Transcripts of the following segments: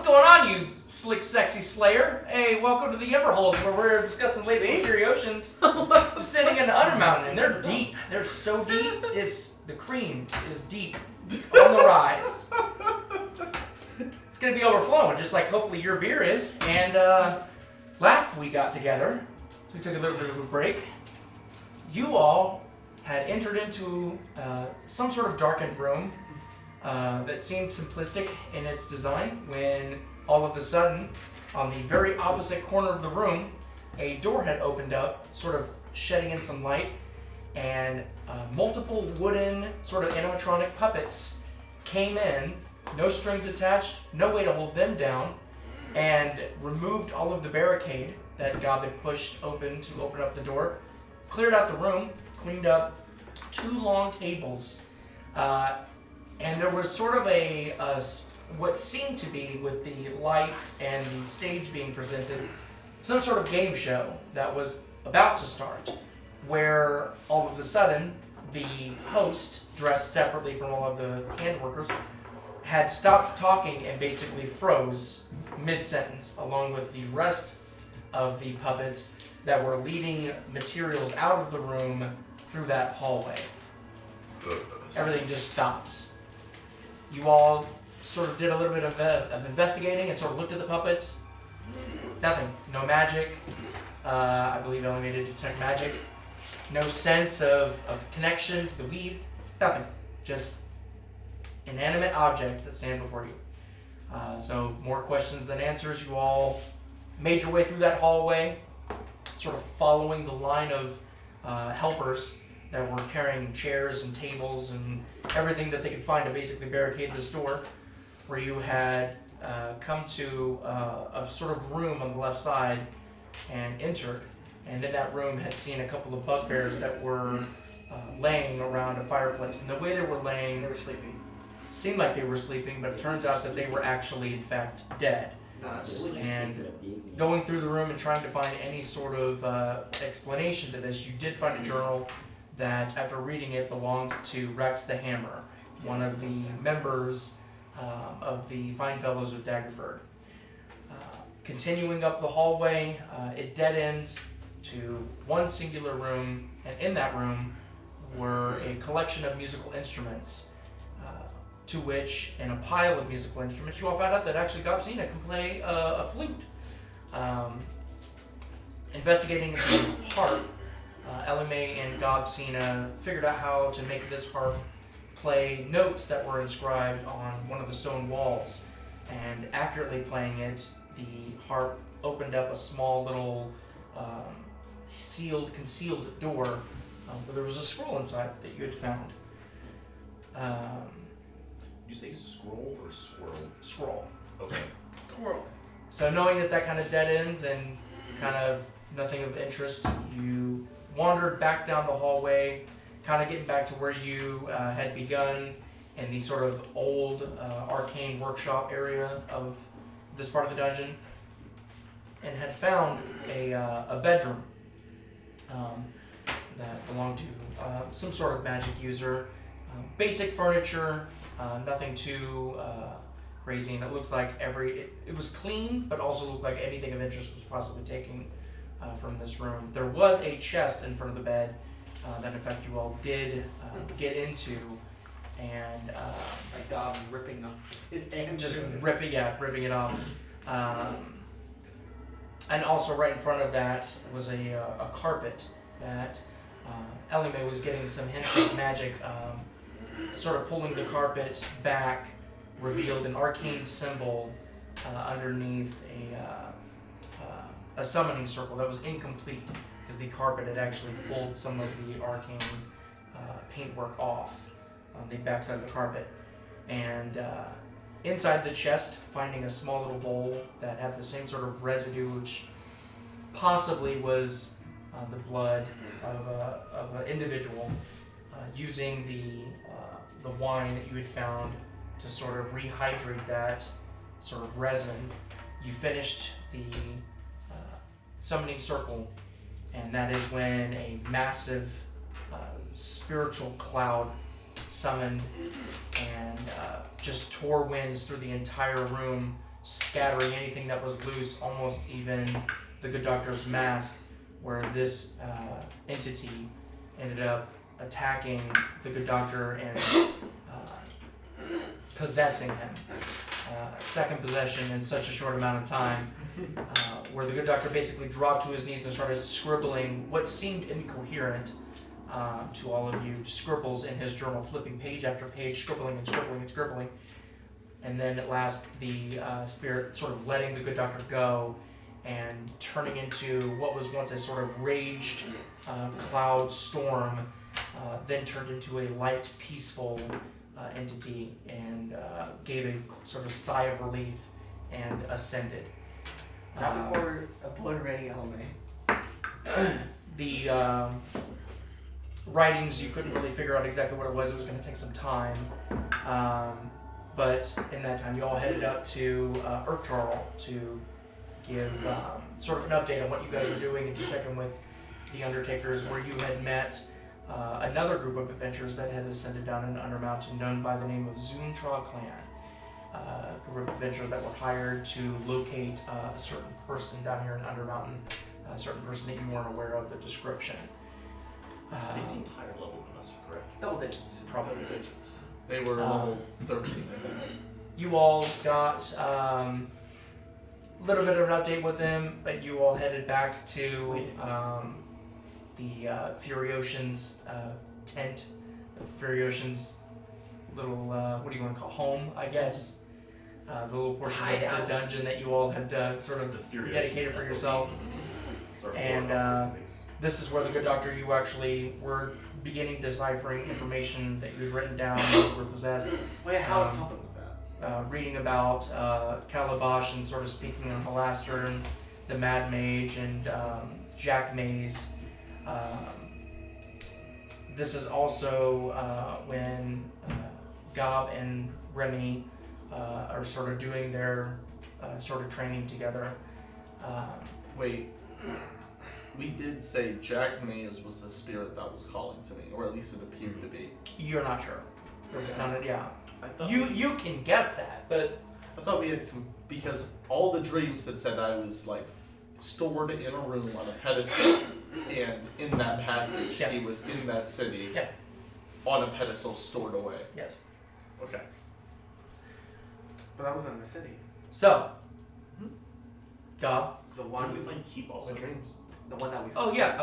What's going on, you slick, sexy slayer? Hey, welcome to the Ember Hold, where we're discussing latest Furiosians descending into Undermountain, and they're deep. They're so deep, the cream is deep on the rise. It's going to be overflowing, just like hopefully your beer is. And last we got together, we took a little bit of a break. You all had entered into some sort of darkened room that seemed simplistic in its design when all of a sudden, on the very opposite corner of the room, a door had opened up, sort of shedding in some light, and multiple wooden sort of animatronic puppets came in, no strings attached, no way to hold them down, and removed all of the barricade that Gob had pushed open to open up the door, cleared out the room, cleaned up 2 long tables, and there was sort of a what seemed to be, with the lights and the stage being presented, some sort of game show that was about to start, where all of a sudden the host, dressed separately from all of the handworkers, had stopped talking and basically froze mid-sentence, along with the rest of the puppets that were leading materials out of the room through that hallway. Everything just stops. You all sort of did a little bit of investigating and sort of looked at the puppets. Nothing. No magic. I believe EliMae did detect magic. No sense of connection to the weed. Nothing. Just inanimate objects that stand before you. So more questions than answers. You all made your way through that hallway, sort of following the line of helpers that were carrying chairs and tables and everything that they could find to basically barricade this door, where you had come to a sort of room on the left side and entered, and in that room had seen a couple of bugbears that were laying around a fireplace. And the way they were laying, They were sleeping. seemed like they were sleeping, but it turns out that they were actually, in fact, dead. And going through the room and trying to find any sort of explanation to this, you did find a journal that, after reading it, belonged to Rex the Hammer, one of the members of the Fine Fellows of Daggerford. Continuing up the hallway, it dead ends to one singular room, and in that room were a collection of musical instruments, to which, in a pile of musical instruments, you all found out that actually Gobsina can play a flute. Investigating the harp, EliMae and Gobsina figured out how to make this harp play notes that were inscribed on one of the stone walls, and accurately playing it, the harp opened up a small little concealed door where there was a scroll inside that you had found. Did you say scroll or swirl? Scroll. Okay. Squirrel. So knowing that that kind of dead ends and kind of nothing of interest, you wandered back down the hallway, kind of getting back to where you had begun in the sort of old arcane workshop area of this part of the dungeon, and had found a bedroom that belonged to some sort of magic user. Basic furniture, nothing too crazy, and it looks like it was clean, but also looked like anything of interest was possibly taken from this room. There was a chest in front of the bed that in fact you all did get into, and My dog ripping up his hand. just ripping it off. And also right in front of that was a carpet that EliMae was getting some hints of magic. Sort of pulling the carpet back, revealed an arcane symbol underneath a summoning circle that was incomplete because the carpet had actually pulled some of the arcane paintwork off on the backside of the carpet. And inside the chest, finding a small little bowl that had the same sort of residue, which possibly was the blood of an individual, using the wine that you had found to sort of rehydrate that sort of resin. You finished the summoning circle, and that is when a massive spiritual cloud summoned and just tore winds through the entire room, scattering anything that was loose, almost even the good doctor's mask, where this entity ended up attacking the good doctor and possessing him. Second possession in such a short amount of time, where the good doctor basically dropped to his knees and started scribbling what seemed incoherent to all of you, scribbles in his journal, flipping page after page, scribbling and scribbling and scribbling. And then at last the spirit sort of letting the good doctor go and turning into what was once a sort of raged cloud storm, then turned into a light, peaceful entity and gave a sort of sigh of relief and ascended. Not before obliterating EliMae. The writings, you couldn't really figure out exactly what it was. It was going to take some time. But in that time, you all headed up to Urkjarl to give sort of an update on what you guys were doing and to check in with the Undertakers, where you had met another group of adventurers that had ascended down an Undermountain known by the name of Zuntra Clan. A group of adventurers that were hired to locate a certain person down here in Undermountain, a certain person that you weren't aware of the description. They seemed higher level than us, correct? Double digits. Probably digits. They were level 13, I think. You all got a little bit of an update with them, but you all headed back to the Furiosians tent, the Furiosians little, what do you want to call home, I guess. The little portions of the dungeon that you all had sort of dedicated for yourself. And this is where the good doctor, you actually were beginning deciphering information that you had written down that were possessed. Wait, how is helping with that? Reading about Calabash and sort of speaking on Halaseliax, the Mad Mage, and Jack Maze. This is also when Gob and Remmy are sort of doing their sort of training together. Wait, we did say Jack Maze was the spirit that was calling to me, or at least it appeared to be. You're not sure. Yeah. I thought You can guess that, but I thought we had because all the dreams had said I was like stored in a room on a pedestal, and in that passage Yes. he was in that city, Yeah. on a pedestal stored away. yes. Okay. But that wasn't in the city. So, Gob. The Why one did we find keep also? the dreams. The one that we Oh yeah. just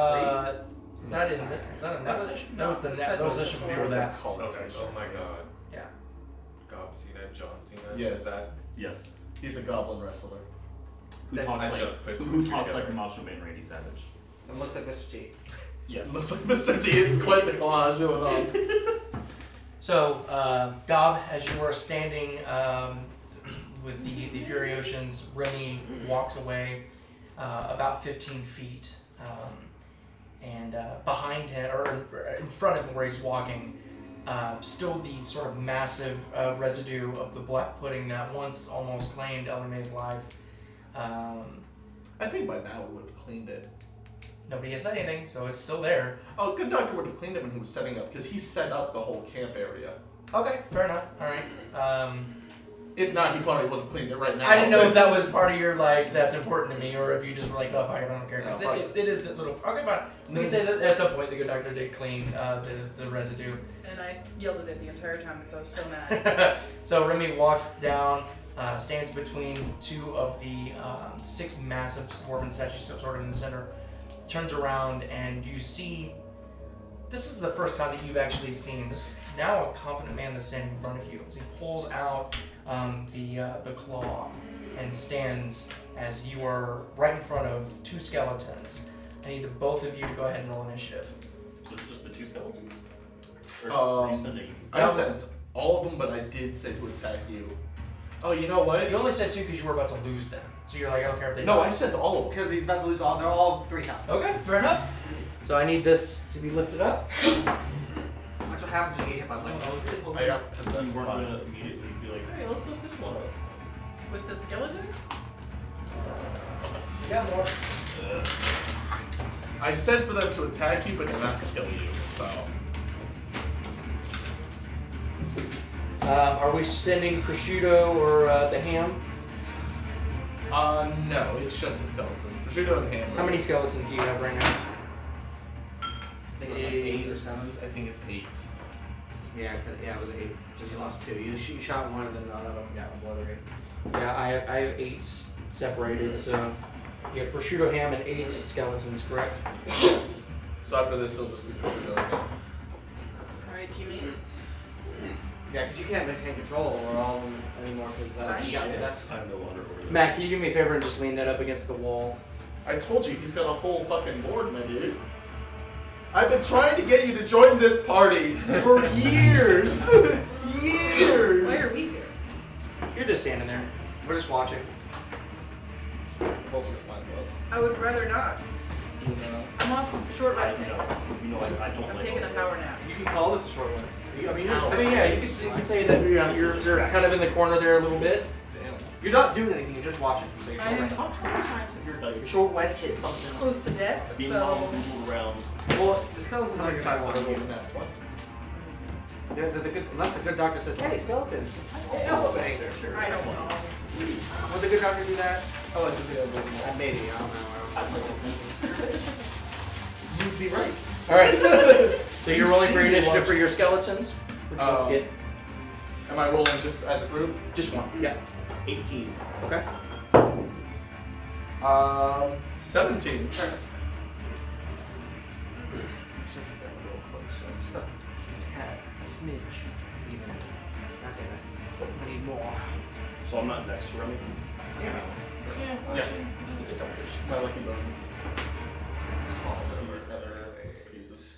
Is that in that was- session? That was the no, that the was session session before before that. That's called Okay. attention. Oh my god. Yeah. Gob Cena, John Cena. Yes. Is that? Yes. He's a goblin wrestler. Who That's- talks I like just put two who talks together. like Macho Man Randy Savage? It looks like Mr. T. Yes. Looks like Mr. D. It's quite the collage going on. So, Gob, as you are standing with the Furiosians, Remmy walks away about 15 feet, and behind him, or in front of him where he's walking, still the sort of massive residue of the black pudding that once almost claimed EliMae's life. I think by now we would have cleaned it. Nobody has said anything, so it's still there. Oh, good doctor would have cleaned it when he was setting up, because he set up the whole camp area. Okay, fair enough. All right. If not, he probably would have cleaned it right now. I didn't know if that was part of your, like, that's important to me, or if you just were like, oh, I don't care. Because No, it is that little. Okay, fine. We can say that at some point the good doctor did clean the residue. And I yelled at it the entire time because I was so mad. So Remmy walks down, stands between two of the 6 massive dwarven statues sort of in the center, turns around, and you see. This is the first time that you've actually seen. This is now a confident man that's standing in front of you. As he pulls out the claw and stands as you are right in front of 2 skeletons. I need the both of you to go ahead and roll initiative. Was it just the two skeletons? Or were you sending? I sent all of them, but I did say to attack you. Oh, you know what? You only said 2 because you were about to lose them. So you're like, I don't care if they No, die. I sent all of them. Because he's about to lose all. They're all 3 health. Okay, fair enough. So I need this to be lifted up. That's what happens when you get hit by lightning. I got You possessed weren't by gonna immediately be like, hey, let's lift this one up. With the skeletons? Yeah, more. I said for them to attack you, but not to kill you, so. Are we sending prosciutto or the ham? No, it's just the skeletons. Prosciutto and ham. How many skeletons do you have right now? I think it was like 8 or 7. I think it's 8. Yeah, it was 8. Because you lost 2. You shot one and then another one got obliterated. Yeah, I have 8 separated, so you have prosciutto, ham, and 8 skeletons, correct? Yes. So after this, it'll just be prosciutto and ham. Alright, teammate. Yeah, because you can't maintain control over all of them anymore because you got possessed. I'm no longer over there. Matt, can you do me a favor and just lean that up against the wall? I told you, he's got a whole fucking board, my dude. I've been trying to get you to join this party for years. Years. Why are we here? You're just standing there. We're just watching. I've also got mine plus. I would rather not. You know. I'm off short I resting. know. You know, I don't I'm like taking a all power nap. You can call this a short rest. I mean, you're just I sitting mean, yeah, there. you can say that you're kind of in the corner there a little bit. Damn. You're not doing anything. You're just watching. So you're I short am- resting. How many times have your Like, Short rest is something. Close to death, being so all moved around. Well, the skeletons How are many your times type have you one. been that one? Yeah, the good, unless the good doctor says, "Hey, skeletons, elevate." Sure. I don't know. Would the good doctor do that? I like to think I've been more. Maybe. I don't know. I'd like to You'd be right. Alright. So you're rolling for your initiative for your skeletons? Which one Um, you get? Am I rolling just as a group? Just one. Yeah. 18. Okay. 17. Just get a little closer. Just a tad, a smidge, even. Not gonna. I need more. So I'm not next to Remmy? Yeah. Yeah. My lucky bones. Just falls over other pieces.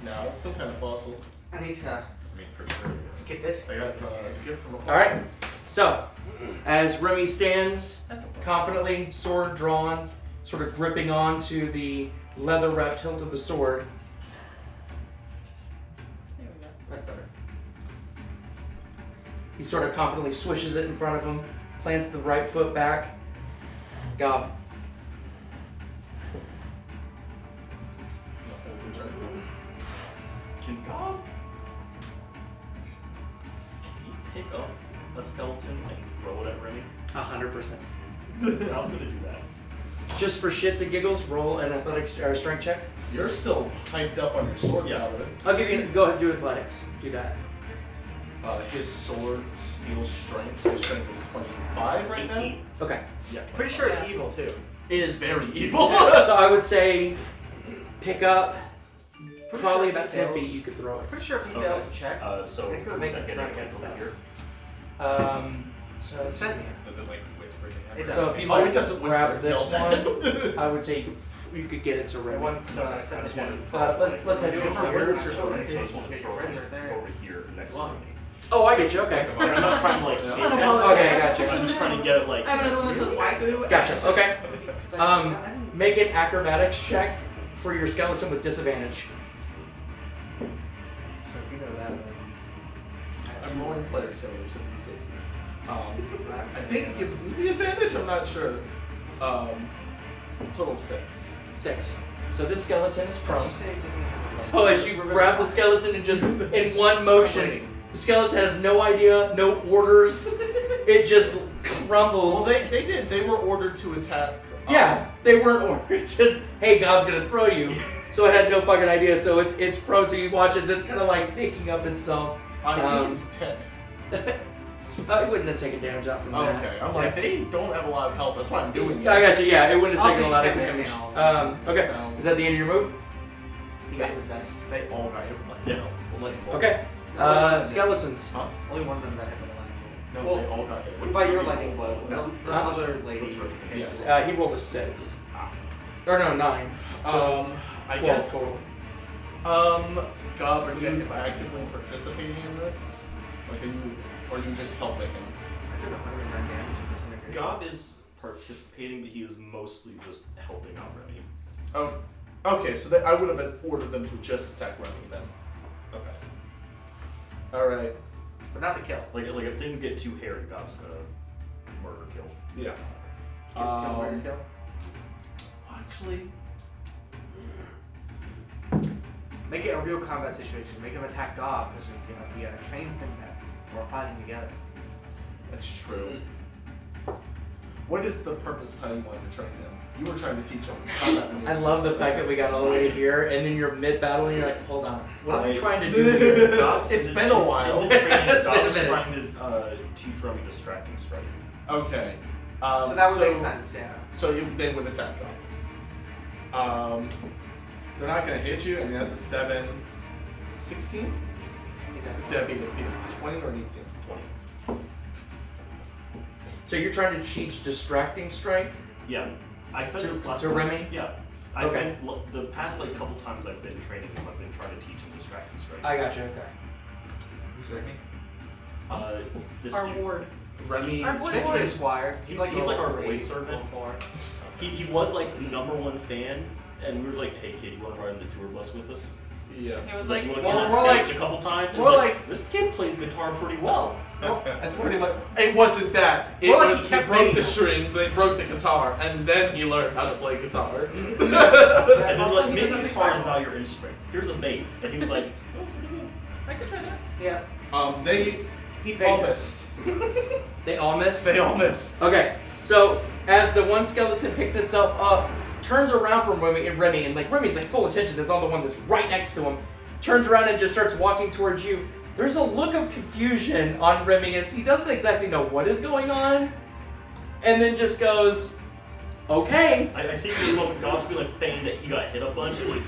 No, it's some kind of fossil. I need to I mean, for sure. get this. I got a gift from a Alright. So, as Remy stands That's okay. confidently, sword drawn, sort of gripping onto the leather wrapped hilt of the sword, There we go. That's better. he sort of confidently swishes it in front of him, plants the right foot back. Gob. Can God? Can he pick up a skeleton and throw it at Remmy? 100%. I was gonna do that. Just for shits and giggles, roll an athletics or strength check. You're still hyped up on your sword Yes. power. I'll give you. Go ahead, do athletics. Do that. His sword steals strength. His strength is 25 right 18. Okay. Yeah. Pretty sure it's evil too. It is very evil. So I would say, pick up Pretty probably sure about if 10 he feet. fails- You could throw it. Pretty sure if he Okay. fails to check, So it's gonna make who's him that try getting against over us. So It's sent here. Does it like whisper to him? It or does. So does if it- you Oh, like it doesn't grab whisper, this it one, I would say you could get it to It Remy. once sent I to just him. wanted Let's have you Remember, come we're here. not killing I just kids. want to Get throw your friends it right there. over here next to Wow. me. Oh, I get you. Okay. I'm not trying to like. I make don't this- know. Okay, I got you. I'm just trying to get it like. I have another one that says waifu. Gotcha. Okay. It's like, Um, I didn't- Make an acrobatics check for your skeleton with disadvantage. So if you know that, then I'm rolling player skills in these cases. I think it gives me the advantage. I'm not sure. Total of 6. 6. So this skeleton is prone. What'd you say? So as you grab the skeleton and just in one motion, the skeleton has no idea, no orders. It just crumbles. Well, they did. They were ordered to attack. Yeah, they weren't ordered to, hey, Gob's gonna throw you. So it had no fucking idea. So it's prone. So you watch it. It's kind of like picking up itself. I think it's 10. It wouldn't have taken damage out from Oh, that. okay. I'm like, they don't have a lot of health. That's why I'm doing I this. got you. Yeah, it wouldn't have Also, taken a lot you of can't damage. maintain all of these Okay, spells. is that the end of your move? He got possessed. They all got hit with lightning. Yeah. Well, lightning bolt. Okay. Skeletons. Huh? Only one of them that hit with a lightning No, bolt. they all got hit. What about your lightning bolt? No. The other lady. Yeah. He rolled a 6. Or no, 9. I 12 guess. total. Gob, are you actively participating in this? Like, are you just helping him? I took 109 damage from disintegration. God is participating, but he is mostly just helping out Remmy. Oh, okay. So I would have ordered them to just attack Remmy then. Okay. All right. But not the kill. Like if things get too hairy, God's gonna murder kill. Yeah. Kill, murder, kill. Actually, Make it a real combat situation. Make him attack Gob because we gotta train him that we're fighting together. that's true. What is the purpose of how you wanted to train them? You were trying to teach them combat maneuvers. I love the fact that we got all the way to here, and then you're mid-battle, and you're like, hold on, what are we trying to do here? It's been a while. In the training, It's God been a was minute. trying to teach Remmy distracting strike. Okay. So that would make sense, yeah. So they would attack them. They're not going to hit you. I mean, that's a 7, 16? It's going to be a 20 or an 18? 20. So you're trying to teach distracting strike? Yeah. I said To- this last to time. Remmy? Yeah. Okay. The past couple times I've been training him, I've been trying to teach him distracting strike. I got you, okay. Who's Remmy? This Our dude. ward. Remy. Our boy Basically a Boys. squire. He's like our level voice 3, servant. level 4. He was like #1 fan, and we were like, hey kid, you want to ride in the tour bus with us? Yeah. He was He's like, you want to well, get on more stage like- a couple times? And more he's like- this kid plays guitar pretty well. That's pretty much. It wasn't that. It More like was he he kept broke the making- strings, they broke the guitar, and then he learned how to play guitar. And Also, then like, he maybe doesn't guitar is make not your instrument. Here's a bass, and he was like, oh, pretty good. I could try that. Yeah. They He all baked it. missed. They all missed? They all missed. Okay, so as the one skeleton picks itself up, turns around from Remy, and like Remy's like full attention, there's on the one that's right next to him, turns around and just starts walking towards you. There's a look of confusion on Remy as he doesn't exactly know what is going on, and then just goes, okay. I think this moment Gob's gonna feign that he got hit a bunch and like,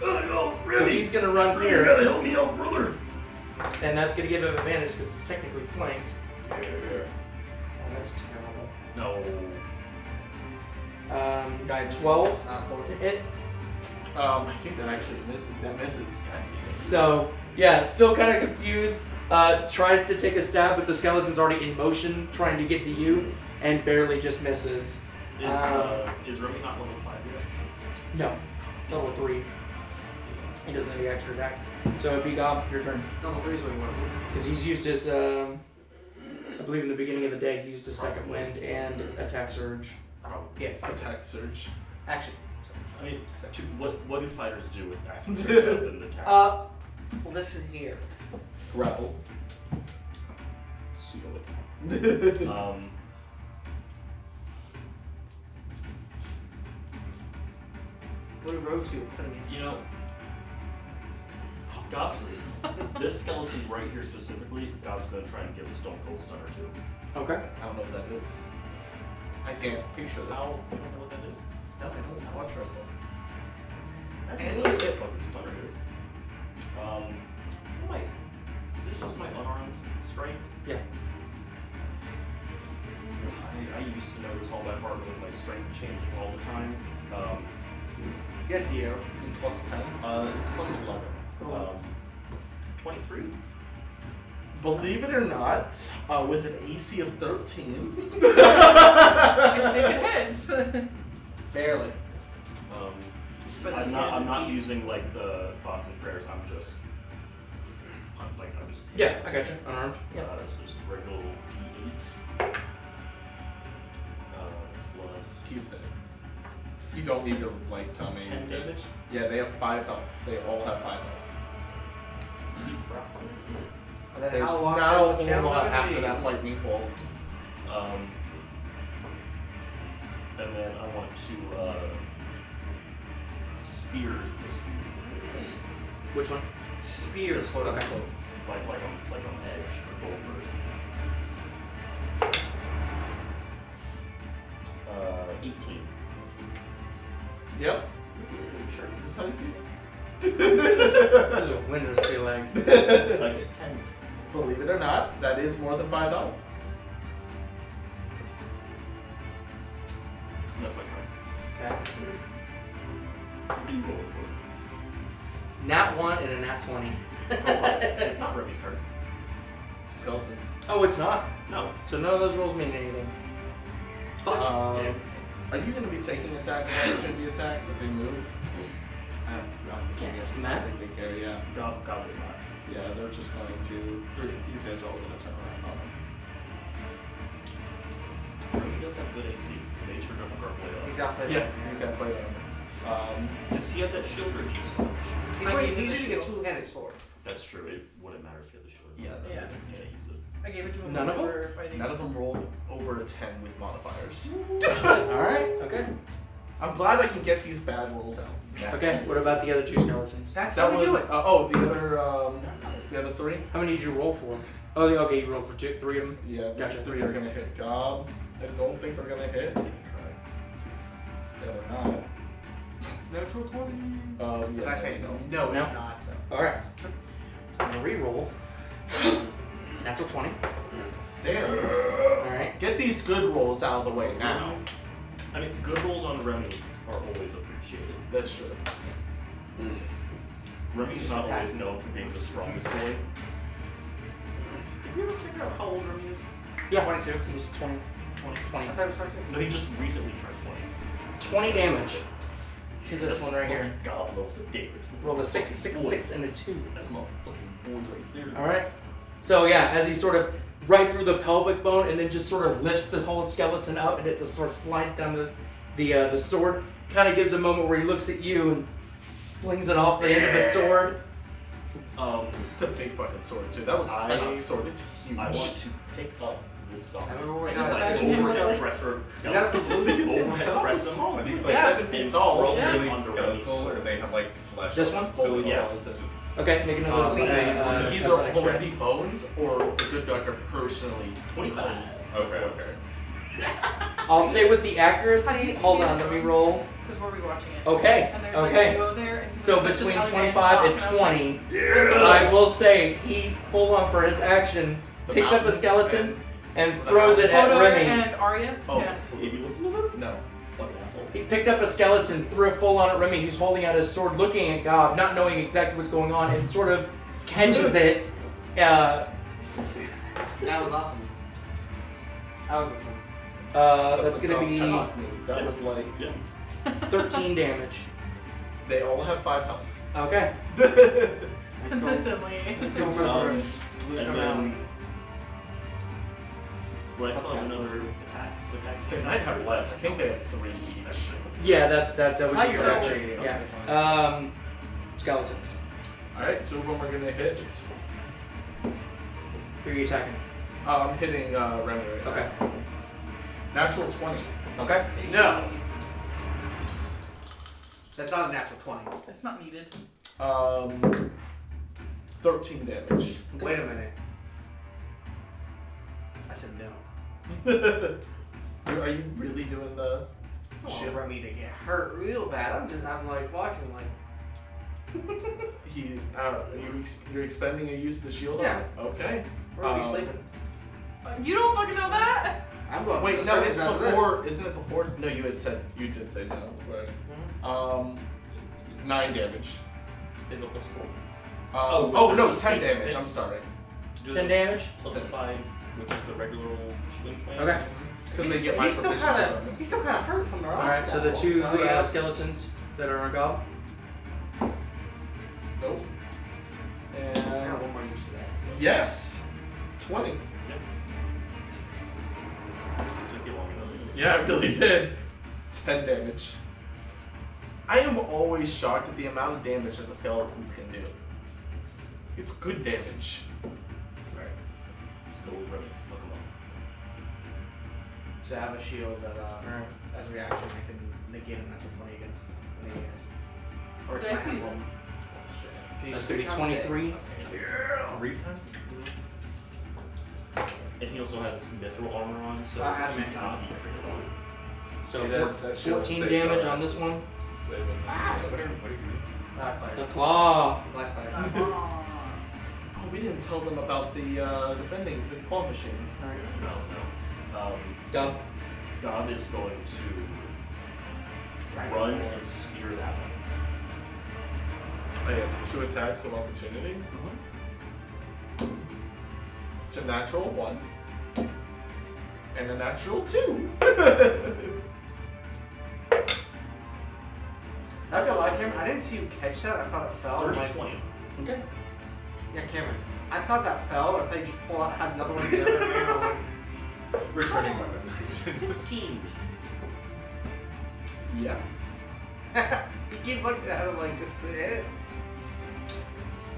no, Remmy, So he's gonna run you here, gotta help me out, brother. and that's gonna give him advantage because it's technically flanked. Oh, that's terrible. No. Guidance. 12 Not 14. to hit. I think that actually misses. That misses. So, yeah, still kind of confused. Tries to take a stab, but the skeleton's already in motion, trying to get to you, and barely just misses. Is Remmy not level 5 yet? No, level 3. He doesn't have the extra attack. So it'd be Gob, your turn. Level 3 is what you want to do. Because he's used his, I believe in the beginning of the day, he used his second wind and attack surge. Probably. Yes. Attack surge. Action. I mean, what do fighters do with action surge other than attack? Listen here. Grapple. Pseudo attack. What do rogues do with cutting edge? You know, Gob's this skeleton right here specifically, Gob's gonna try and give a stone cold stunner to. Okay. I don't know what that is. I can't picture this. How? You don't know what that is? No, I don't watch wrestling. I don't know what that fucking stunner is. Wait. Is this just my unarmed strike? Yeah. I used to know this all that hard with my strength changing all the time. Get Dio. Plus 10. It's plus 11. Cool. 23? Believe it or not, with an AC of 13. It hits. Barely. But the I'm skin not is deep. using like the thoughts and prayers. I'm just Yeah, I got you. Unarmed. Yeah. It's just regular D8. Plus He's dead. You don't need to like tell me. 10 he's dead. damage. Yeah, they have 5 health. They all have 5 health. And then There's how long now till a the whole lot channel after that lightning bolt. And then I want to spear this dude. Which one? Spear, quote Okay. unquote. Like on edge or Goldberg. 18. Yep. Sure. Is this how you feel? Those are winners feel like. Like at 10. Believe it or not, that is more than 5 health. That's my turn. Okay. What are you rolling for? Nat 1 and a nat 20. It's not Remy's turn. It's skeletons. Oh, it's not? No. So none of those rolls mean anything. Are you going to be taking attack and opportunity attacks if they move? I don't Can't ask I that. think they care, yeah. God did not. Yeah, they're just going to. These guys are all going to turn around on them. He does have good AC. Nature doesn't work way He's up. got play. Yeah, he's got plate on. Does he have that shield or do you so much? I gave He's it the using a shield. two-handed sword. That's true. It wouldn't matter if you had the shield. Yeah, Yeah. Yeah, use it. I gave it to him None when of we them? were fighting. None of them rolled over over a 10 with modifiers. Alright, okay. I'm glad I can get these bad rolls out. Okay, what about the other 2 skeletons? That's That how we do was it. the other 3. How many did you roll for? Oh, okay, you rolled for 3 of them. Yeah, these Gotcha. 3 are gonna hit Gob. I don't think they're gonna hit. Yeah, they're not. Natural 20. Yeah, I say no. no, No? it's not. Alright. So I'm gonna re-roll. Natural 20. Damn. Alright. Get these good rolls out of the way now. I mean, good rolls on Remy are always appreciated. That's true. Remy's Just not a always pack. known for being the strongest boy. Did we ever figure out how old Remy is? Yeah. 22. He's 20. 20. I thought it was 22. No, he just recently turned 20 20. damage to this one right here. God loves the damage. Rolled a 6, 6, 6, and a 2. That's my fucking boy right there. Alright. So yeah, as he sort of right through the pelvic bone and then just sort of lifts the whole skeleton up and it just sort of slides down the sword. Kind of gives a moment where he looks at you and flings it off the end of his sword. It's a big fucking sword too. That was I- Spinox sword. It's huge. I want to pick up this I zombie. remember what I we just got. imagine him Overhead really- press or You skeleton. gotta put this big as Overhead press him. Are these like Yeah. 7 feet tall? Yeah. Really Under skeletal, Remy's or they have like flesh. This one? Still Yeah. skeletons. Okay, make another Either athletic check. already bones or the good doctor personally. 25. Okay. I'll say with the accuracy, hold on, let me roll. Because we're rewatching it. Okay, And there's like a okay. duo there. And he's So like, "This is between how we 25 and talk," I was like, 20, I will say he full on for his action The picks up a mountain skeleton and the throws it at Hodor Remy. and Arya. Oh. Yeah. Have you listened to this? No. Fucking asshole. He picked up a skeleton, threw it full on at Remy, who's holding out his sword, looking at Gob, not knowing exactly what's going on, and sort of catches it. That was awesome. I was listening. That's gonna a be top move. That was like Yeah. 13 damage. they all have 5 health. Okay. Consistently. Let's go Um, for and Bluestone then, Alley. well, I still have another attack. They might have less. I think they have 3 each. Yeah, that would How be you your roll? action. Okay. Yeah. Skeletons. Alright, 2 of them are gonna hit. Who are you attacking? I'm hitting Remy right now. Okay. Natural 20. Okay. No. That's not a natural 20. It's not needed. 13 damage. Wait a minute. I said no. Are you really doing the Shit, shit? Remy to get hurt real bad. I'm like watching like. You're expending a use of the shield? Yeah. Okay. Where are we sleeping? You don't fucking know that? I'm going. Wait, to the no, circus it's after this. before. Isn't it before? No, you did say no. Right. 9 damage. They go plus 4. Oh no, just 10 basic damage. hits. I'm sorry. 10 damage? Plus 5, which is the regular old swing swing. Okay. Because they get my He's still proficiency kind of. bonus. He's still kind of hurt from the rocks. Alright, so the battle, 2 yeah. skeletons that are on Gob. Nope. I And have one more use for that. So. yes, 20. Yep. Took you long enough. Yeah, it really did. 10 damage. I am always shocked at the amount of damage that the skeletons can do. It's good damage. Alright. Let's go with Remy. Fuck him up. So I have a shield that, Alright. as a reaction, I can negate a natural 20 against any of you guys. Or Did I it's my see emblem. them? Can you That's just gonna be 23. 3 times? And he also has mithril armor on, so Adamant. he cannot be critted on. So Yeah, that's- that shield 14 save damage our on this asses. one. So what do you do? The claw. Black Fire. Aw. Oh, we didn't tell them about the vending, the claw machine. No. Gob. God is going to run and spear that one. I have 2 attacks of opportunity. It's a natural 1. And a natural 2. Not gonna lie, Cameron, I didn't see you catch that. I thought it fell. 30, Like, 20. Okay. yeah, Cameron. I thought that fell. I thought you just pulled out, had another one together. And I'm like, Returning weapon. 15. Yeah. you keep looking at it like it's it.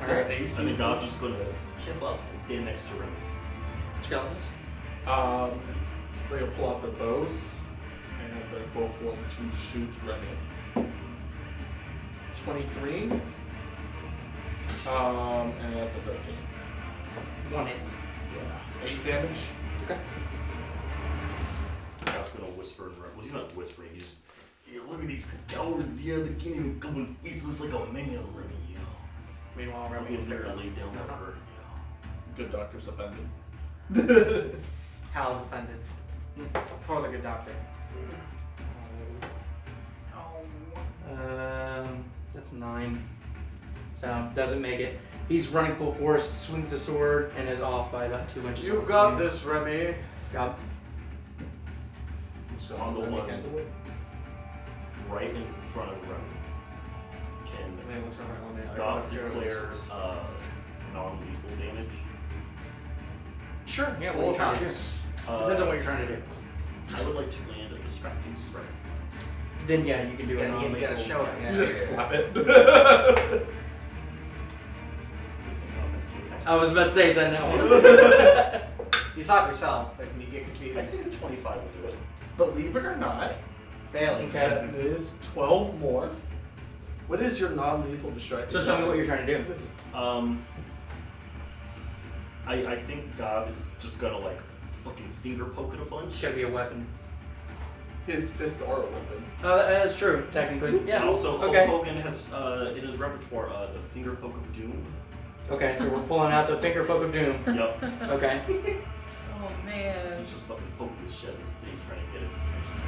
Alright. AC And is then God's just going to kip up and stand next to Remy. Skeletons. They're gonna pull out their bows, and they're both going to shoot Remy. 23. And that's a 13. 1 hits. Yeah. 8 damage. Okay. God's gonna whisper and well, he's not whispering, he's yeah, look at these cowards, yeah, they can't even come and face us like a man, Remy, yeah. Meanwhile, Remy is He's never barely. laid down that hurt, Good doctor's offended. Hal's offended. For the good doctor. That's 9. So doesn't make it. He's running full force, swings the sword, and is off by about 2 inches. You've got this, Remy. Gob. So On the Remy one. handle it. right in front of Remy. Can Man, what's on my limit? God declare non-lethal damage? Sure. Yeah. What are Full you trying to do? house. Depends on what you're trying to do. I would like to land a distracting strike. Then yeah, you can do it. Yeah, you gotta show it. You Yeah. just slap it. I was about to say, is that now? You slap yourself if you get I confused. think a 25 will do it. Believe it or not, Bailey. Okay. that is 12 more. What is your non-lethal distraction? So tell me what you're trying to do. I think God is just gonna like fucking finger poke it a bunch. It's gotta be a weapon. His fists are open. Oh, that's true. Technically. Yeah. And also, Okay. Hulk Hogan has in his repertoire the finger poke of doom. Okay, so we're pulling out the finger poke of doom. Yep. Okay. Oh man. He's just fucking poking the shit out of this thing, trying to get its attention.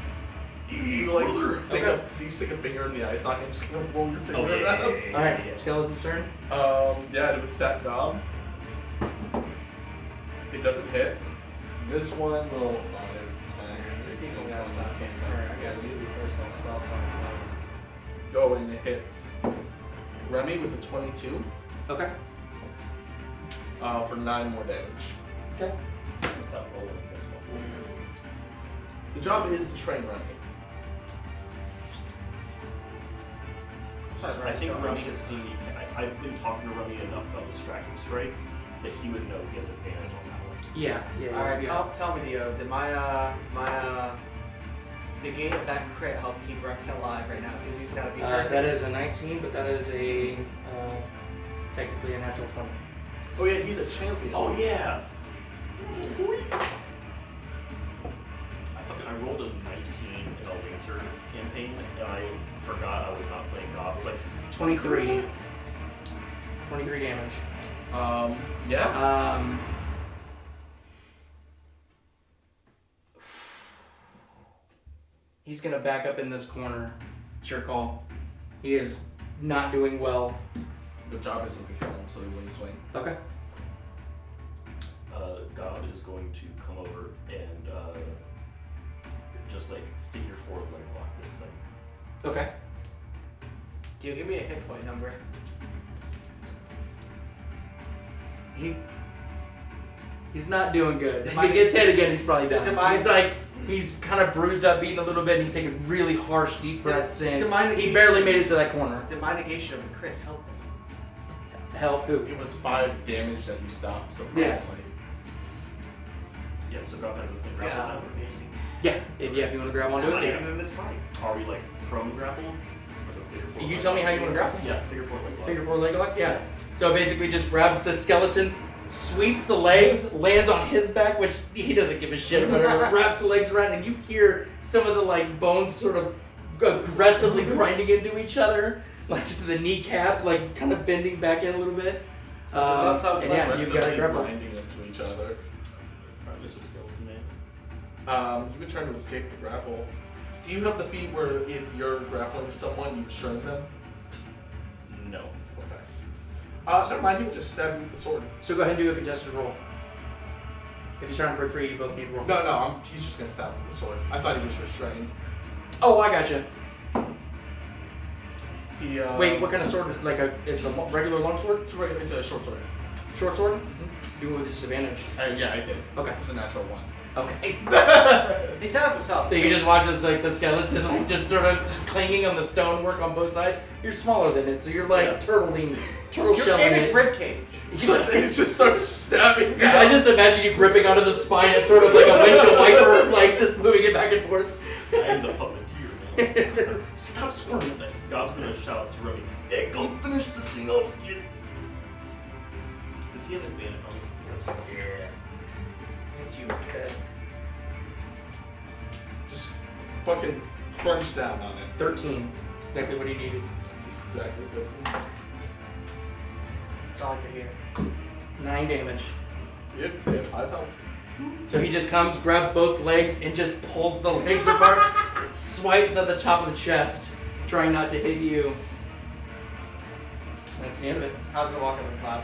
Do you like do you stick a finger in the eye socket and just roll your finger Oh yeah, around? yeah, yeah, All right. yeah. Skeleton's turn. Yeah, with attack Gob. It doesn't hit. This one will 5, 10, Speaking 15, of stuff, 20, I got 2 first on spell slots left. Go and it hits. Remy with a 22 Okay. for 9 more damage. Okay. Stop rolling this one. The job is to train Remy. Besides, I Remy's think still Remy house. has seen me. I've been talking to Remy enough about distracting strike that he would know he has advantage on that one. Yeah. Yeah. Alright, yeah. tell me, Dio, did my negate of that crit help keep Remy alive right now? Because he's gotta be turned. That is a 19, but that is a technically a natural 20. Oh yeah, he's a champion. Oh yeah. I rolled a 19 in a Lancer campaign, and I forgot I was not playing God. I was like, 23. 23 damage. Yeah. He's gonna back up in this corner. It's your call. He is not doing well. The job isn't to kill him, so he wouldn't swing. Okay. God is going to come over and just like figure 4 leg lock this thing. Okay. Dio, give me a hit point number. He's not doing good. If Am I- he gets hit again, he's probably Did done. my- He's kind of bruised up, beaten a little bit, and he's taking really harsh, deep breaths in. did my He negation- barely made it to that corner. Did my negation of the crit help him? Help who? It was 5 damage that you stopped, so Yes. probably. Yeah, so God has this thing grappled now. Yeah. If you want to grab onto it, Even in this fight. Are we like prone grappled? Or the figure 4 You leg tell me lock? how you want to grapple. Yeah, figure 4 leg lock. Figure 4 leg lock? Yeah. So basically just grabs the skeleton, sweeps the legs, lands on his back, which he doesn't give a shit or whatever, wraps the legs around, and you hear some of the like bones sort of aggressively grinding into each other, like just the kneecap, like kind of bending back in a little bit. Does that sound and yeah, pleasant? you've got to Aggressively grapple. grinding into each other. Alright, Mr. Skeleton Man. You've been trying to escape the grapple. Do you have the feat where if you're grappling someone, you restrain them? No. Okay. Never mind, you can just stab him with the sword. So go ahead and do a contested roll. If he's trying to break free, you both need to roll. No, he's just gonna stab him with the sword. I thought he was restrained. Oh, I gotcha. He, Wait, what kind of sword? It's a regular long sword? It's a short sword. Short sword? Do it with disadvantage. Yeah, I did. Okay. It was a natural 1. Okay. He stabs himself. So you just watch as like the skeleton just sort of just clinging on the stonework on both sides. You're smaller than it, so you're like Yeah. turtle You're shelling in its it. ribcage. So it just starts stabbing. I just imagine you gripping onto the spine and sort of like a windshield wiper, like Edward. I am the puppeteer now. Stop squirming. Gob's gonna shout to Remmy, hey, come finish this thing off, kid. Does he have advantage on this? Yes. Yeah. It's you instead. Just fucking crunch down on it. 13. Exactly what he needed. Exactly. That's all I can hear. 9 damage. Yep, they have 5 health. So he just comes, grabs both legs, and just pulls the legs apart, swipes at the top of the chest, trying not to hit you. That's the end of it. How's it walking the cloud?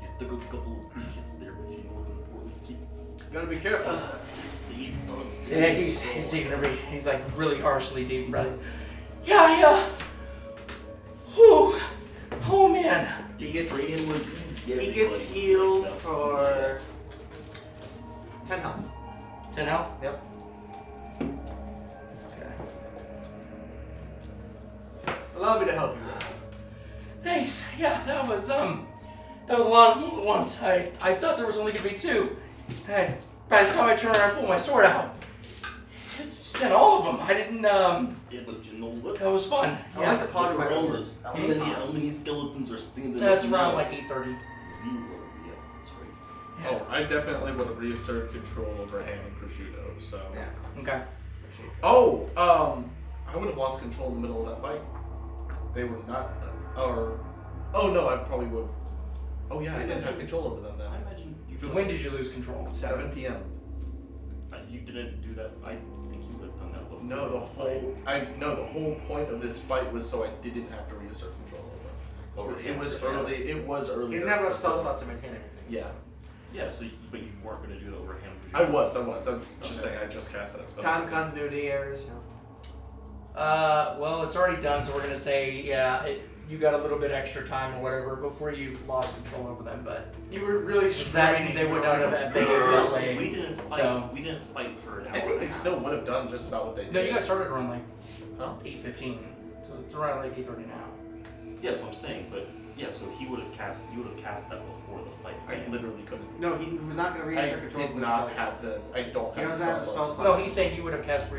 You took a couple of hits there, but you know what's important, kid. Gotta be careful. Stay on stage. Yeah, he's taking a break. He's like really harshly deep breathing. Yeah. Whew. Oh man. He gets Training was easy. he gets healed for 10 health. 10 health? Yep. Okay. Allow me to help you. Thanks. Yeah, that was a lot of ones. I thought there was only gonna be 2. And by the time I turned around and pulled my sword out, it sent all of them. I didn't Yeah, but you know what? That was fun. I like to ponder my Roll own. this. How many skeletons are standing That's up around now? like 8:30. 0. Yeah, that's right. Oh, I definitely would have reasserted control over Ham and Prosciutto, so. Yeah. Okay. Oh, I would have lost control in the middle of that fight. They were not, or, oh no, I probably would have. Oh yeah, I didn't have control over them then. I imagine you feel When did you lose control? 7 p.m. You didn't do that. I think you would have done that before. No, the whole point of this fight was so I didn't have to reassert control over it. It was early. It was early. You didn't have enough spell slots to maintain everything. Yeah, Yeah, so but you weren't going to do that over him. I was. I'm just saying I just cast that spell. Time continuity errors, you know. Well, it's already done, so we're gonna say, yeah, you got a little bit extra time or whatever before you lost control over them, but You were really that straining. they would not have behaved that way. We didn't fight. So- We didn't fight for an hour. I think and they a half. still would have done just about what they did. No, you guys started around like Huh? 8:15, so it's around like 8:30 now. Yeah, that's what I'm saying. But yeah, so he would have cast. You would have cast that before the fight. I literally couldn't. No, he was not going to I reassert control did of the not spell. have to. I don't He have doesn't have the spell slots. slots. No, he's saying you would have cast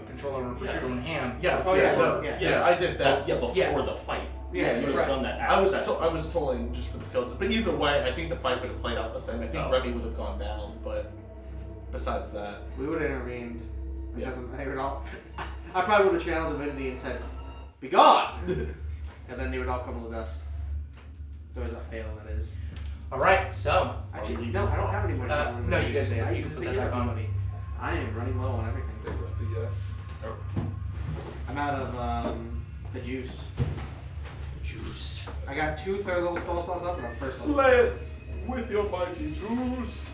control over Prosciutto and Ham. Yeah. Oh, yeah, no, yeah. yeah. I did that. Yeah, before Yeah. the fight. Yeah, you would right. have done that. I was after. I was tolling just for the skeletons, but either way, I think the fight would have played out the same. I think Oh. Remmy would have gone down, but besides that, We would have intervened. It Yeah. doesn't. They would all. I probably would have channeled divinity and said, "Be gone," and then they would all come with us. There was a fail, that is. All right, so Actually, no, I don't have any more. no, you guys say. can- I you used can to put give that back on. everybody. I am running low on everything. I'm out of the juice. juice. I got 2 third level spell slots left and a first level. slay it with your mighty juice.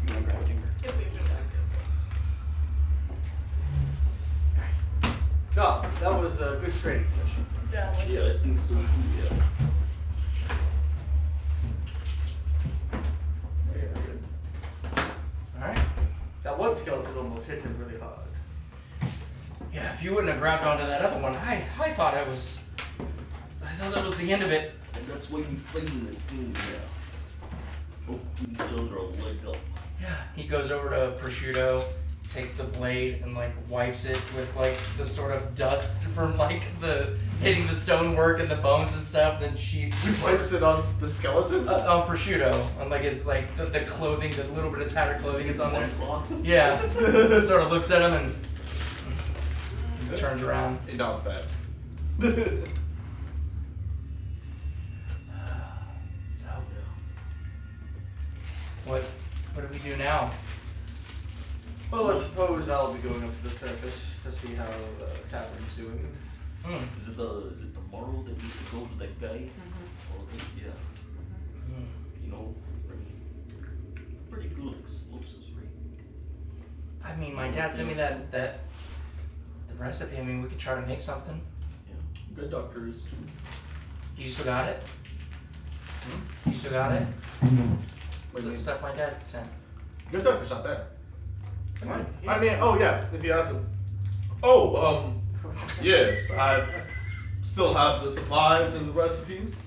You want to grab a timber? Oh, that was a good training session. Yeah, I think so. Yeah. All right. That one skeleton almost hit him really hard. Yeah, if you wouldn't have grabbed onto that other one, I thought that was the end of it. And that's why you fight in the team. Yeah. Hope each other a leg up. Yeah. He goes over to Prosciutto, takes the blade and like wipes it with like the sort of dust from like the hitting the stonework and the bones and stuff. Then she Wipes it on the skeleton. on Prosciutto on like his like the clothing, the little bit of tattered clothing is on there. Cloth. Yeah. Sort of looks at him and turns around. It not bad. So, what do we do now? Well, I suppose I'll be going up to the surface to see how the tavern's doing. Is it tomorrow that we need to go to that guy? Or yeah. You know, pretty good explosives, right? I mean, my dad sent me that the recipe. I mean, we could try to make something. Good doctors. You still got it? You still got it? Wait, The stuff my dad sent. good doctor's not there. Come on. I mean, oh yeah, if you ask him. Oh, yes, still have the supplies and the recipes?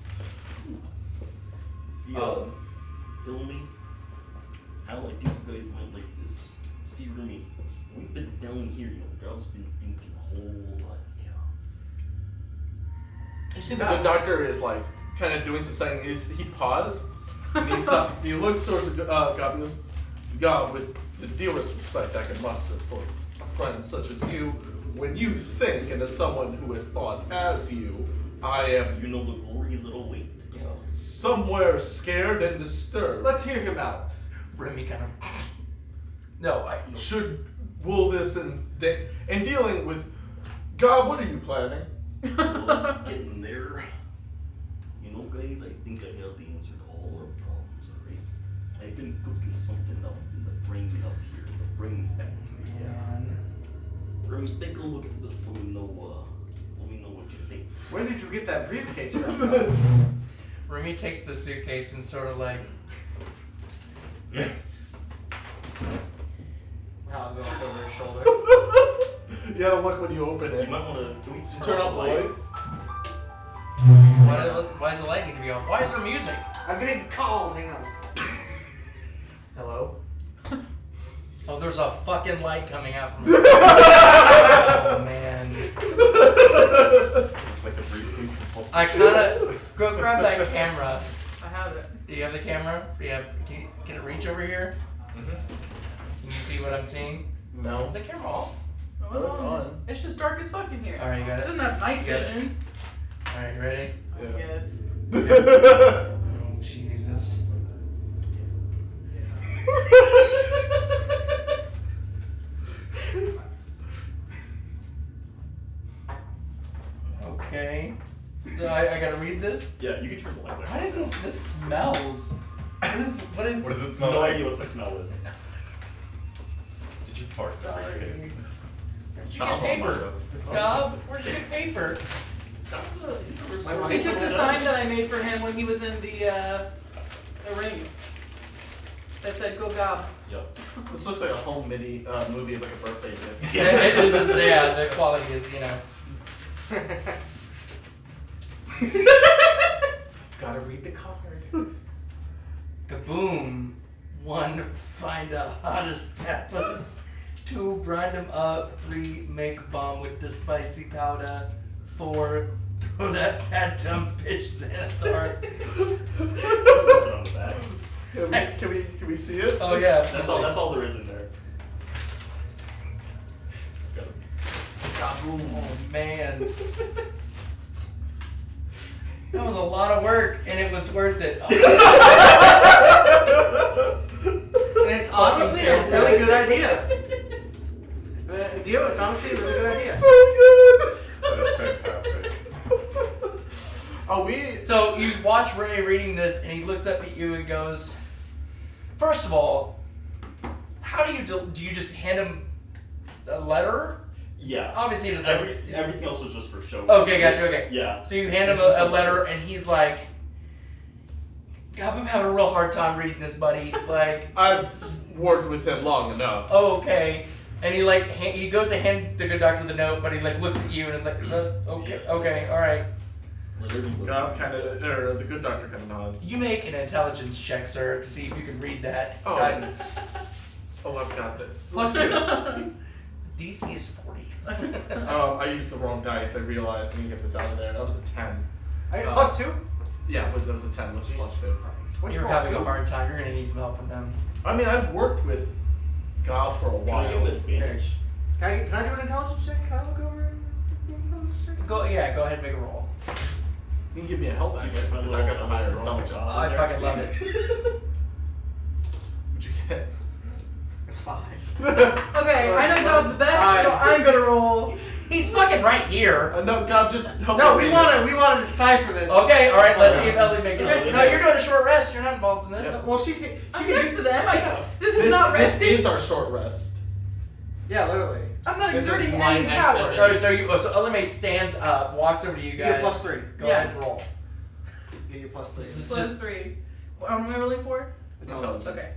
EliMae, how I think you guys might like this. See, Remmy, we've been down here, Gob's been thinking a whole lot. You see the good doctor is like kind of doing some saying. He paused and he looks towards Gob and goes, God, with the dearest respect I can muster for a friend such as you, when you think and as someone who has thought as you, I am You know the glory's little weight. somewhere scared and disturbed. Let's hear him out. Remy kind of. No, Will this in dealing with God? What are you planning? Well, it's getting there. You know, guys, I think I got the answer to all our problems, alright? I've been cooking something up in the brain up here, the brain factory. Yeah. Remmy, take a look at this. Let me know what you think. Where did you get that briefcase from? Remy takes the suitcase and sort of like. How's it look over his shoulder? You gotta look when you open You it. might want to Turn off the lights. Why does the light need to be on? Why is there music? I'm getting called. Hang on. Hello? Oh, there's a fucking light coming out from it. Oh, man. This is like a briefcase compulsion. I kinda. Go grab that camera. I have it. Do you have the camera? Can it reach over here? Can you see what I'm seeing? No. Is the camera off? Oh, it's on. It's just dark as fuck in here. Alright, you got It it? doesn't have night You got it. vision. Alright, you ready? Yes. Oh, Jesus. Okay. So I gotta read this? Yeah, you can turn the light back. What is this? This smells. What is? What does it smell No like? idea what the smell is. Did you fart something? Where'd you get Tom paper? might have. Gob, where'd you get paper? He's My He took the sign that I made for him when he was in the ring. That said, "Go Gob." Yep. This looks like a home movie of like a birthday gift. It is, yeah, the quality is, Gotta read the card. Kaboom. 1, find the hottest peppers. 2, grind them up. 3, make bomb with the spicy powder. 4, throw that fat dumb bitch Xanathar. There's nothing on the back. Can we see it? Oh yeah, That's all there is in there. Oh man. That was a lot of work, and it was worth it. And it's honestly a really good idea. It's honestly a really good idea. So good. That is fantastic. Oh, we. So you watch Remy reading this, and he looks up at you and goes, first of all, how do you just hand him a letter? Yeah. Obviously it doesn't. Everything else was just for show. Okay, gotcha, okay. Yeah. So you hand him It's just a a letter, letter. and he's like, God, I'm having a real hard time reading this, buddy. Like, I've worked with him long enough. oh, okay. And he goes to hand the good doctor the note, but he like looks at you and is like, is that okay? Yeah. Okay, all right. Gob or the good doctor kind of nods. You make an intelligence check, sir, to see if you can read that. Oh. Guidance. Oh, I've got this. +2. DC is 40. I used the wrong dice. I realized. Let me get this out of there. That was a 10. +2? Yeah, that was a 10, which is +2. What's You're your having a +2? hard time. You're gonna need some help from them. I mean, I've worked with Gob for a Can I give him while. advantage? Can I do an intelligence check? Can I look over an intelligence check? Go ahead and make a roll. You can give me a help back because I got the higher intelligence. Oh, I fucking love it. What'd you get? 5. Okay, I know Gob the best, so I'm gonna roll. He's fucking right here. No, Gob, just help No, me we read it. want to decipher this. Okay, all right. Let's see if Ellie make Okay. it. No, you're doing a short rest. You're not involved in this. Well, she I'm can next use to them. This is This, not this resting. is our short rest. Yeah, literally. I'm not this is exerting my any power. activity. So EliMae stands up, walks over to you You guys. get +3. Go Yeah. ahead and roll. Get your +3. This is Plus just 3. What am I rolling for? Intelligence. Okay.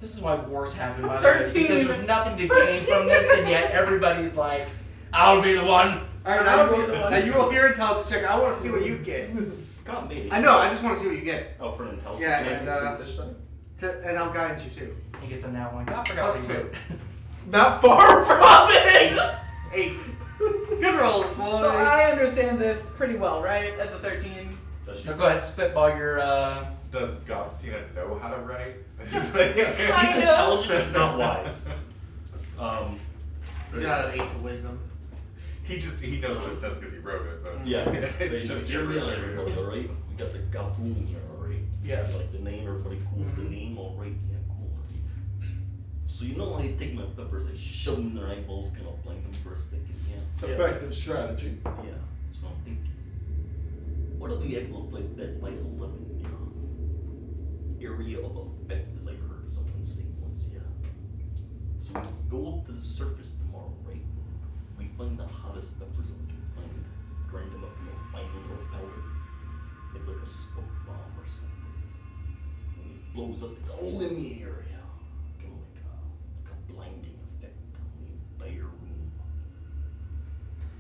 this is why wars happen, by the way, 13. because there's nothing to gain from this, and yet everybody's like, I'll be the one. Alright, now you roll your intelligence check. I want to see what you get. God, maybe. I know, I just want to see what you get. Oh, for an intelligence. Yeah, check? and I'll guide you too. He gets a now one. I forgot Plus what he 2. wrote. Not far from it! 8. Good rolls, boys. So I understand this pretty well, right? As a 13. So go ahead, spitball your. Does Gobsina know how to write? He's intelligent, he's not wise. He's got an 8 of wisdom. He knows what it says because he wrote it. But Yeah, it's just gibberish. alright? We got the Gaboon here, alright? Yes. Like the name, everybody cool with the name, alright? Yeah, cool. Alright. So you know how I take my peppers, I shove them in their eyeballs, kind of blind them for a second, yeah? Effective strategy. Yeah, that's what I'm thinking. What if we able to like that by 11, you know? Area of effect, as I heard someone say once, yeah. So we go up to the surface tomorrow, right? We find the hottest peppers that we can find, grind them up in a fine little powder, make like a smoke bomb or something. When it blows up, it's all in the area. Kind of like a blinding effect on the entire room.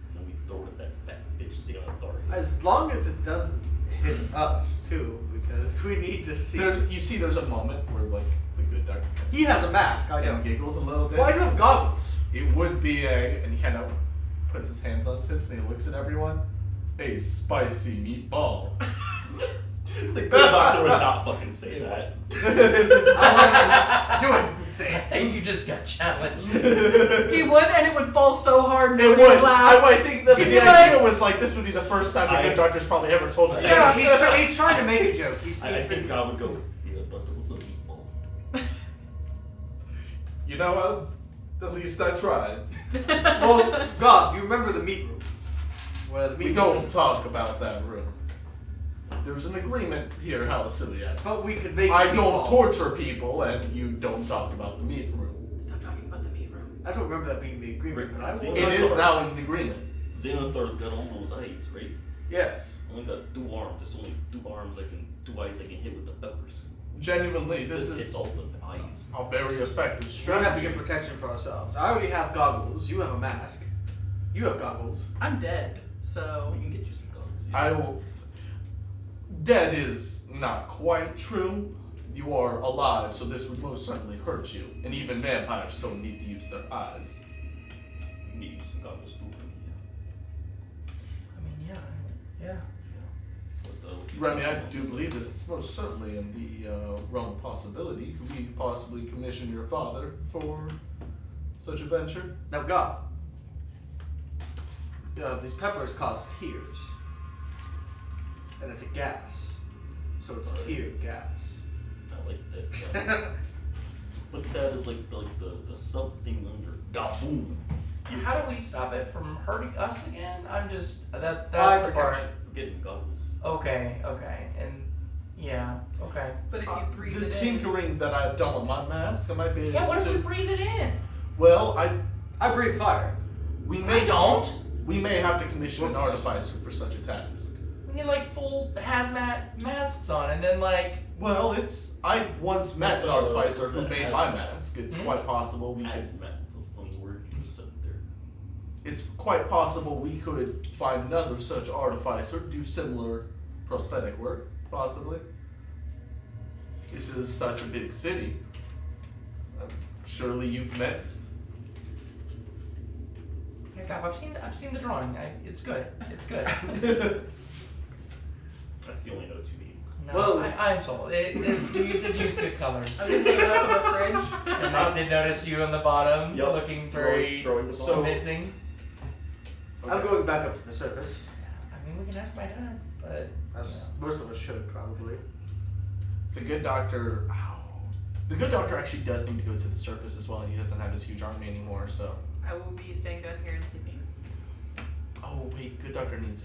And then we throw it at that fat bitch Xehanort. As long as it doesn't hit us too, because we need to see. You see, there's a moment where like the good doctor. He has a mask, I know. And giggles a little bit. Well, I do have goggles. It would be and he kind of puts his hands on his hips and he looks at everyone. A spicy meatball. The good doctor would not fucking say that. Do it. Say I it. think you just got challenged. He would, and it would fall so hard. It nobody would. laugh. I think that He'd the be idea like- was like this would be the first time the good doctor's probably ever told him. Yeah, he's trying to make a joke. He's I been. think God would go, yeah, doctor was a meatball. You know what? At least I tried. Well, God, do you remember the meat room? Where the meat We was- don't talk about that room. There's an agreement here, Halaseliax. But we could make. I don't meatballs. torture people, and you don't talk about the meat room. Stop talking about the meat room. I don't remember that being the agreement, but I will. It is now an agreement. Xehanort's got all those eyes, right? Yes. Only got 2 arms. There's only 2 eyes I can hit with the peppers. Genuinely, this This hits is all the eyes. a very effective We strategy. have to get protection for ourselves. I already have goggles. You have a mask. You have goggles. I'm dead, so. We can get you some goggles. Yeah. I will. Dead is not quite true. You are alive, so this would most certainly hurt you. And even vampires so need to use their eyes. We can get you some goggles too. I mean, yeah. Remy, I do believe this is most certainly in the realm of possibility. Could we possibly commission your father for such a venture? Now, God. These peppers cause tears. And it's a gas. So it's tear gas. I like that. Look at that as like the sub thing under Gaboon. How do we stop it from hurting us again? I'm just that's Eye the part. protection. Getting goggles. Okay, and yeah, okay. But if you breathe The it tinkering that I've done with my mask, I might be able Yeah, what if to. we breathe it in? Well, I breathe fire. we I may don't. We may have to commission an Whoops. artificer for such a task. We need like full hazmat masks on, and then like Well, I once met an artificer who made my hazmat. mask. It's Hmm? quite possible we could. Hazmat. It's a funny word you just said there. It's quite possible we could find another such artificer, do similar prosthetic work, possibly. This is such a big city. Surely you've met. yeah, God, I've seen the drawing. It's good. It's good. That's the only notes you need. No, Well- I'm sold. You did use good colors. I'm gonna pick it up in the fridge. And I did notice you on the bottom, Yup. looking very Throwing the So- convincing. I'm going back up to the surface. I mean, we can ask my dad, but As most of us should, probably. The good doctor. The good doctor actually does need to go to the surface as well, and he doesn't have his huge army anymore, so. I will be staying down here and sleeping. Oh, wait, good doctor needs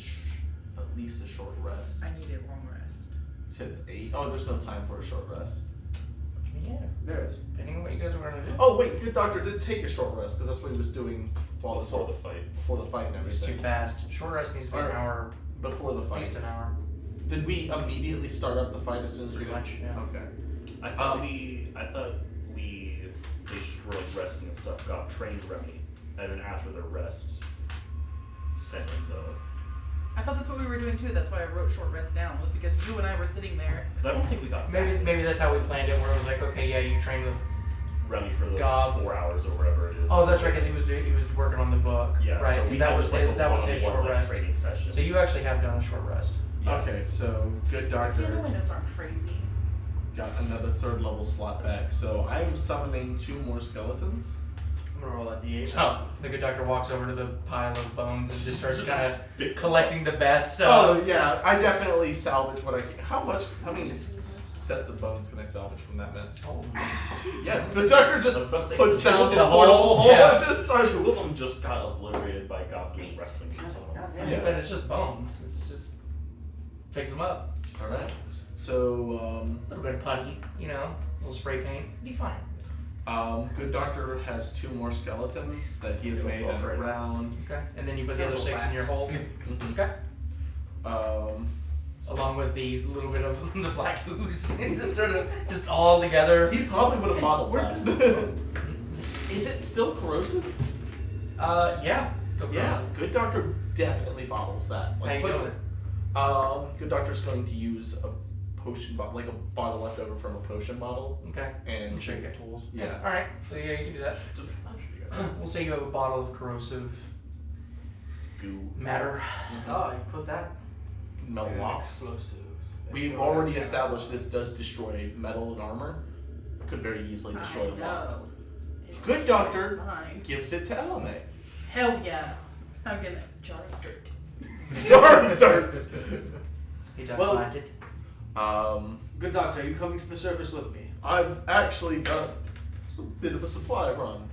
at least a short rest. I need a long rest. He said it's 8. Oh, there's no time for a short rest. yeah, There is. depending on what you guys were gonna do. Oh, wait, good doctor did take a short rest, because that's what he was doing while Before this the fight. before the fight and It's too everything. fast. Short rest needs to be an Alright. hour, Before the at fight. least an hour. Did we immediately start up the fight as soon as Pretty we much, yeah. Okay. I thought they were like resting and stuff, got trained Remmy, and then after their rest, sending the. I thought that's what we were doing too. That's why I wrote short rest down, was because you and I were sitting there. Because I don't think we got. Maybe that's how we planned it. Where it was like, okay, yeah, you train with. Remmy for the Gobs. 4 hours or whatever it is. Oh, that's right, because he was working on the book. Yeah, right. so we Because that had was just, his like, a short one-on-one, rest. training session. So you actually have done a short rest. Yeah. Okay, so good See, I know doctor my notes aren't crazy. got another 3rd level slot back. So I am summoning 2 more skeletons. I'm gonna roll a d8. So the good doctor walks over to the pile of bones and just starts kind of Bits. collecting the best Oh stuff. yeah, I definitely salvage what I can. How many sets of bones can I salvage from that mess? Oh, Yeah, the doctor just I was about to say, puts down his the portable hole yeah. and just starts. 2 of them just got obliterated by God doing wrestling moves on them. yeah. But it's just bones. It's just fix them up. All right. So A little bit of putty, you know, a little spray paint, be fine. good doctor has 2 more skeletons that he has made in a round. Okay. And then you put the other 6 in your hole. Mhm. Okay. So Along with the little bit of the black ooze, and just sort of just all together. he probably would have bottled Where that. does it go? Is it still corrosive? Yeah. Still Yeah, gross. good doctor definitely bottles that. How you puts doing? Good doctor's going to use a potion bottle, like a bottle left over from a potion bottle, Okay. and I'm sure you got tools. Yeah. All right. So yeah, you can do that. Just I'm sure you got We'll say you have a bottle of corrosive goo. matter. Oh, you put that metal in an locks. explosive. We've already established this does destroy metal and armor. Could very easily destroy the lock. No. Good doctor Mine. gives it to EliMae. Hell yeah. I'm gonna jar of dirt. Jar of dirt. He done Well- planted. Good doctor, are you coming to the surface with me? I've actually got a bit of a supply run.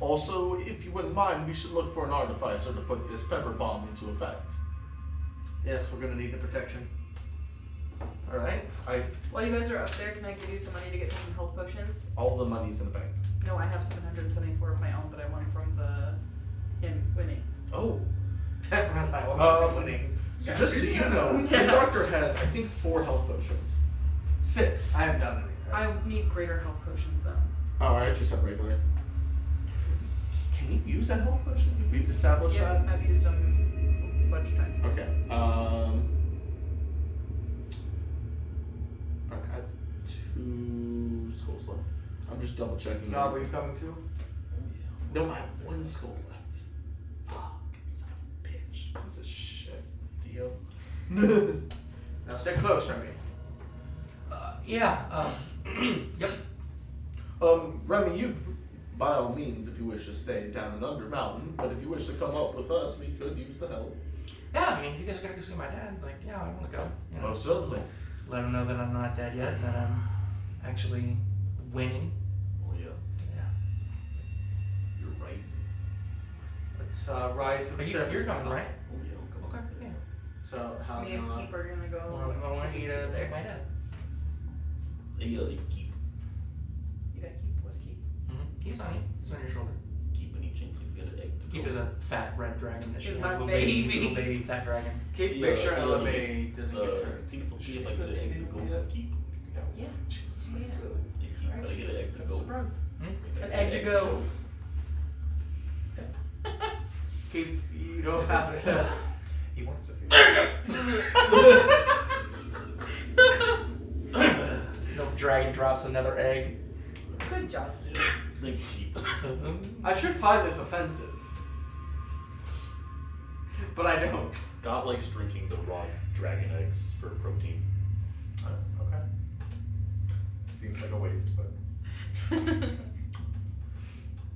Also, if you wouldn't mind, we should look for an artificer to put this pepper bomb into effect. Yes, we're gonna need the protection. All right. While you guys are up there, can I give you some money to get me some health potions? All the money's in the bank. No, I have 774 of my own that I won from him winning. Oh. Winning. So just so you know, the Yeah. doctor has, I think, 4 health potions. 6. I haven't done anything. I need greater health potions though. Oh, I just have regular. Can you use a health potion? We've established Yeah, that. I've used them a bunch of times. Okay. I have 2 skulls left. I'm just double checking. Gob, are you coming too? No, I have 1 skull left. Fuck, son of a bitch. This is shit, Theo. Now stay close, Remmy. Yeah. Yep. Remy, you, by all means, if you wish to stay down and under mountain, but if you wish to come up with us, we could use the help. Yeah. I mean, if you guys are gonna go see my dad, like, yeah, I want to go. You know, Most certainly. let him know that I'm not dead yet, and that I'm actually winning. Oh yeah. Yeah. You're rising. Let's rise to the But surface. you're coming, now. right? Oh yeah, I'll come Okay. up. Yeah. So how's Me it and going? Keep are gonna go. I want you to pick my dad. Hey, keep You got Keep? What's Keep? He's on you. He's on your shoulder. any chance you can get an egg to Keep go. is a fat red dragon that she Is has. my Little baby. little baby fat dragon. Keep Yeah, make sure yeah, EliMae doesn't get hurt. I think she's like an egg to go for keep. Yeah. You gotta get an egg to go. Surprise. Hmm? An egg to go. Keep you don't have to. He wants to see No dragon drops another egg. Good job. Like keep. I should find this offensive, but I don't. God likes drinking the raw dragon eggs for protein. Okay. Seems like a waste, but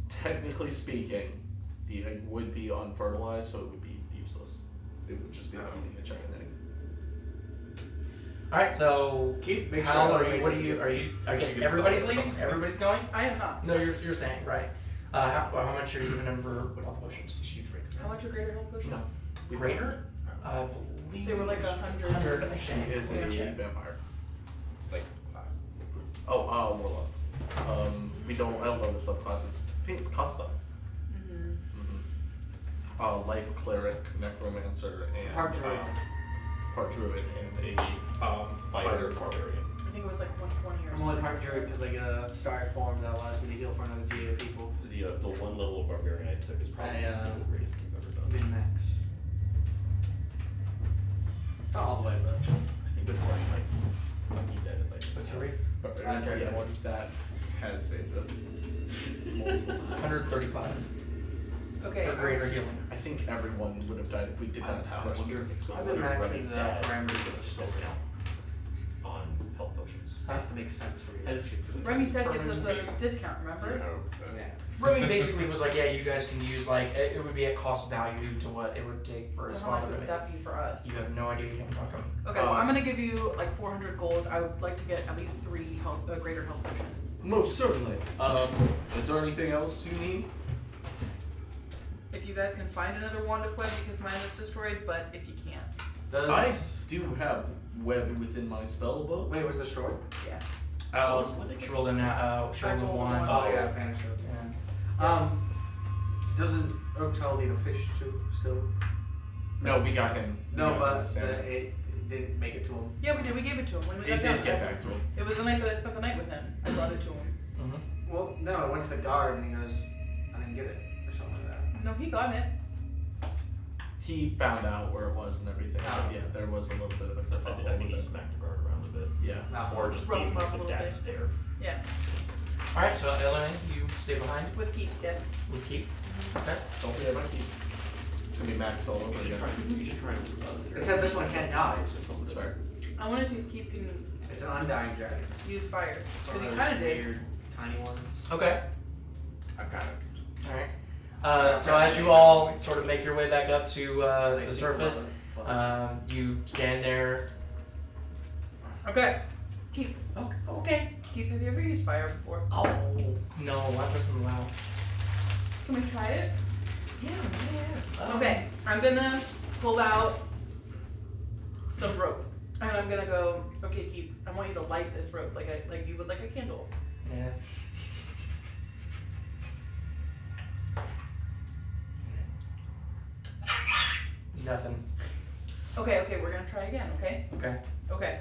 Technically speaking, the egg would be unfertilized, so it would be useless. It would just be feeding a chicken egg. All right, so Keep make sure how are EliMae you? What are doesn't you? get Are you? I guess You can everybody's sell it or leaving. something. Everybody's going. I am not. No, you're staying, right? How much are you giving him for health potions? she drink. How much are greater health potions? No. Greater? I believe They were like 100. 100. I She think. is a Yeah. vampire. Like class. Oh, Warlock. I don't know the subclass. I think it's custom. Mm-hmm. Life Cleric, Necromancer, and Part druid. Part druid, and a fighter barbarian. I think it was like 120 or I'm something. only part druid because I get a starry form that allows me to heal for another GA people. The one level of barbarian I took is probably I, the single greatest thing I've ever done. been next? Not all the way, but. I think the horse might be dead if I do. What's your race? Dragonborn. That has saved us multiple times. 135 Okay. for greater healing. I think everyone would have died if we did not have wonder our if I've been maxing Remmy's the dad parameters of the is a discount. on health potions. Has to make sense for you. Remy said gives us a discount, remember? Yeah. Remy basically was like, yeah, you guys can use like it would be at cost value to what it would take for his So how much father. would that be for us? You have no idea. You haven't talked to him. Okay, well, I'm gonna give you like 400 gold. I would like to get at least 3 greater health potions. Most certainly. Is there anything else you need? If you guys can find another wand of web because mine was destroyed, but if you can't, Does I do have web within my spell book. Wait, was destroyed? yeah. She rolled in she rolled a rolled one. one. Oh yeah, vanished. Yeah. Doesn't Oaktel need a fish too still? No, we got him. No, We got but him, Sam. it didn't make it to him. Yeah, we did. We gave it to him when we It got done. did get back to him. It was the night that I spent the night with him. I brought it to him. Mm-hmm. Well, no, I went to the guard and he goes, I didn't get it or something like that. No, he got it. He found out where it was and everything. Oh. But yeah, there was a little bit of a I kerfuffle think he with it. smacked the guard around a bit. Yeah. No. Or just Rubbed gave him him up like a the little dad bit. stare. Yeah. All right, so EliMae, you stay behind. With keep, yes. We keep. Okay. Don't forget about keep. It's gonna be max all over You should again. try. You should try. Except this one can't die. That's fair. I want to see if keep can It's an undying dragon. use fire. It's one Because he of kind of those did. weird, tiny ones. Okay. I've got it. All right. So as you all sort of make your way back up to the Makes me surface, love it. you stand there. Okay. Keep. Okay. Keep, have you ever used fire before? Oh no, that doesn't allow. Can we try it? Yeah. Okay. I'm gonna pull out some rope. And I'm gonna go, okay, keep, I want you to light this rope like you would like a candle. Yeah. Nothing. Okay, we're gonna try again, okay? Okay. Okay.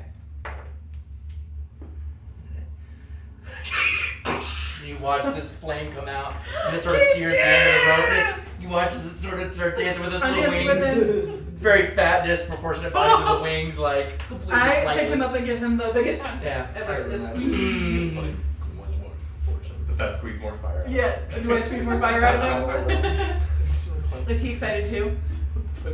You watch this flame come out, and it sort of sears the end of the rope. And you watch it sort of start dancing with its I'm little dancing with wings. Very fat, disproportionate body with the wings, like completely I pick him flightless. up and give him the biggest hand Yeah. ever. This It's Mm. like more fortune. Does that squeeze more fire out? Yeah. Do I squeeze more fire out of him? Is he excited too?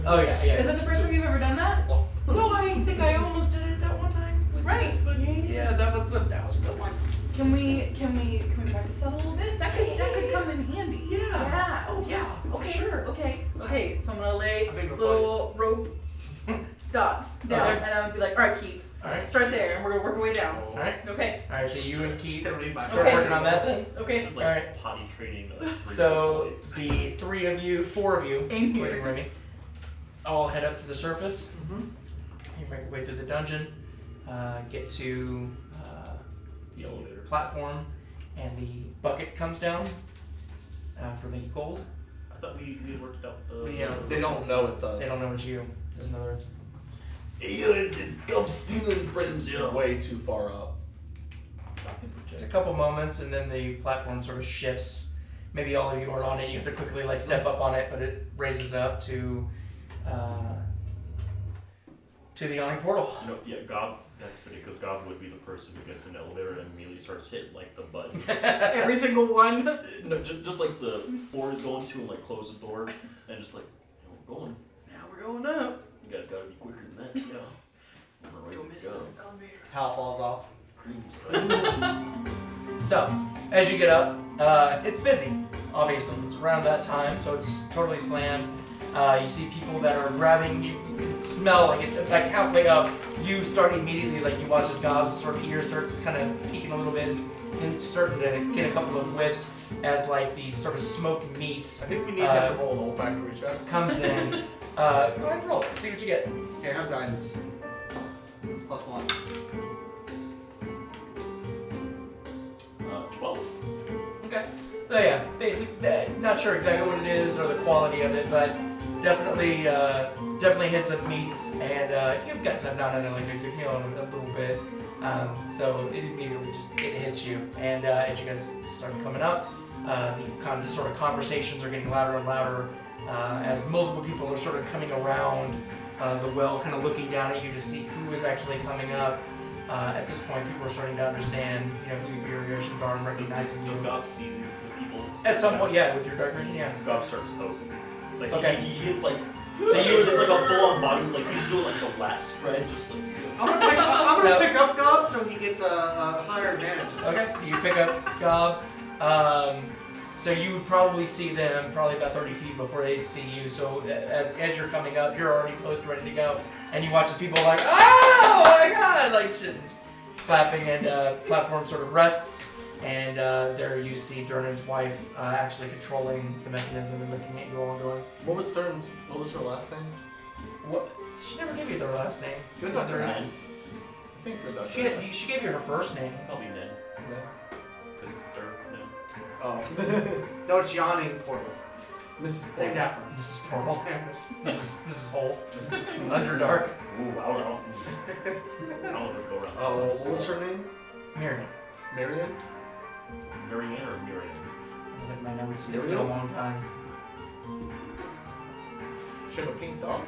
Oh yeah. Is it the first time you've ever done that? No, I think I almost did it that one time. with Right. this, but yeah, that was a good one. Can we practice that a little bit? That could come in handy. Yeah. Yeah. Oh yeah. Okay. Sure. Okay. So I'm gonna lay A big little rope dots down, Okay. and I'm gonna be like, all right, keep. All right. Start there, and we're gonna work our way down. All right. Okay. All right. So you and Keith Don't read my start Okay. working on that then. Okay. This is like Alright. potty training. Three So people. the four of you, In here. including Remmy, all head up to the surface. Mm-hmm. You make your way through the dungeon, get to The elevator. platform, and the bucket comes down for the gold. I thought we had worked out the. Yeah. They don't know it's us. They don't know it's you. There's another. It's Gobs stealing friends, It's way too far up. There's a couple moments, and then the platform sort of shifts. Maybe all of you aren't on it. You have to quickly like step up on it, but it raises up to the awning portal. You know, yeah, Gob. That's funny because Gob would be the person who gets in the elevator and immediately starts hitting like the button. Every single one. No, just like the floor is going to and like close the door and just like, yeah, we're going. Now we're going up. You guys gotta be quicker than that. Yeah. On the way Don't to miss go. the elevator. Hal falls off. So, as you get up, it's busy, obviously. It's around that time, so it's totally slammed. You see people that are grabbing, you can smell like it's like halfway up. You start immediately, like you watch as Gob's sort of ears start kind of peeking a little bit and starting to get a couple of whiffs as like the sort of smoked meats I think we need him to roll an olfactory check. comes in. Go ahead and roll, let's see what you get. Here, have guidance. +1. 12. Okay. So yeah, basic. Not sure exactly what it is or the quality of it, but definitely hits of meats, and you guys have not had like a good meal in a little bit, so it immediately it hits you, and as you guys start coming up, the kind of sort of conversations are getting louder and louder. as multiple people are sort of coming around the well, kind of looking down at you to see who is actually coming up. At this point, people are starting to understand, who the Furiosians are and recognizing you. Does Gobs see the people? At some point, yeah, with your dark vision, yeah. Gobs starts posing. Like Okay. he hits like. So you it's like a full on body, like he's doing like the last spread, just like. I'm gonna pick up Gob so he gets a higher advantage. Okay, you pick up Gob. So you would probably see them probably about 30 feet before they'd see you. So as you're coming up, you're already posed, ready to go, and you watch as people like, oh my god, like shit, clapping, and platform sort of rests, and there you see Durnan's wife actually controlling the mechanism and looking at you all, going, What was her last name? what? She never gave you their last name. Good Neither Dr. has- Ned. I think Good Dr. She Ned. she gave you her first name. Probably Ned, Ned. because they're Ned. Oh. No, it's yawning Portal. Mrs. It's named after him. Mrs. Portal. Mrs. Mrs. Hole. Underdark. Ooh, I don't know. I don't know what's going around. Oh, what was her name? Miriam. Marion? Marianne or Miriam? I look at my notes. It's been a long time. She had a pink dog?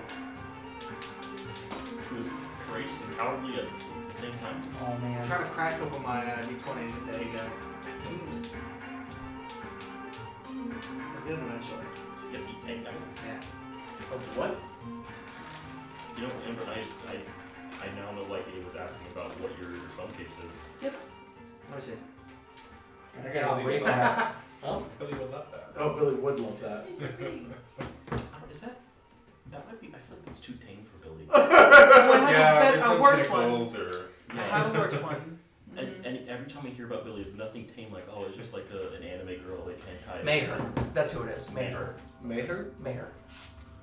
She was courageous and cowardly at the same time. Oh man. I'm trying to crack open my D20. There you go. I did eventually. She get beat tanked out. Yeah. Of what? You know, Amber, I now know like he was asking about what your phone case is. Let me see. I gotta read that. Oh, Billy would love that. Oh, Billy would love that. Is that might be? I feel like it's too tame for Billy. Oh, I have there's a no worse one. tentacles or. I have a worse one. And every time I hear about Billy, it's nothing tame. Like, oh, it's just like an anime girl like hentai. Maher. That's who it is. Maher. Maher? Maher.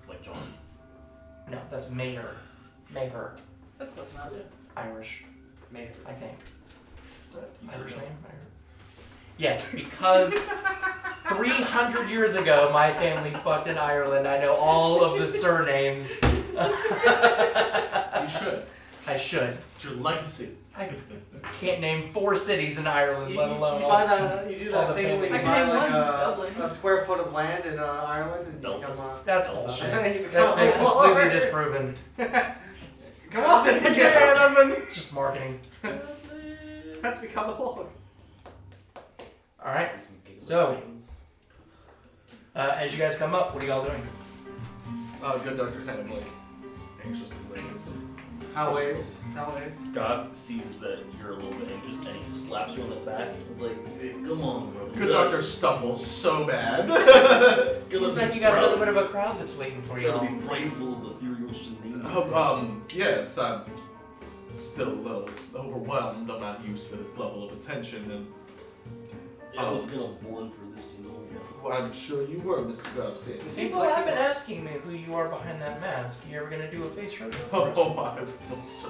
Like John. No, that's Maher. Maher. That's close enough. Irish, Mayor. I think. You Irish should name? Maher. Yes, because 300 years ago, my family fucked in Ireland. I know all of the surnames. You should. I should. It's your legacy. I can't name 4 cities in Ireland, let alone you all. you do all that the thing where family. you I can buy name like one, Dublin. a square foot of land in Ireland and you Belfast. become That's You bullshit. become That's been a lord. completely disproven. Come on, It's just marketing. Let's become a lord. Alright, So- as you guys come up, what are y'all doing? Good Doctor kind of like anxiously waves. How waves? How waves? God sees that you're a little bit anxious and he slaps you on the back. It's like, hey, come on, brother. Good Doctor stumbles so bad. Seems like you got a little bit of a crowd that's waiting for you Gotta all. be prideful of the Furiosian name. Yes, I'm still a little overwhelmed. I'm not used to this level of attention, and I was kind of born for this, you know. I'm sure you were, Mr. Gobs. People have been asking me who you are behind that mask. You ever gonna do a face reveal? Oh, I will, sir.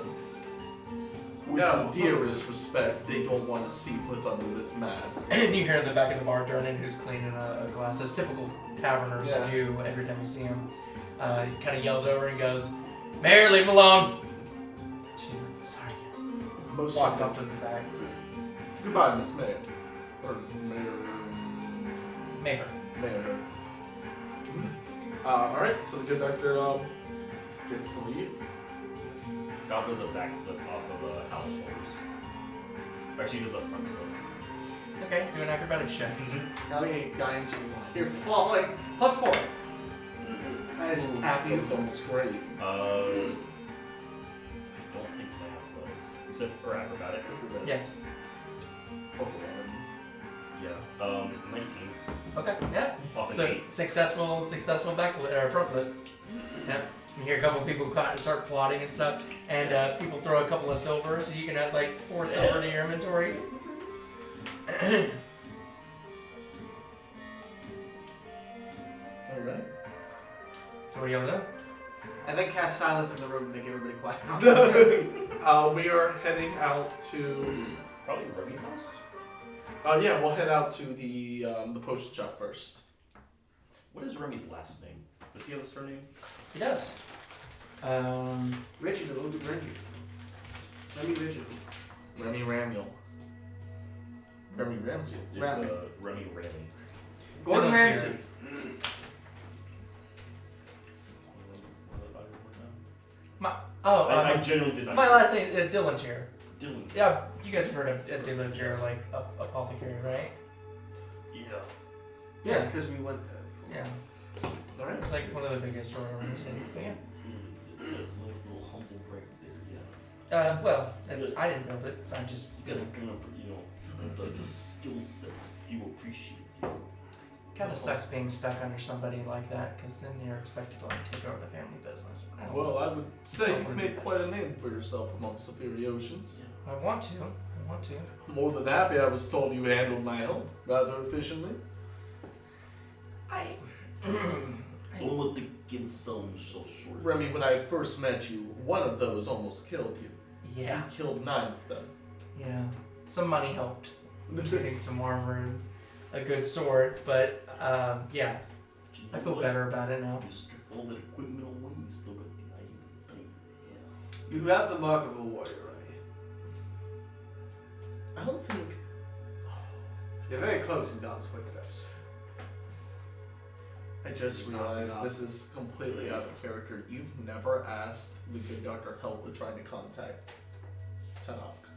With the dearest respect, they don't want to see what's under this mask. And you hear in the back of the bar Durnan, who's cleaning a glass, as typical taverners Yeah. do every time you see him. He kind of yells over and goes, "Mayor, leave him alone!" Sorry. Most Walks certainly. off to the back. Goodbye, Miss Mayor. Or Mayor. Mayor. Mayor. Alright, so the good doctor gets to leave. God does a backflip off of Hal's shoulders. Actually, he does a front flip. Okay, do an acrobatics check. Now you ain't dying too much. You're falling. +4. I just tap you. It's almost great. I don't think my athletics. You said or acrobatics? Yes. Plus 11. Yeah. 19. Okay, yeah. Off an So 8. successful back or front flip. Yep. You hear a couple of people kind of start plotting and stuff, and people throw a couple of silver, so you can have like 4 silver to your inventory. Alright. So what are y'all doing? I then cast silence in the room to make everybody quiet. We are heading out to. Probably Remmy's house. Yeah, we'll head out to the potion shop first. What is Remmy's last name? Does he have a surname? He does. Richard, the movie Richard. Remy Richard. Remy Ramiel. Remy Ramsey. It's Remy. Remy Ramey. Gordon Diloantier. Ramsay. I genuinely did not. My last name is Diloantier. Dylan. Yeah, you guys have heard of Diloantier, like apothecary, right? Yeah. Yes, because we went there. Yeah. Alright. It's like one of the biggest or whatever in the city. So yeah. That's a nice little humble right there. Yeah. Well, I didn't build it. I just You gotta kind of, it's a skill set you appreciate. kind of sucks being stuck under somebody like that because then you're expected to like take over the family business. Well, I would say don't you've wanna do made that. quite a name for yourself amongst the Furiosians. I want to. More than happy I was told you handled my help rather efficiently. Don't let the kid sell himself short. Remy, when I first met you, one of those almost killed you. Yeah. You killed 9 of them. Yeah. Some money helped. Getting some armor and a good sword, but yeah. I feel better about it now. You strip all that equipment away, you still got the eye of the thing. Yeah. You have the mark of a warrior, right? I don't think... You're very close in God's footsteps. I just It's not realized enough. this is completely out of character. You've never asked the good doctor help with trying to contact Tanakh.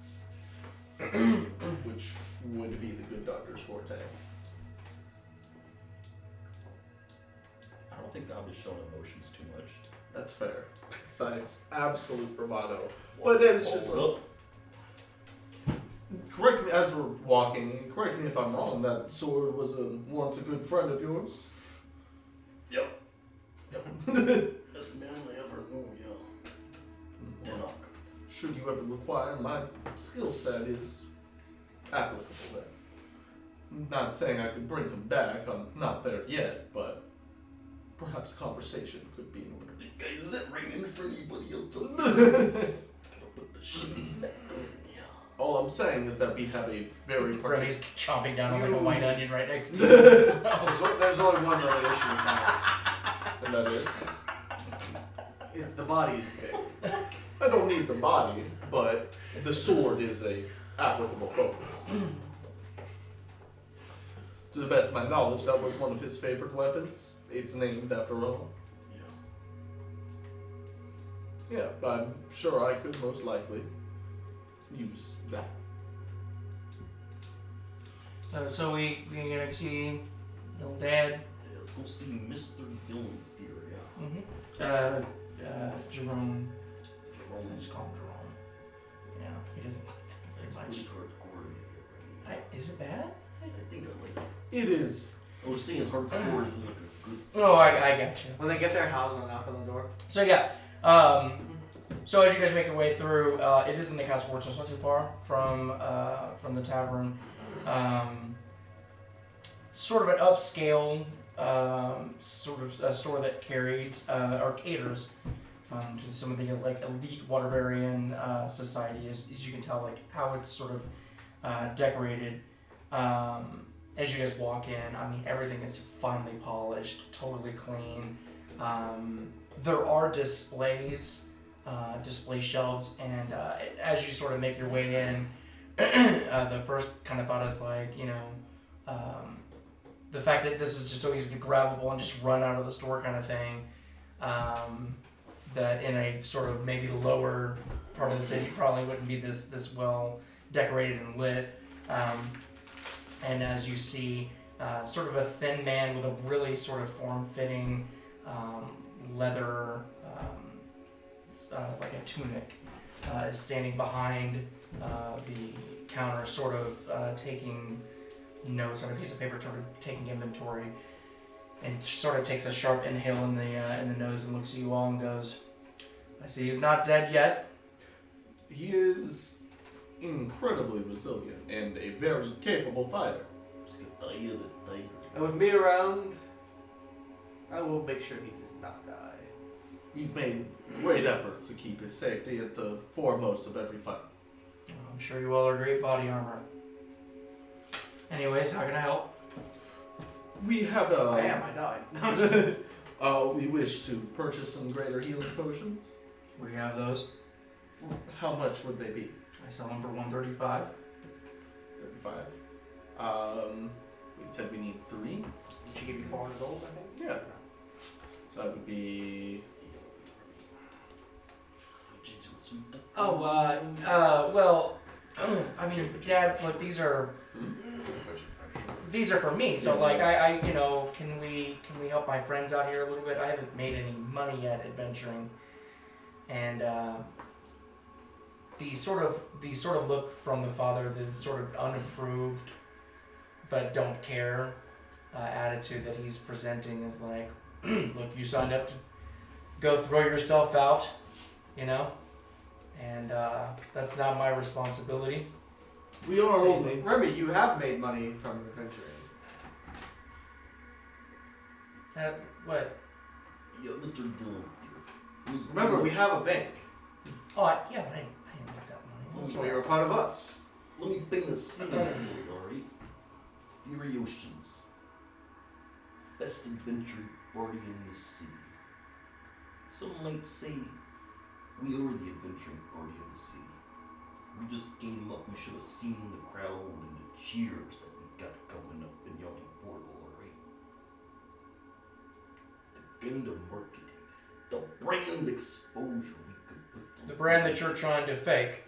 Which would be the good doctor's forte. I don't think God was showing emotions too much. That's fair. Besides absolute bravado. But then it's just Balls up. correct me as we're walking, correct me if I'm wrong, that sword was once a good friend of yours. Yep. Best man I ever knew, yeah. Denok. Should you ever require, my skill set is applicable there. Not saying I could bring him back, I'm not there yet, but perhaps conversation could be in order. Guy, is that ringing for anybody else? Gotta put the shades back on, yeah. All I'm saying is that we have a very Remy's chomping down on like a white onion right next to you. There's only one other issue with that. and that is, If the body is big. I don't need the body, but the sword is a applicable focus. To the best of my knowledge, that was one of his favorite weapons. It's named after all. Yeah, I'm sure I could most likely use that. So we gonna see little dad. Yeah, let's go see Mr. Diloantier, yeah. Jerome. I Jerome. just call him Jerome. Yeah, he doesn't like that It's very much. pretty hardcore to get right. Is it bad? I think I like it. It is. I was saying hardcore isn't like a good. Oh, I got you. When they get there, Hal's gonna knock on the door. So yeah, so as you guys make your way through, it is in the Castle Ward, so it's not too far from the tavern. Sort of an upscale sort of a store that carries or caters to some of the like elite Waterdeep society, as you can tell, like how it's sort of decorated. As you guys walk in, I mean, everything is finely polished, totally clean. There are displays, display shelves, and as you sort of make your way in, the first kind of thought is like, the fact that this is just so easy to grabbable and just run out of the store kind of thing, that in a sort of maybe lower part of the city probably wouldn't be this well decorated and lit. And as you see, sort of a thin man with a really sort of form-fitting leather, like a tunic, is standing behind the counter, sort of taking notes on a piece of paper, sort of taking inventory, and sort of takes a sharp inhale in the nose and looks at you all and goes, "I see he's not dead yet." He is incredibly resilient and a very capable fighter. Just get the eye of the tiger. And with me around, I will make sure he does not die. You've made great efforts to keep his safety at the foremost of every fight. I'm sure you all are great body armor. Anyways, how can I help? We have I died. we wish to purchase some greater healing potions. We have those. How much would they be? I sell them for 135. 35. We said we need 3. She gave you 400 gold, I think? Yeah. So that would be Well, I mean, Dad, look, these are for me. So, like, I can we help my friends out here a little bit? I haven't made any money yet adventuring, and the sort of look from the father, the sort of unapproved but don't care attitude that he's presenting is like, look, you signed up to go throw yourself out, and that's not my responsibility. We are only. Remy, you have made money from adventuring. What? Yeah, Mr. Diloantier. Remember, we have a bank. Oh, yeah, but I didn't make that money. So you're a part of us. Let me paint a scene for you, alright? Furiosians. Best adventure party in the city. Some might say we are the adventuring party of the city. We just came up, we should have seen the crowd and the cheers that we got going up in Young Portal, alright? The kind of marketing, the brand exposure we could put to The brand that you're trying to fake,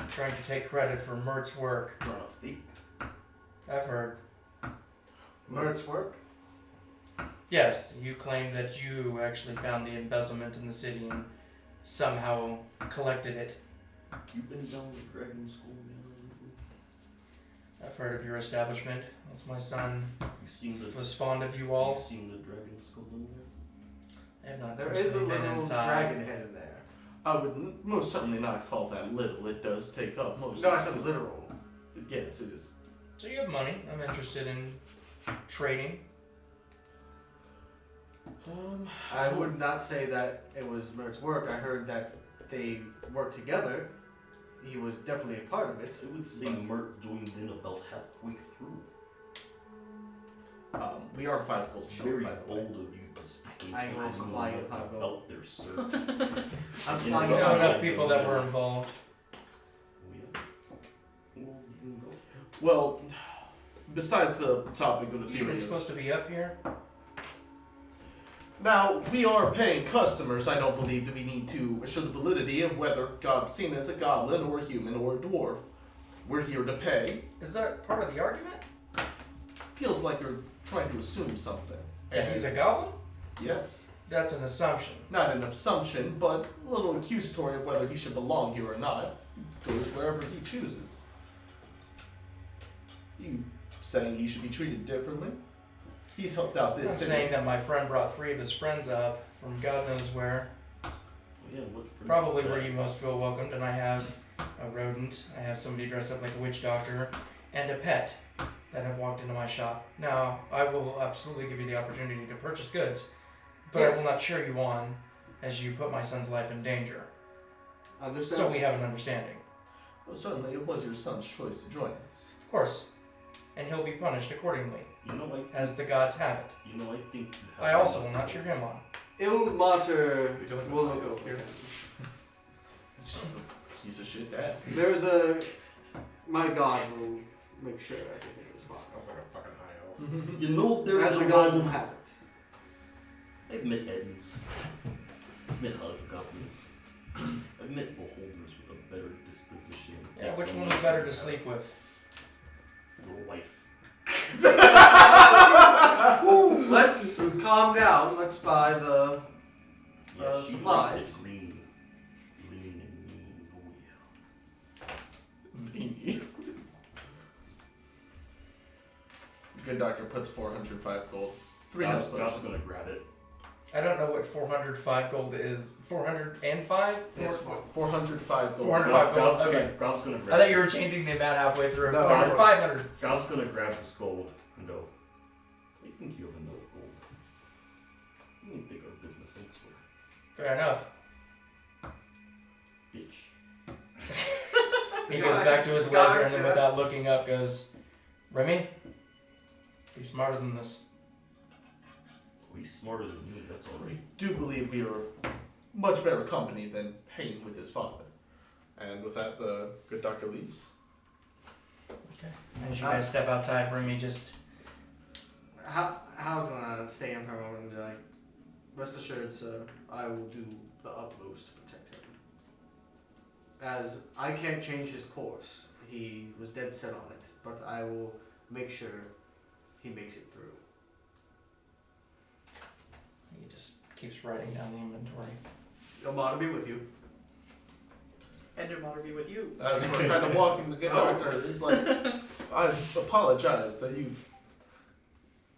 trying to take credit for Mert's work. not a fake. I've heard. Mert's work? Yes, you claim that you actually found the embezzlement in the city and somehow collected it. You've been down to Dragonskull Manor. I've heard of your establishment. Once my son You seen the was fond of you all. You seen the Dragonskull Manor? I have not There is a personally been little inside. dragon head in there. I would most certainly not call that little. It does take up most. No, I said literal. Yes, it is. So you have money. I'm interested in trading. I would not say that it was Mert's work. I heard that they worked together. He was definitely a part of it. I would say Mert joined in about halfway through. We are 5 gold short, Very by the way. bold of you to speak I will supply you with 5 gold. out there, sir. I'm I supplying know you Yeah. enough people that were involved. Yeah. Well, you can go. Well, besides the topic of the You were Fury. supposed to be up here. Now, we are paying customers. I don't believe that we need to assure the validity of whether God's seen as a goblin or a human or a dwarf. We're here to pay. Is that part of the argument? Feels like you're trying to assume something. That he's a goblin? Yes. That's an assumption. Not an assumption, but a little accusatory of whether he should belong here or not. He goes wherever he chooses. You saying he should be treated differently? He's helped out I'm this city. saying that my friend brought 3 of his friends up from God knows where. Yeah, what for Probably is where that? you most feel welcomed, and I have a rodent, I have somebody dressed up like a witch doctor, and a pet that have walked into my shop. Now, I will absolutely give you the opportunity to purchase goods, but I will Yes. not cheer you on as you put my son's life in danger. Understand? So we have an understanding. Well, certainly it was your son's choice to join us. Of course. And he'll be punished accordingly, You know, as the gods have it. you know, I think you have I also will not cheer him on. Ilmater will look over him. Piece of shit dad. There's a... My god will make sure everything is fine. Sounds like a fucking high elf. You know, there As is the a gods will realm. have it. I've met Edens. I've met hobgoblins. I've met beholders with a better disposition. Yeah, which one is better to sleep with? Your wife. Let's calm down. Let's buy the... Yeah, she supplies. likes it green. Lean and mean. Oh yeah. Vinny. Good doctor puts 405 gold. 300 Gob's gonna grab it. I don't know what 405 gold is. 405? Yes, 405 gold. 405 gold. Gob's Okay. Gob's gonna I grab thought you were changing the amount halfway through. No. 500. Gob's gonna grab this gold and go, I think you have enough gold. You can take our business elsewhere. Fair enough. Bitch. He goes back to his ledger and then without looking up goes, Remy, be smarter than this. Well, he's smarter than me, that's We alright. do believe we are much better company than hanging with his father. And with that, the good doctor leaves. Okay. As you guys step outside, Remy just... Hal's gonna stay in for a moment and be like, rest assured, sir, I will do the utmost to protect him. as I can't change his course. He was dead set on it, but I will make sure he makes it through. He just keeps writing down the inventory. Omar be with you. And your mother be with you. As we're kind of walking, the good doctor is like, I apologize that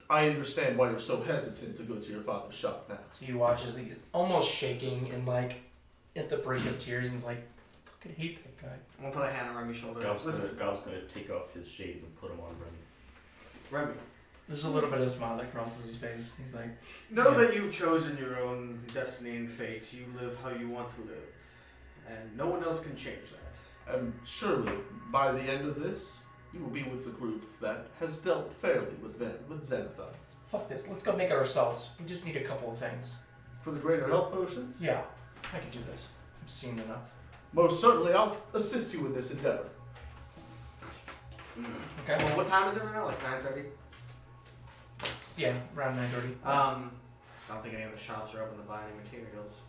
I understand why you're so hesitant to go to your father's shop now. So you watch as he's almost shaking and like at the brink of tears, and he's like, I fucking hate that guy. I'm gonna put a hand on Remy's shoulder. Gob's Listen, gonna take off his shades and put them on Remy. Remy, There's a little bit of smile that crosses his face. He's like, know Yeah. that you've chosen your own destiny and fate. You live how you want to live, and no one else can change that. And surely, by the end of this, you will be with the group that has dealt fairly with Xanathar. fuck this, let's go make it ourselves. We just need a couple of things. For the greater health potions? Yeah, I can do this. I've seen enough. Most certainly, I'll assist you in this endeavor. Okay. Well, what time is it right now? Like 9:30. Yeah, around 9:30. I don't think any of the shops are open to buy any materials.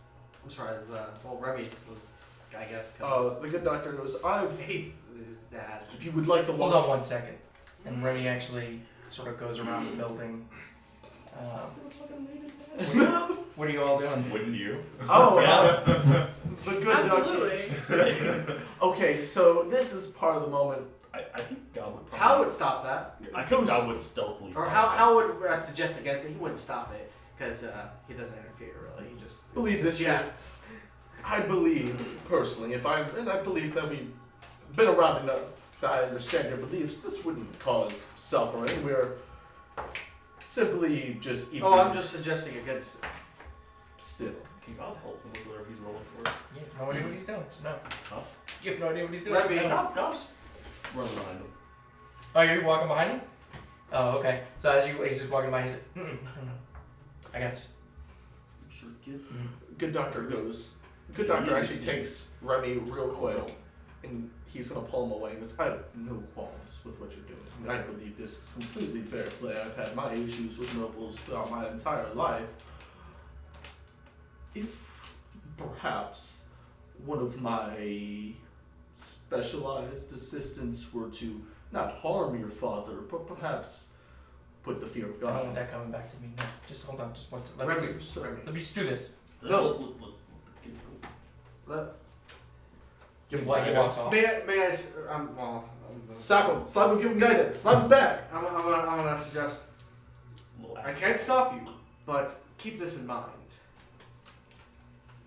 I'm surprised. Remy's was, I guess, because The good doctor goes, he's his dad. if you would like the Hold on 1 second. And Remy actually sort of goes around the building. What are you all doing? Wouldn't you? the good Absolutely. doctor. Okay, so this is part of the moment. I think God would probably. How would stop that? I think God would stealthily. Or how would suggest against it? He wouldn't stop it because he doesn't interfere really. He just Believe this. suggests. I believe personally, and I believe that we've been around enough that I understand your beliefs. This wouldn't cause suffering. We're simply just eating. Oh, I'm just suggesting against it. Still. Can God help him with whatever he's rolling for? You have no idea what he's doing, so no. Huh? You have no idea what he's doing. Remy, so no. Gob's running behind him. Oh, you're walking behind him? Oh, okay. So as he's just walking by, he's like, no. I got this. Sure, kid. Good doctor goes. Good doctor actually takes Remy real quick, and he's gonna pull him away and goes, I have no qualms with what you're doing. I believe this is completely fair play. I've had my issues with nobles throughout my entire life. If perhaps one of my specialized assistants were to not harm your father, but perhaps put the fear of I don't want God. that coming back to me. No, just hold on, just one second. Remy, Sorry. Let me just do this. No. Let the kid go. Let, Give what he walks off. may I? Slap him. Slap him. Give him guidance. Slap his back. I'm gonna suggest. Little I axe. can't stop you, but keep this in mind.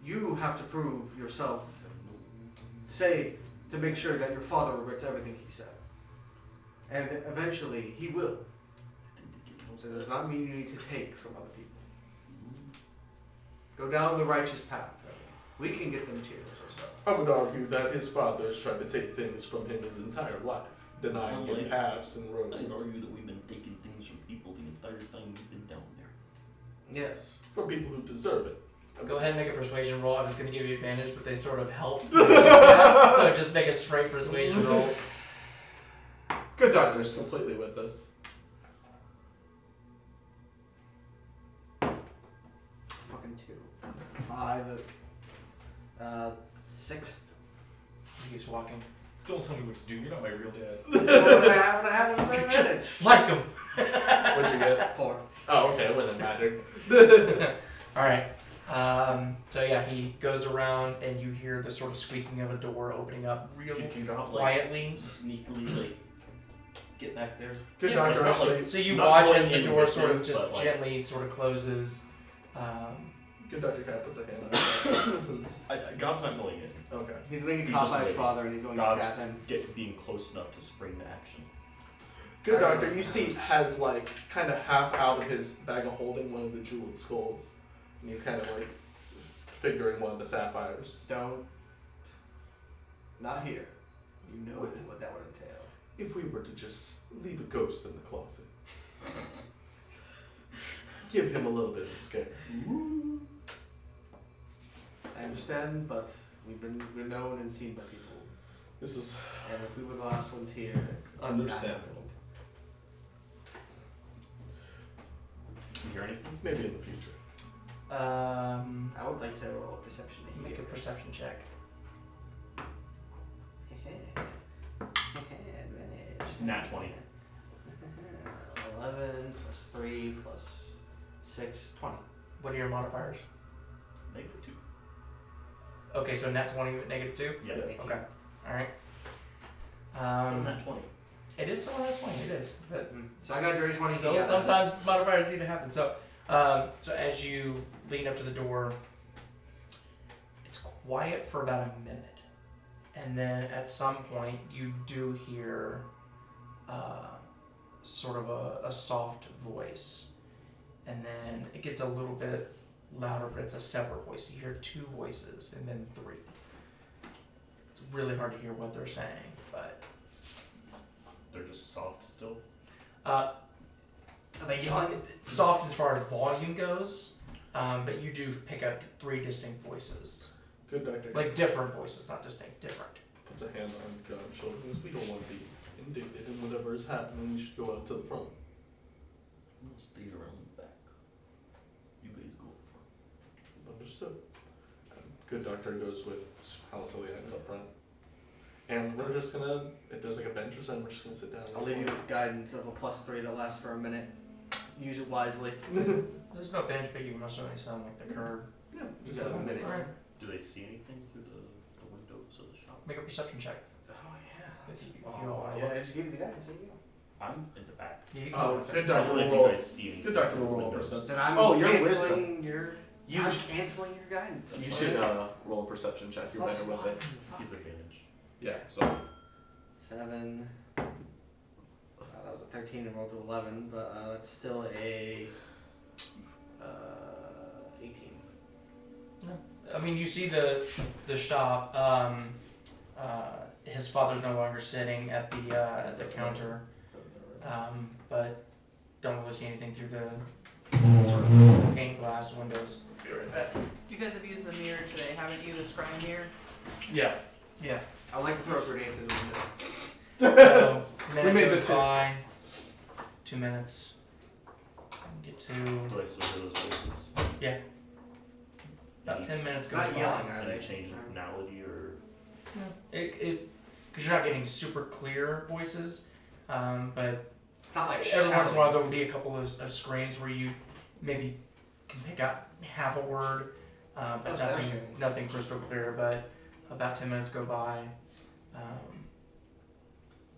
You have to prove yourself. Say to make sure that your father regrets everything he said, and eventually he will. So it does not mean you need to take from other people. Go down the righteous path. Remy. We can get the materials ourselves. I would argue that his father has tried to take things from him his entire life, denying him paths and roads. I'd argue that we've been taking things from people the entire time we've been down there. Yes. From people who deserve it. Go ahead and make a persuasion roll. I was going to give you advantage, but they sort of helped. So just make a straight persuasion roll. Good doctor's completely with us. Fucking 2. 5. 6. He keeps walking. Don't tell me what to do. You're not my real dad. So what did I have? What I have with my Just advantage? like him. What'd you get? 4. Oh, okay, it wouldn't have mattered. All right. So yeah, he goes around, and you hear the sort of squeaking of a door opening up real Can you not quietly. sneakily like get back there? Good Yeah, doctor like, not actually. like- So you Not watch going as the in door with sort him, of just but, like- gently sort of closes. Good doctor kind of puts a hand on it. This is Gob's not going in. okay. He's going to get He's caught just by his waiting. father, and he's going to Gob's stab him. being close enough to spring to action. Good doctor, you see, has like kind of half out of his bag of holding one of the jeweled skulls, and he's kind of like figuring one of the sapphires. Don't. Not here. You know what that would entail. If we were to just leave a ghost in the closet, give him a little bit of a scare. I understand, but we're known and seen by people. This is And if we were the last ones here, understandable. You hear anything? Maybe in the future. I would like to roll a perception to Make a hear. perception check. Nat 20. 11 plus 3 plus 6, 20. What are your modifiers? -2. Okay, so nat 20 with -2? Yeah. 18. Okay. Alright. Still nat 20. It is still nat 20, it is. But So I got dirty 20. still, yeah. sometimes modifiers need to happen. So, so as you lean up to the door, it's quiet for about a minute. And then at some point, you do hear sort of a soft voice. And then it gets a little bit louder, but it's a separate voice. You hear 2 voices and then 3. It's really hard to hear what they're saying, but They're just soft still. Are they yelling? soft as far as volume goes, but you do pick up 3 distinct voices. Good doctor. Like different voices, not distinct, different. Puts a hand on Gob's shoulder and goes, we don't want to be indicted in whatever is happening. We should go out to the front. We'll stay around the back. You guys go up front. Understood. Good doctor goes with Halaseliax up front. And we're just gonna, if there's like a bench or something, we're just gonna sit down. I'll leave you with guidance of a +3 that lasts for a minute. Use it wisely. There's no bench, but you can most certainly sound like the curb. Yeah, You just got a minute. Alright. Do they see anything through the windows of the shop? Make a perception check. Oh yeah. If you Oh, all yeah, I just gave you the guidance. There you go. I'm in the back. Yeah, you can Oh, roll good I was doctor wondering will if you roll. guys see anything Good doctor through will the roll windows. perception. Then I'm Oh, you're canceling your. You I'm should- canceling your guidance. You should roll a perception check. You're better with it. He's advantage. Yeah, so 7. That was a 13 and rolled to 11, but that's still a 18. I mean, you see the shop. His father's no longer sitting at the counter, but don't really see anything through the sort of pane glass windows. be right back. You guys have used the mirror today, haven't you? The scrying mirror. Yeah. Yeah. I'd like to throw a grenade through the window. So, minute We made goes the two. by. 2 minutes. Get to Do I still hear those voices? about 10 minutes goes Not by. yelling, are Any they? change in tonality or? Because you're not getting super clear voices, but It's not like every once in a while shouting. there will be a couple of screams where you maybe can pick out half a word, but Oh, nothing crystal clear. But about 10 minutes go by. What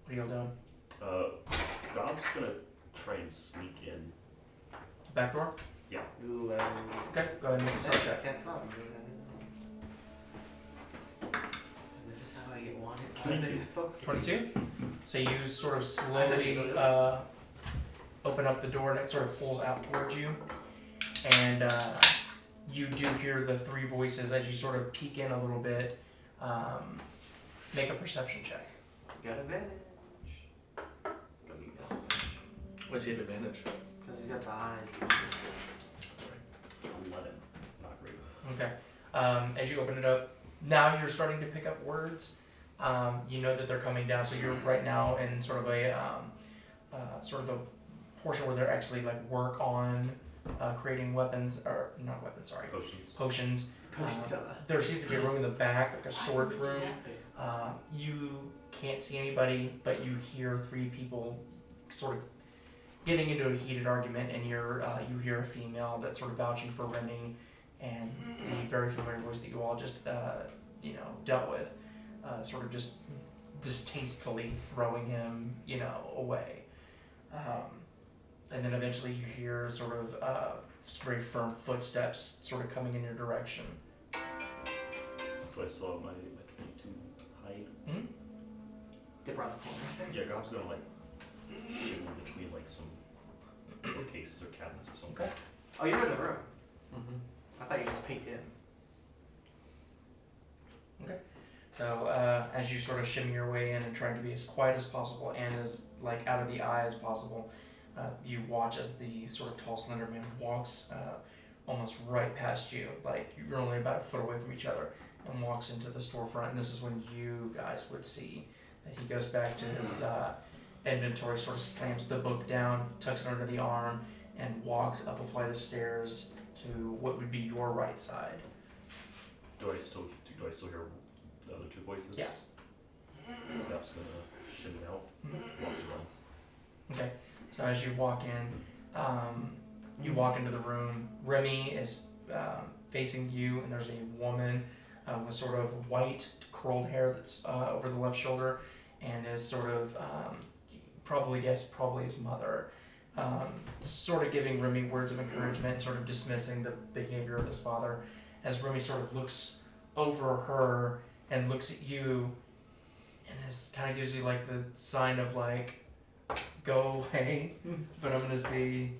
are y'all doing? Gob's gonna try and sneak in. Back door? Ooh, Okay, go ahead and make a stealth check. Can't stop me. And this is how I get wanted. 22. 22? So you sort of I said slowly you go open up the door and it sort of pulls out towards you. And you do hear the 3 voices as you sort of peek in a little bit. Make a perception check. Got advantage. Go get advantage. What's the advantage? Because he's got the eyes. 11. Not great. Okay. As you open it up, now you're starting to pick up words. You know that they're coming down, so you're right now in sort of a portion where they're actually like work on creating weapons, or not weapons, sorry, Potions. potions. There seems to be a room in the back, like a storage room. You can't see anybody, but you hear 3 people sort of getting into a heated argument, and you hear a female that's sort of vouching for Remmy, and the very familiar voice that you all just dealt with, sort of just distastefully throwing him away, and then eventually you hear sort of very firm footsteps sort of coming in your direction. Do I still have my 22 hide? Dip around the corner. Yeah, Gob's gonna like shimmy between like some bookcases or cabinets or something. Okay. Oh, you're in the room. Mm-hmm. I thought you just peeked in. So as you sort of shimmy your way in and trying to be as quiet as possible and as like out of the eye as possible, you watch as the sort of tall, slender man walks almost right past you, like you're only about a foot away from each other, and walks into the storefront. And this is when you guys would see that he goes back to his inventory, sort of slams the book down, tucks it under the arm, and walks up a flight of stairs to what would be your right side. Do I still hear the other 2 voices? Yeah. Gob's gonna shimmy out. Walk around. Okay. So as you walk in, you walk into the room. Remy is facing you, and there's a woman with sort of white curled hair that's over the left shoulder, and is sort of probably his mother, sort of giving Remy words of encouragement, sort of dismissing the behavior of his father. As Remy sort of looks over her and looks at you, and kind of gives you like the sign of like, go away. But I'm gonna see.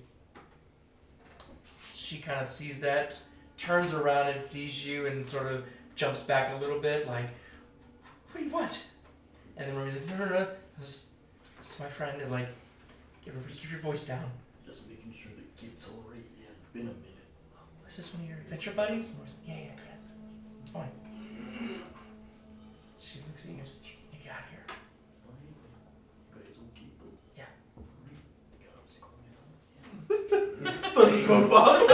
She kind of sees that, turns around and sees you, and sort of jumps back a little bit, like, what do you want? And then Remy's like, no, this is my friend, and like, keep your voice down. Just making sure the kid's alright. Yeah, it's been a minute. Is this one of your adventure buddies? And we're like, yeah, it's fine. She looks at you and goes, you got here. You guys okay though? Yeah. Gob's coming out. Throws a smoke bomb.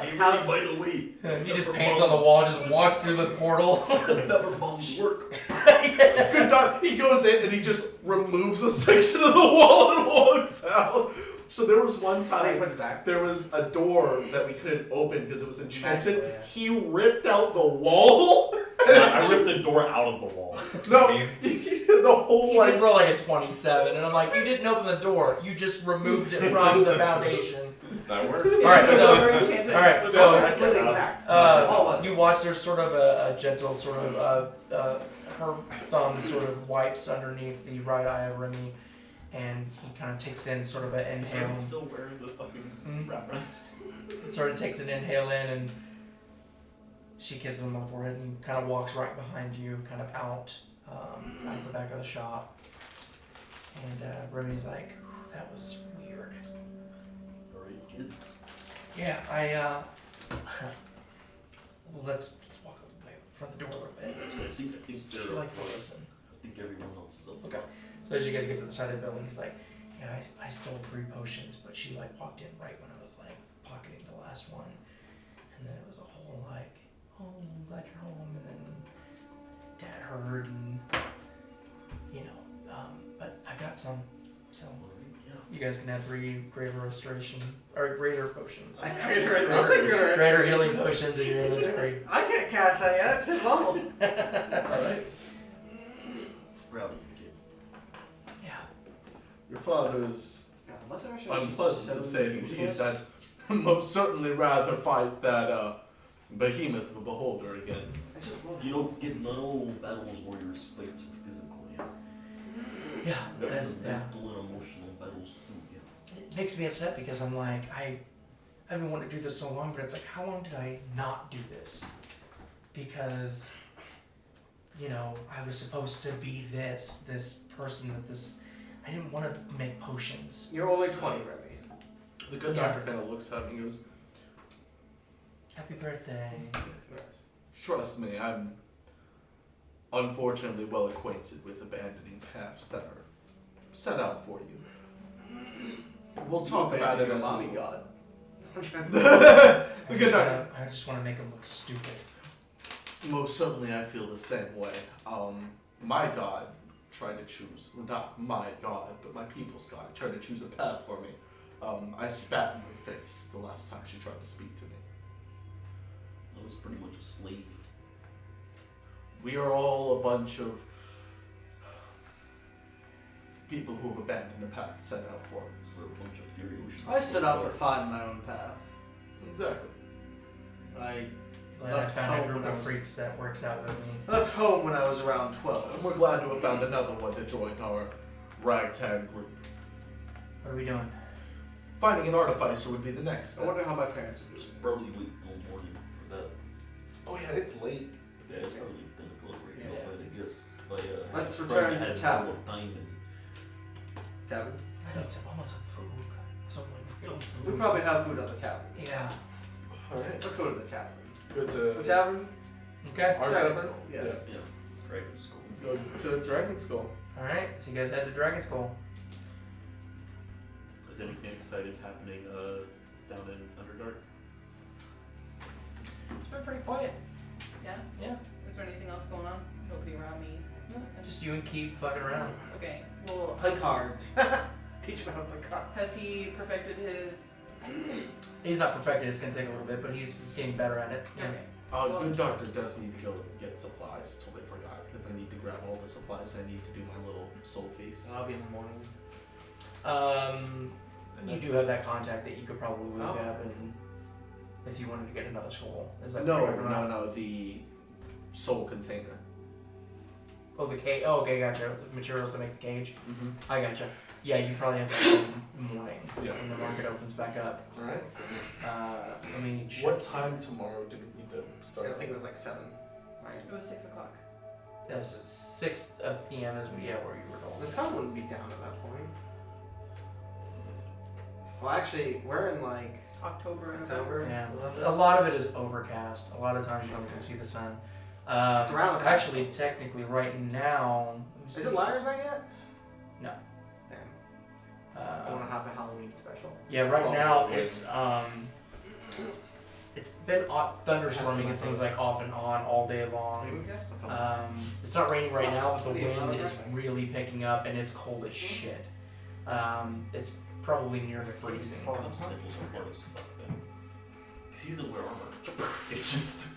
Hey, by the way, He just paints on the wall, just walks through the portal. pepper bombs work. Good dog. He goes in and he just removes a section of the wall and walks out. So there was one He time puts it back. there was a door that we couldn't open because it was enchanted. Yeah. He ripped out the wall. I ripped the door out of the wall. No, the whole He did like. roll like a 27, and I'm like, you didn't open the door, you just removed it from the foundation. That works. Alright, so, We're enchanted. alright, so, It's completely intact. All of us. you watch there's sort of a gentle sort of, her thumb sort of wipes underneath the right eye of Remy, and he kind of takes in sort of an inhale. I'm still wearing the fucking wrapper. Sort of takes an inhale in, and she kisses him on the forehead, and he kind of walks right behind you, kind of out the back of the shop. And Remy's like, that was weird. Alright, kid. Yeah, well, let's walk away from the door a little bit. I think She they're likes to up front. listen. I think everyone else is up Okay. front. So as you guys get to the side of the building, he's like, yeah, I stole 3 potions, but she like walked in right when I was like pocketing the last one. And then it was a whole like, oh, I'm glad you're home, and then Dad heard, and you know, but I got some, so Yeah. you guys can have 3 greater restoration, or greater potions. I'll take greater Greater healing potions in your inventory. I can't cast that yet. It's been level. Alright. Proud of you, kid. Yeah. Your father's God, unless I should unpleasant to say the least. I'd most certainly rather fight that behemoth of a beholder again. I just love You don't get not all battles warriors fights are physical, yeah. Yeah. There's and- some yeah. mental and emotional battles too, yeah. It makes me upset because I'm like, I've been wanting to do this so long, but it's like, how long did I not do this? Because, you know, I was supposed to be this person that this, I didn't want to make potions. You're only 20, Remy. The good doctor kind of looks at me and goes, Happy birthday. Yes. trust me, I'm unfortunately well acquainted with abandoning paths that are set out for you. We'll talk about it as mommy we god. The good doctor. I just want to make him look stupid. Most certainly I feel the same way. My god tried to choose, not my god, but my people's god, tried to choose a path for me. I spat in her face the last time she tried to speak to me. I was pretty much a slave. We are all a bunch of people who have abandoned the path set out for us. We're a bunch of Furiosians. I set out to find my own path. Exactly. I Glad I left found a home group when I of was- freaks that works out with me. left home when I was around 12. And we're glad to have found another one to join our ragtag group. What are we doing? Finding an artificer would be the next I step. wonder how my parents would do. Just probably wait till morning for that. Oh yeah, it's late. Yeah, it's probably 10 o'clock right now, Yeah. but I guess. But, Let's Friday return to the has tavern. more time and Tavern? I need some, I want some food. Some like real food. We probably have food at the tavern. Yeah. Alright. Let's go to the tavern. Go The to tavern? Okay. our Tavern? tavern. Yes. yeah, Dragonskull. Go to Dragonskull. Alright, so you guys head to Dragonskull. Is anything exciting happening down in Underdark? It's been pretty quiet. Yeah? Yeah. Is there anything else going on? No around me? Just you and Keep fucking around. Okay. Well, Play cards. Teach me how to play cards. has he perfected his? He's not perfected. It's gonna take a little bit, but he's getting better at it. Yeah. Okay. Good doctor does need to go get supplies. Totally forgot because I need to grab all the supplies. I need to do my little soul feast. I'll be in the morning. You do have that contact that you could probably look Oh. up, and if you wanted to get another scroll, is that No, what you're talking about? no, the soul container. Oh, the cage. Oh, okay, gotcha. The materials to make the cage. Mm-hmm. I gotcha. Yeah, you probably have that morning Yeah. when the market opens back up. All right. Let me check. What time tomorrow do we need to start? I think it was like 7. Right. It was 6 o'clock. Yes, 6 p.m. is where you were told. The sun wouldn't be down at that point. Well, actually, we're in like October and November. October. Yeah, a lot of it is overcast. A lot of times you don't even see the sun. It's around the time. Actually, technically, right now. let me Is see. it Liar's Night yet? No. Damn. I want to have a Halloween special. Yeah, right now Probably. it's been thunderstorming. It seems like off and on all day long. Maybe we guys? It's not raining right now, but the What do you wind have is right? really picking up, and it's cold as shit. It's probably near freezing. Gobs nipples are hard as fuck then. Cause he's in wear armor. It's just.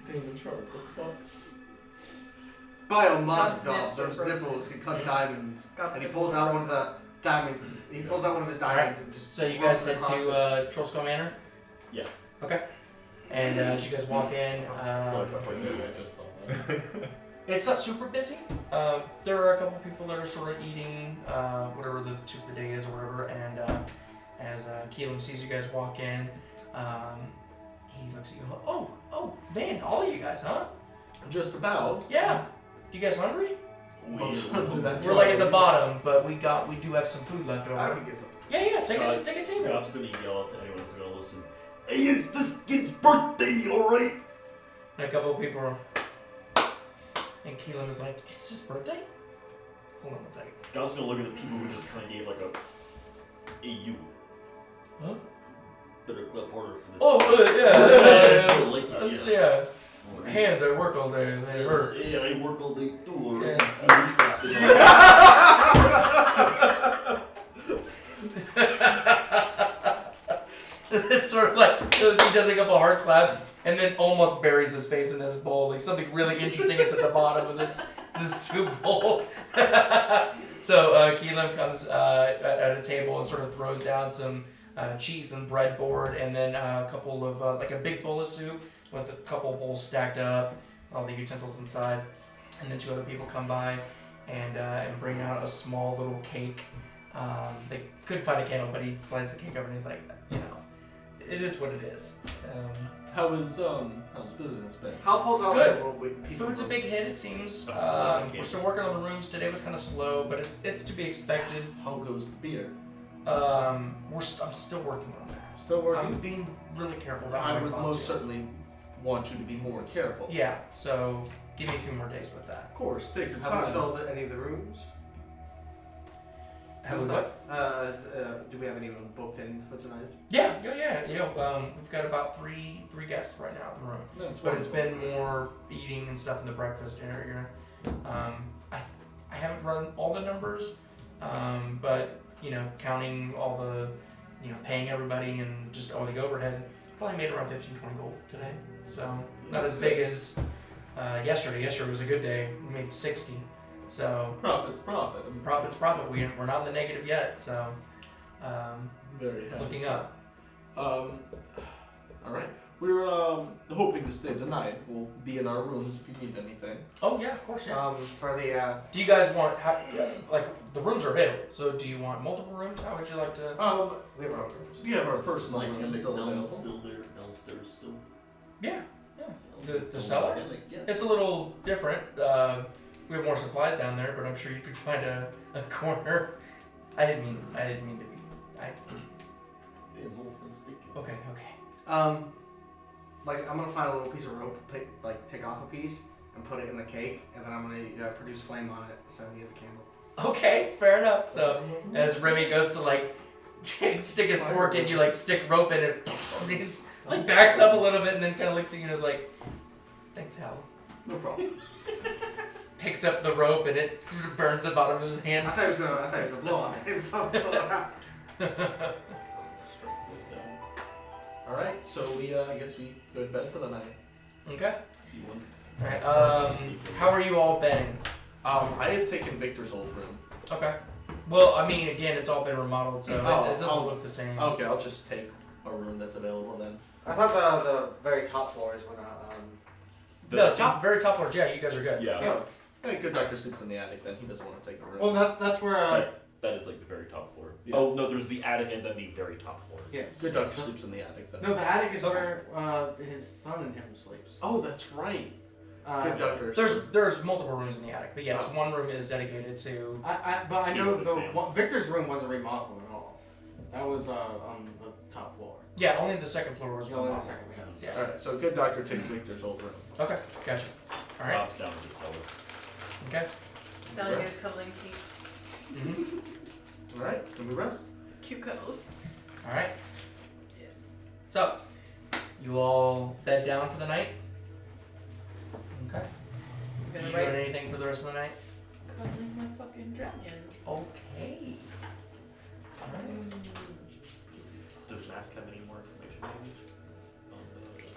Thing in charge. What the fuck? Biomodern God's Gob, nips are those frozen. nipples can cut Yeah. diamonds. God's And he nipples pulls are out one of frozen. the diamonds. He pulls out one of his diamonds and just. So you guys rolls head across to it. Dragonskull Manor? Yeah. Okay. And as you guys walk in, It's like I just saw that. it's not super busy. There are a couple people that are sort of eating whatever the soup of the day is or whatever. And as Keelan sees you guys walk in, he looks at you. Oh, man, all of you guys, huh? Just about. Yeah. You guys hungry? That's We're like at the bottom, but we do have some food left I over. think it's. Yeah. Take a table. Gob's gonna yell to anyone who's gonna listen. Hey, it's this kid's birthday, alright? And a couple of people are. And Keelan is like, it's his birthday? Hold on one second. Gob's gonna look at the people who just kind of gave like a. Hey, you. Huh? Better clap harder for this. Oh, yeah. That's Yeah. Hands, I work all day. They hurt. Yeah, I work all day too, alright? It's sort of like he does a couple hard claps and then almost buries his face in this bowl. Like something really interesting is at the bottom of this soup bowl. So Keelan comes at a table and sort of throws down some cheese and breadboard, and then a couple of like a big bowl of soup with a couple bowls stacked up, all the utensils inside, and then 2 other people come by and bring out a small little cake. They couldn't find a candle, but he slides the cake over and he's like, it is what it is. How's business been? How pulls out Good. a little piece Food's a of big hit, it seems. Okay. We're still working on the rooms. Today was kind of slow, but it's to be expected. How goes the beer? I'm still working on that. Still working. I'm being really careful about I who would talk most to. certainly want you to be more careful. Yeah, so give me a few more days with that. Of course, take your Have time. we sold any of the rooms? Have we what? Do we have anyone booked in for tonight? Yeah. We've got about three guests right now in the room. That's But it's wonderful. been more eating and stuff in the breakfast area. I haven't run all the numbers, but counting all the, paying everybody and just all the overhead, probably made around 15-20 gold today. So not as big as yesterday. Yesterday was a good day. We made 60. So Profit's profit. profit's profit. We're not in the negative yet. So Very it's happy. looking up. All right. We're hoping to stay the night. We'll be in our rooms if you need anything. Oh yeah, of course. Yeah. For the Do you guys want the rooms are available? So do you want multiple rooms? How would you like to? we have our own rooms. We have our personal Like, rooms is still down available. still there, downstairs still. Yeah. The Still cellar? organic, yeah. It's a little different. We have more supplies down there, but I'm sure you could find a corner. I didn't mean to be. Yeah, no offense, thank you. Okay. I'm gonna find a little piece of rope, take off a piece and put it in the cake, and then I'm gonna produce flame on it so he has a candle. Okay, fair enough. So as Remy goes to stick his fork in, you stick rope in it, and he's backs up a little bit and then kind of looks at you and is like, "Thanks, Hal." No problem. Picks up the rope and it sort of burns the bottom of his hand. I thought it was a blow on him. Strike goes down. Alright, so we, I guess we go to bed for the night. Okay. You want? Alright, how are you all bedding? I had taken Victor's old room. Okay. Well, I mean, again, it's all been remodeled, so it doesn't look the same. Okay, I'll just take a room that's available then. I thought the very top floors were not. No, very top floors. Yeah, you guys are good. Yeah. Oh, hey, good doctor sleeps in the attic then. He doesn't want to take a room. Well, that's where. That is like the very top floor. Yeah. Oh no, there's the attic and then the very top floor. Yes. Good doctor sleeps in the attic then. No, the attic is where his son and him sleeps. Oh, that's right. Good doctor. There's multiple rooms in the attic, but yes, one room is dedicated to. But I know Victor's room wasn't remodeled at all. That was on the top floor. Yeah, only the second floor was Only the remodeled. second one. Yeah. Alright, so good doctor takes Victor's old room. Okay, gotcha. All right. Drops down to the cellar. Okay. Belly is cuddling Keith. Alright, then we rest. Cute cuddles. All right. Yes. So, you all bed down for the night. Okay. I'm You gonna doing write anything for the rest of the night? cuddling my fucking dragon. Okay. All right. Does Mask have any more information maybe?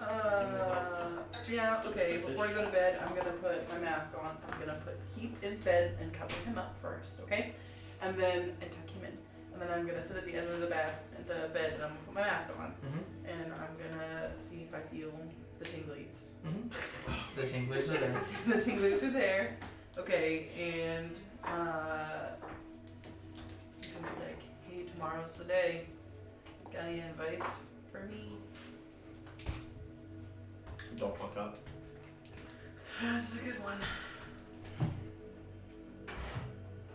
On Yeah, okay, before I go to bed, I'm gonna put my mask on. I'm gonna put Keep in bed and cover him up first, okay? And tuck him in. And then I'm gonna sit at the end of the bed and I'm gonna put my mask on. And I'm gonna see if I feel the tinglies. The tinglies are there. The tinglies are there. Okay, and just gonna be like, hey, tomorrow's the day. Got any advice for me? Don't fuck up. That's a good one.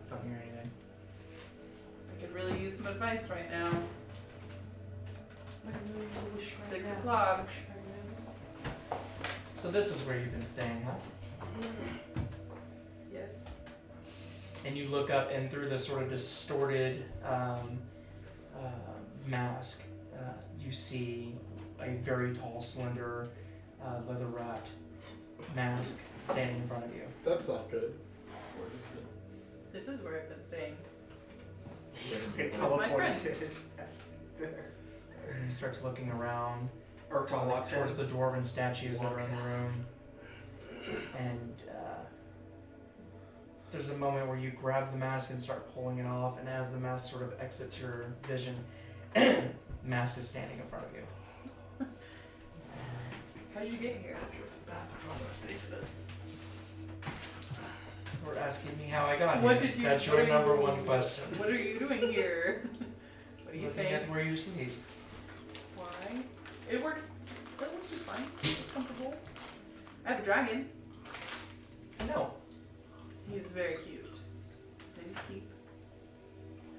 Don't hear anything. I could really use some advice right now. 6 o'clock. So this is where you've been staying, huh? Yes. And you look up, and through this sort of distorted mask, you see a very tall, slender, leather-wrapped mask standing in front of you. That's not good. This is where I've been staying. Get With my teleported. friends. And he starts looking around Urtal walks towards in. the dwarven statues that are in the room. And there's a moment where you grab the mask and start pulling it off, and as the mask sort of exits your vision, the mask is standing in front of you. How did you get here? Or asking me how I got What here. did you? That's what your are number you- one question. What are you doing here? What do you Looking think? at where you sleep. Why? It works. That works just fine. It's comfortable. I have a dragon. No. He's very cute. His name is Keep.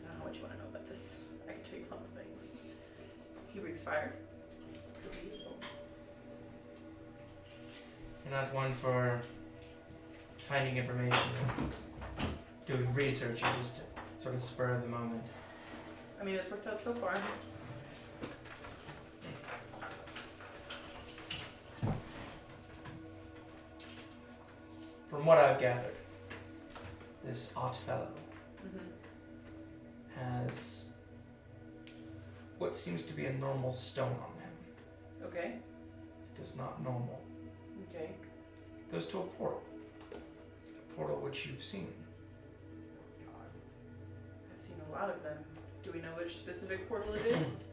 I don't know what you want to know about this. I can tell you fun things. He breathes fire. You're not one for finding information, doing research, you're just sort of spur of the moment. I mean, it's worked out so far. From what I've gathered, this odd fellow has what seems to be a normal stone on him. Okay. It is not normal. Okay. It goes to a portal. A portal which you've seen. I've seen a lot of them. Do we know which specific portal it is?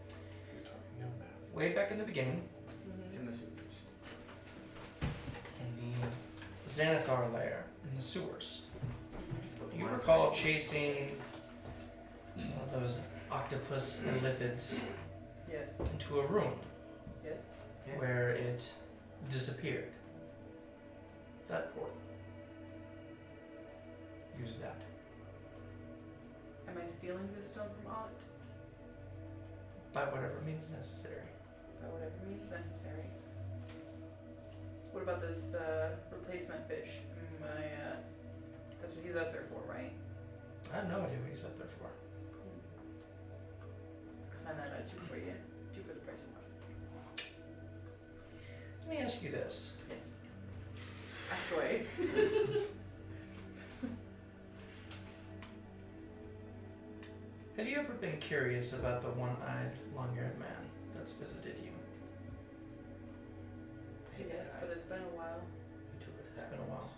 Way back in the beginning, It's in the sewers. in the Xanathar lair, in the sewers. You recall chasing those octopus lithids Yes. into a room Yes. Yeah. where it disappeared. That portal. Use that. Am I stealing this stone from Ott? By whatever means necessary. By whatever means necessary. What about this replacement fish? That's what he's out there for, right? I have no idea what he's up there for. I'll find that out too for you. Two for the price of one. Let me ask you this. Yes. Ask away. Have you ever been curious about the one-eyed, long-haired man that's visited you? Yes, but it's been a while. He took a It's step. been a while.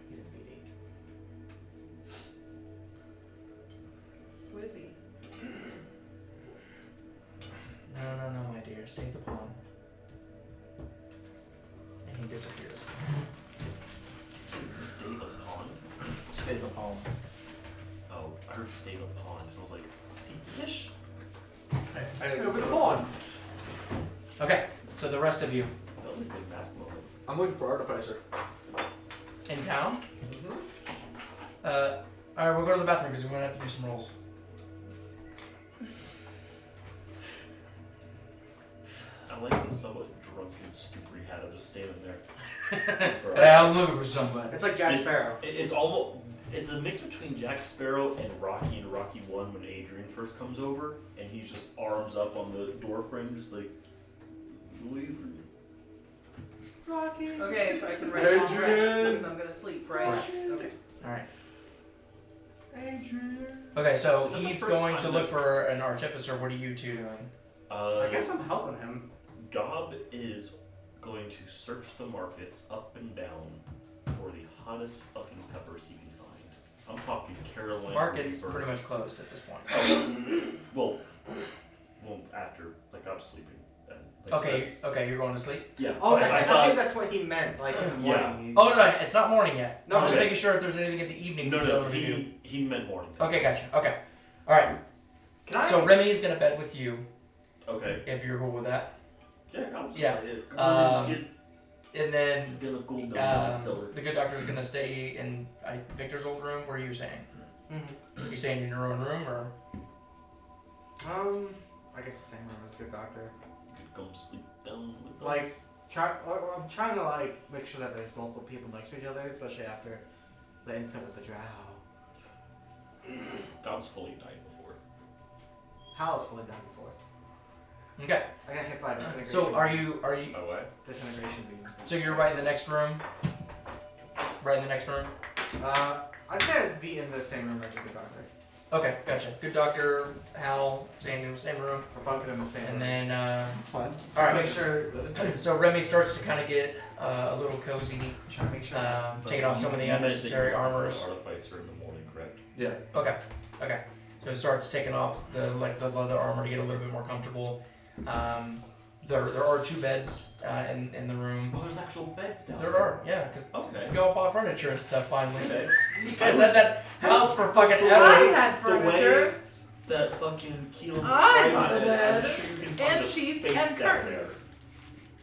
He's in meeting. Who is he? No, my dear. Stay the pawn. And he disappears. Stay the pond? Stay the palm. Oh, I heard stay the pond. And I was like, is he fish? Stay over the pond. Okay, so the rest of you That was a good mask moment. I'm looking for Artificer. in town. Mm-hmm. Alright, we'll go to the bathroom because we're gonna have to do some rolls. I like the somewhat drunken stupor he had of just standing there. For Hey, I'm looking for somebody. It's like Jack Sparrow. It's a mix between Jack Sparrow and Rocky 1 when Adrian first comes over and he's just arms up on the door frame just like Rocky. Okay, so I can write long rest Adrian. because I'm gonna sleep, right? Okay. Alright. Adrian. Okay, so Is that the he's first going time to that- look for an artificer. What are you two doing? I guess I'm helping him. Gob is going to search the markets up and down for the hottest fucking peppers he can find. I'm talking Carolina Market's Reaper. pretty much closed at this point. Well, after like I'm sleeping. Then. Like, Okay, that's- okay, you're going to sleep? Yeah. Oh, I I thought. think that's what he meant. Like in the morning. Yeah. He's- Oh, no, it's not morning yet. No, I'm just okay. making sure if there's anything in the evening. No, you'll be no, able to do. he meant morning. Okay, gotcha. Okay. Alright, Can I? so Remy is going to bed with you, Okay. if you're cool with that. Yeah, come. Yeah. Come on, Um, And then he's gonna go down the cellar. the good doctor's going to stay in Victor's old room. Where are you staying? Mhm. Are you staying in your own room, or? I guess the same room as the good doctor. You could come sleep down with Like- us. I'm trying to like make sure that there's multiple people next to each other, especially after the incident with the drow. Gobs Folly died before. How's fully done before? Okay. I got hit by a disintegration. So are you? By the way. Disintegration beam. So you're right in the next room. Right in the next room. I'd say I'd be in the same room as the good doctor. Okay, gotcha. Good doctor, Hal, staying in the same room, We're bunking in the same and room. then It's fine. all right. Make sure. So Remy starts to kind of get a little cozy, Try to make sure. taking off some of the You meant that unnecessary you were armors. Artificer in the morning, correct? Yeah. Okay, okay. So it starts taking off the leather armor to get a little bit more comfortable. There are two beds in the room. Oh, there's actual beds down There are, yeah, because Okay. you go up on furniture and stuff finally. Okay. You guys had that house for fucking I ever. had The way furniture that fucking Keel I described got a it, bed I'm sure you can find and a sheets space and down curtains.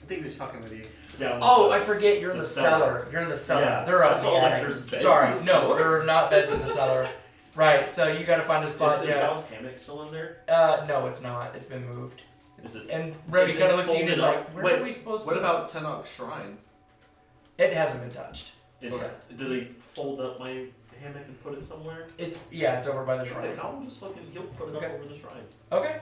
I think he was fucking with you. There. Down Oh, the- I forget. You're in The the cellar. cellar. You're in the cellar. Yeah, They're up that's in all, the like, attic. there's beds Sorry, in the no, cellar? there are not beds in the cellar. Right, so you got to find a spot. Is Yeah. Gob's hammock still in there? No, it's not. It's been moved. Is it? And Remy is it kind of looks at you and is folded like, up? "Where Wait, are we supposed What to?" about Tenok Shrine? It hasn't been touched. Do they fold up my hammock and put it somewhere? It's it's over by the Okay, shrine. I'll just fucking he'll put it Okay. up over the shrine. Okay.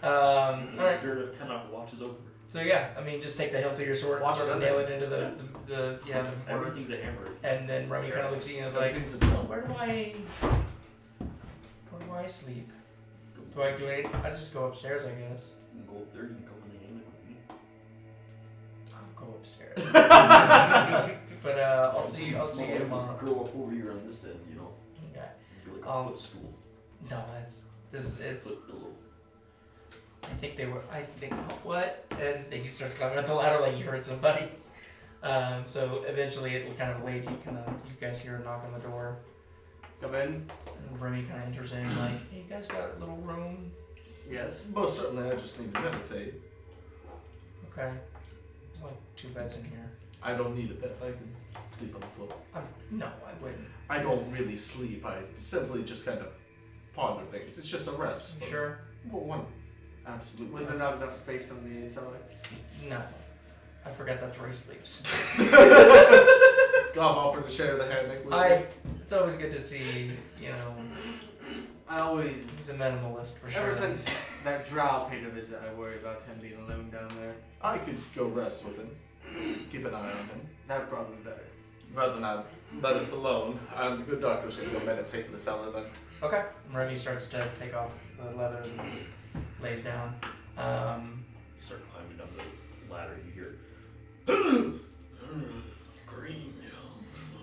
The All right. spirit of Tenok watches over. So yeah, I mean, just take the hilt of your sword and Watch sort it of under. nail it into the mortar. Everything's a hammer. And then Remy kind of looks at you and is like, Everything's a drum. where do I sleep? Do I do it? I just go upstairs, I guess. You can go up there, you can go in the hammock with me. I'll go upstairs. But I'll see you tomorrow. Girl up over here on this end, you know. Okay. You're like a footstool. No, it's. Footstool. I think what? And he starts climbing up the ladder like you heard somebody. So eventually, it kind of you guys hear a knock on the door. Come in. And Remy kind of enters in like, hey, you guys got a little room? Yes. Most certainly, I just need to meditate. Okay. There's like 2 beds in here. I don't need a bed. I can sleep on the floor. No, I wouldn't. I don't really sleep. I simply just kind of ponder things. It's just a rest. You sure? Well, one. Absolutely. Was there not enough space on the cellar? No. I forgot that's where he sleeps. Gob offered to share the hammock with me. It's always good to see, I always. he's a minimalist for sure. Ever since that drow paid a visit, I worry about him being alone down there. I could go rest with him. keep an eye on him. That would probably be better. Rather than let us alone. The good doctor's gonna go meditate in the cellar then. Okay. Remy starts to take off the leather and lays down. You start climbing down the ladder, you hear green.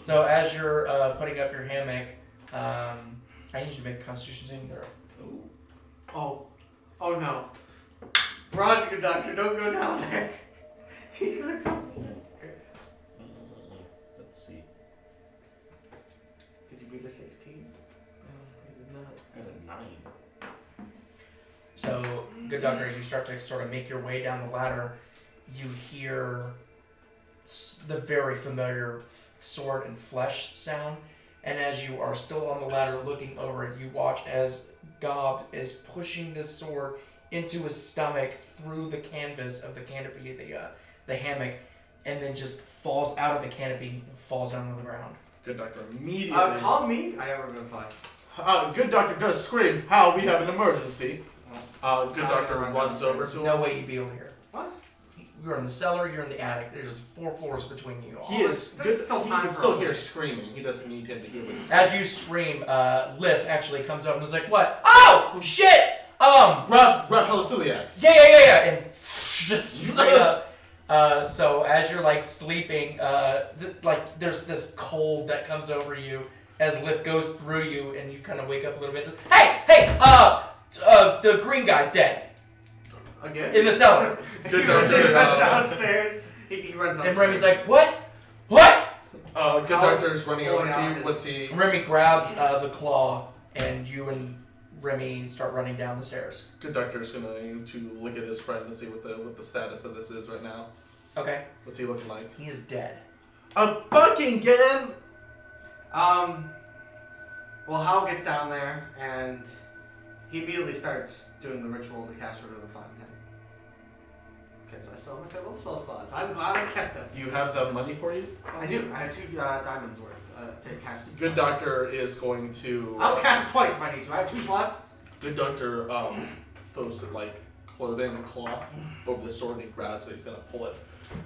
So as you're putting up your hammock, I need you to make a Constitution saving throw. Oh no. Run, good doctor, don't go down there. He's gonna come. Let's see. Did you beat a 16? No, he did not. I got a 9. So, good doctor, as you start to sort of make your way down the ladder, you hear the very familiar sword and flesh sound. And as you are still on the ladder looking over it, you watch as Gob is pushing this sword into his stomach through the canvas of the canopy, the hammock, and then just falls out of the canopy and falls down on the ground. Good doctor immediately. Call me. I got Revivify. Good doctor does scream, "Hal, we have an emergency." Good How's doctor it run runs downstairs? over to him. No way you'd be over here. What? You're in the cellar, you're in the attic. There's 4 floors between you all. He is This good. is still He time can for still all hear this. screaming. He doesn't need him to hear what he's As you scream, Lif actually comes up and is like, "What? Oh, shit! Grab Halaseliax. Yeah, and just straight up. So as you're like sleeping, like there's this cold that comes over you as Lif goes through you, and you kind of wake up a little bit. Hey, the green guy's dead Again? in the cellar. Good He doctor. runs downstairs. He runs downstairs. And Remy's like, "What? What?" Good How's doctor's running pulling over to out you. his- Let's see. Remy grabs the claw, and you and Remy start running down the stairs. Good doctor's going to look at his friend to see what the status of this is right now. Okay, What's he looking like? he is dead. Fucking get him! Well, Hal gets down there, and he immediately starts doing the ritual to cast Revivify on him. Okay, so I still have my favorite spell slots. I'm glad I kept them. Do you have the money for you? I do. I have 2 diamonds worth to cast it Good twice. doctor is going to. I'll cast it twice if I need to. I have 2 slots. Good doctor throws like clothing and cloth over the sword and he grabs it. He's gonna pull it.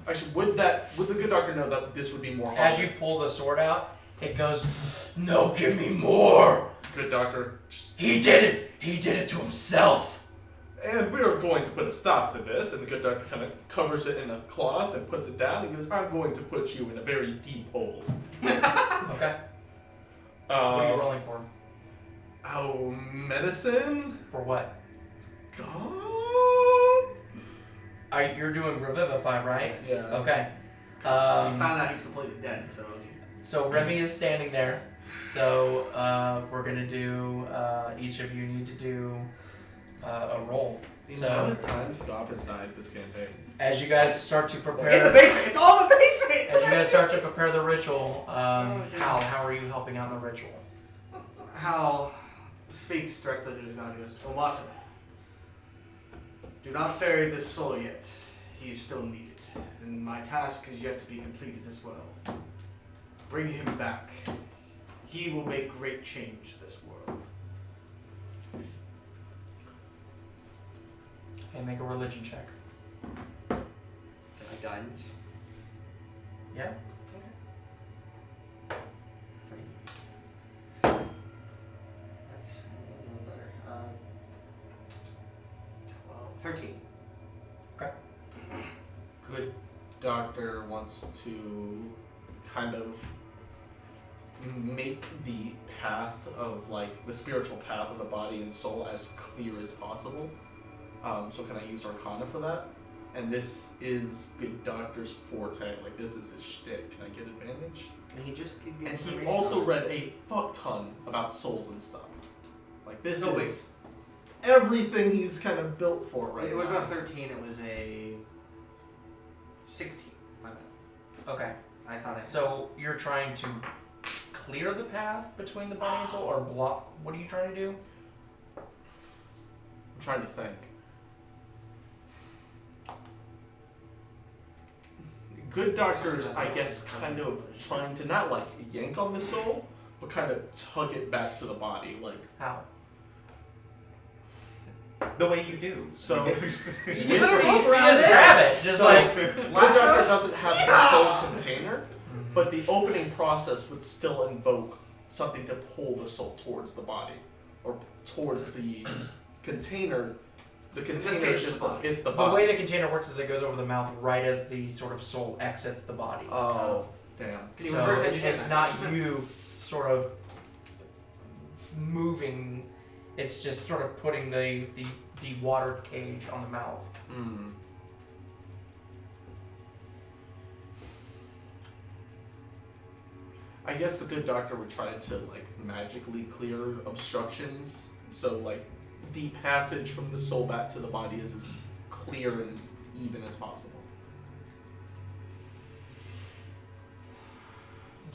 Actually, would the good doctor know that this would be more? As you pull the sword out, it goes, "No, give me more. Good doctor, just. He did it. He did it to himself." And we are going to put a stop to this. And the good doctor kind of covers it in a cloth and puts it down. He goes, "I'm going to put you in a very deep hole." Okay. What are you rolling for? Oh, medicine? For what? God? You're doing Revivify, right? Yes. Yeah. Okay. We found out he's completely dead, so. So Remy is standing there. So we're gonna do. Each of you need to do a roll. The So amount of times Gob has died this campaign. as you guys start to prepare. In the basement. It's all in the basement. It's As in you the guys start to basement. prepare the ritual, yeah. how are you helping on the ritual? Hal speaks directly to his god. He goes, "Omata, do not ferry this soul yet. He is still needed, and my task is yet to be completed as well. Bring him back. He will make great change to this world." Okay, make a religion check. Guidance. Yeah. 3. That's a little better. 12. 13. Okay. Good doctor wants to kind of make the path of like the spiritual path of the body and soul as clear as possible. So can I use Arcana for that? And this is good doctor's forte. Like this is his shtick. Can I get advantage? And he just gave the And he information also on it. read a fuck ton about souls and stuff. Like this No, is everything he's kind of built for right It was now. not 13, it was a 16. My bad. Okay. I thought I So you're trying to clear the path between the body and soul, or block? What are you trying to do? I'm trying to think. Good doctors, I guess, kind of trying to not like yank on the soul, but kind of tug it back to the body. Like How? The way you do. So You with just, the- you just grab it, just so, like. Good Doctor doesn't have the soul container, but the opening process would still invoke something to pull the soul towards the body, or towards the container. The this container case, is just the body. it's the The body. way the container works is it goes over the mouth right as the sort of soul exits the body. Oh, damn. Can you So reverse engineer it's that? not you sort of moving, it's just sort of putting the water cage on the mouth. Hmm. I guess the good doctor would try to like magically clear obstructions, so like the passage from the soul back to the body is as clear and as even as possible.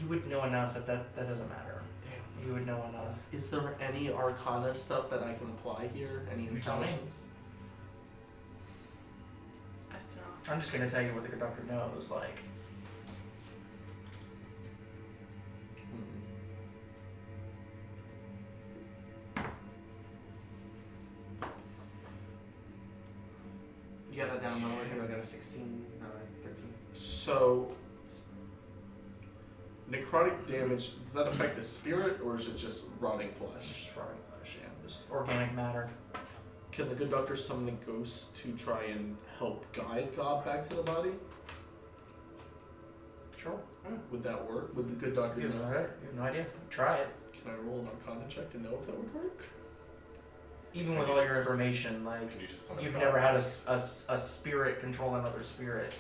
You would know enough that doesn't matter. Damn. You would know enough. Is there any arcana stuff that I can apply here? Any You tell me. intelligence? I still know. I'm just gonna tell you what the good doctor knows, like. Hmm. You got that down low. I think I got a 16, 13. So, necrotic damage, does that affect the spirit, or is it just rotting flesh? Just rotting flesh, yeah. Just organic matter. Can the good doctor summon a ghost to try and help guide Gob back to the body? Sure. Would that work? Would the good doctor You have know? no idea. Try it. Can I roll an arcana check to know if that would work? Even Can with you all your just- information, like, Can you just summon you've God? never had a spirit control another spirit.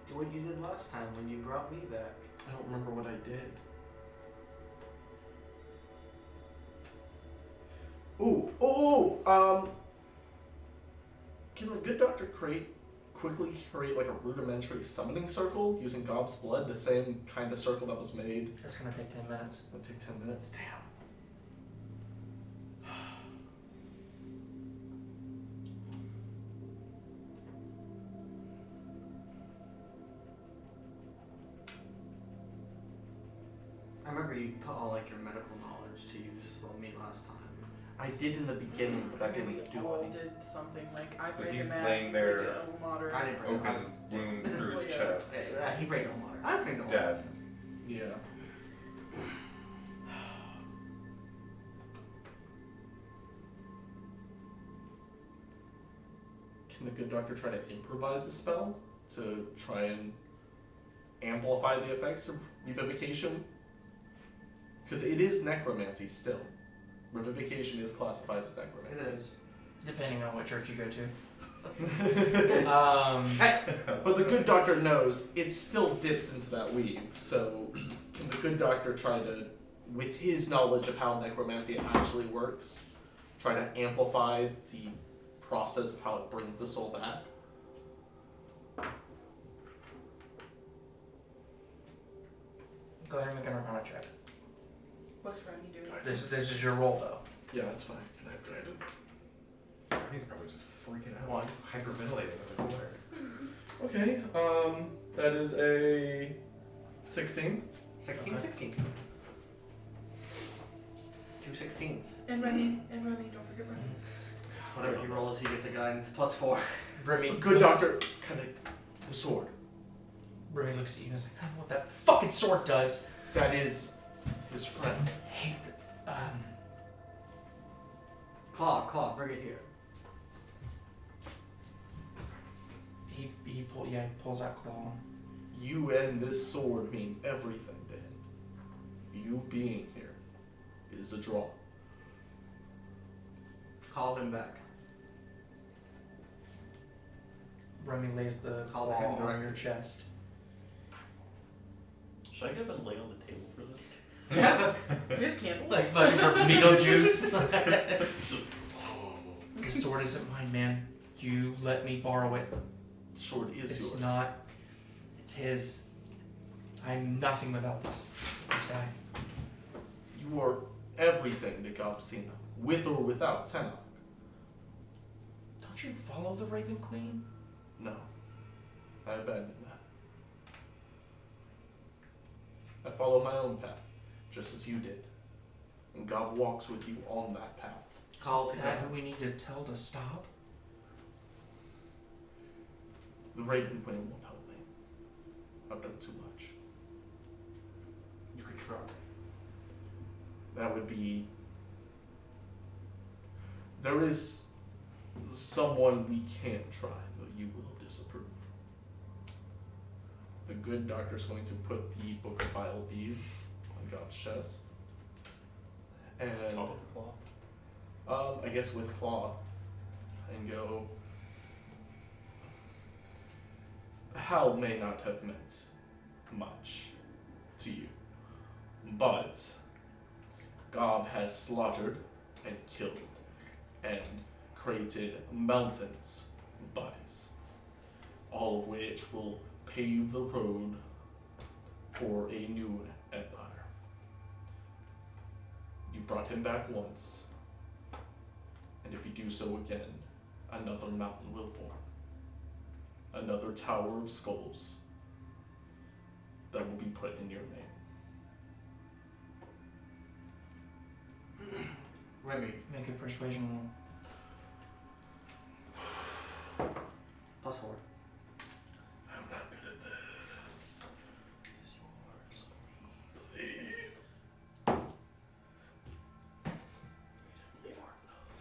Do what you did last time when you brought me back. I don't remember what I did. Can the good doctor quickly create like a rudimentary summoning circle using Gob's blood, the same kind of circle that was made? It's gonna take 10 minutes. It'll take 10 minutes. Damn. I remember you put all like your medical knowledge to use on me last time. I did in the beginning, but that We didn't do all anything. did something like I So break a he's mask, laying you there, break a water. I didn't break. I Open was, wound through his Yeah. chest. he break no water. I break no water. Daz. Yeah. Can the good doctor try to improvise a spell to try and amplify the effects of revivication? Because it is necromancy still. Revivication is classified as necromancy. It is. Depending on what church you go to. But the good doctor knows it still dips into that weave, so can the good doctor try to, with his knowledge of how necromancy actually works, try to amplify the process of how it brings the soul back? Go ahead and make an arcana check. What's Remmy doing? This is your roll though. Yeah, that's fine. Can I have guidance? He's probably just freaking out. One. Hyperventilating over the corner. Okay, that is a 16. 16, 16. 2 16s. And Remmy, don't forget Remmy. Whatever he rolls, he gets a guidance plus 4. Remy, Good doctor, kind of the sword. Remy looks at you and is like, I don't know what that fucking sword does. That is his friend. Hey, Claw, bring it here. he pulls out claw. You and this sword mean everything to him. You being here is a draw. Call him back. Remy lays the Call claw him on directly. your chest. Should I get up and lay on the table for this? Do we have candles? Like fucking for Beetlejuice. The sword isn't mine, man. You let me borrow it. Sword is It's yours. not. It's his. I'm nothing without this guy. You are everything to Gobsina, with or without Tenok. Don't you follow the Raven Queen? No, I abandoned that. I follow my own path, just as you did. And God walks with you on that path. Call Is that together. who we need to tell to stop? The Raven Queen won't help me. I've done too much. You could try. That would be... There is someone we can't try, but you will disapprove. The good doctor's going to put the Book of Vital Deeds on Gob's chest. And Top of the claw. I guess with Claw. And go... Hal may not have meant much to you, but Gob has slaughtered and killed and created mountains of bodies, all of which will pave the road for a new empire. You brought him back once, and if you do so again, another mountain will form. Another tower of skulls that will be put in your name. Remy, Make a persuasion roll. +4. I'm not good at this. Yes, you are. Just believe.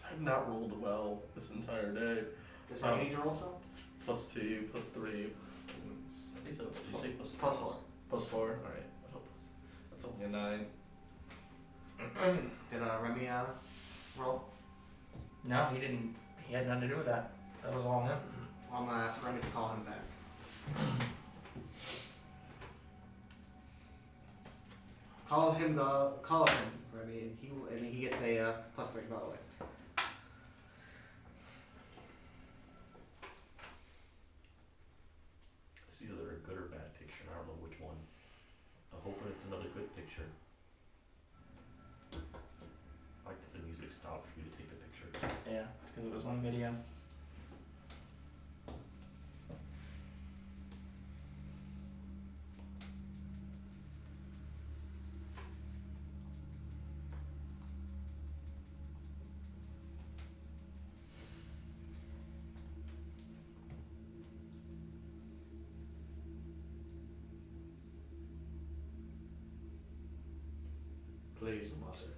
I've not rolled well this entire day. Does that need to roll some? +2, +3. Oops. I think so. Did you say plus? +4. +4. Alright. That's only a 9. Did Remy roll? No, he didn't. He had nothing to do with that. That was all him. Well, I'm gonna ask Remy to call him back. Call him, Remy, and he gets a +3, by the way. It's either a good or bad picture. I don't know which one. I'm hoping it's another good picture. I like that the music stopped for you to take the picture. Yeah, it's because it was on video. Please, Mater.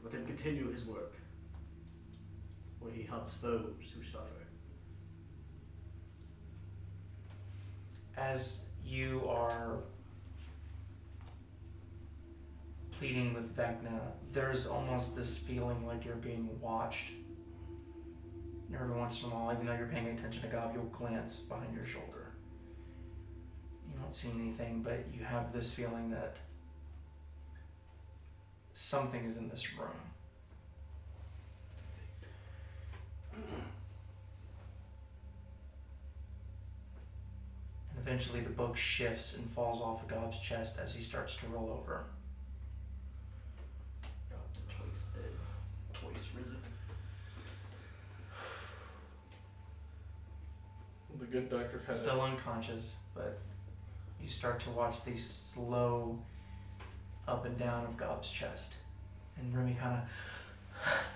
Let him continue his work, where he helps those who suffer. As you are pleading with Vecna, there's almost this feeling like you're being watched. And every once in a while, even though you're paying attention to Gob, you'll glance behind your shoulder. You don't see anything, but you have this feeling that something is in this room. And eventually the book shifts and falls off of Gob's chest as he starts to roll over. Twice dead, twice risen. The good doctor kind Still unconscious, but you start to watch these slow up and down of Gob's chest. And Remy kind of...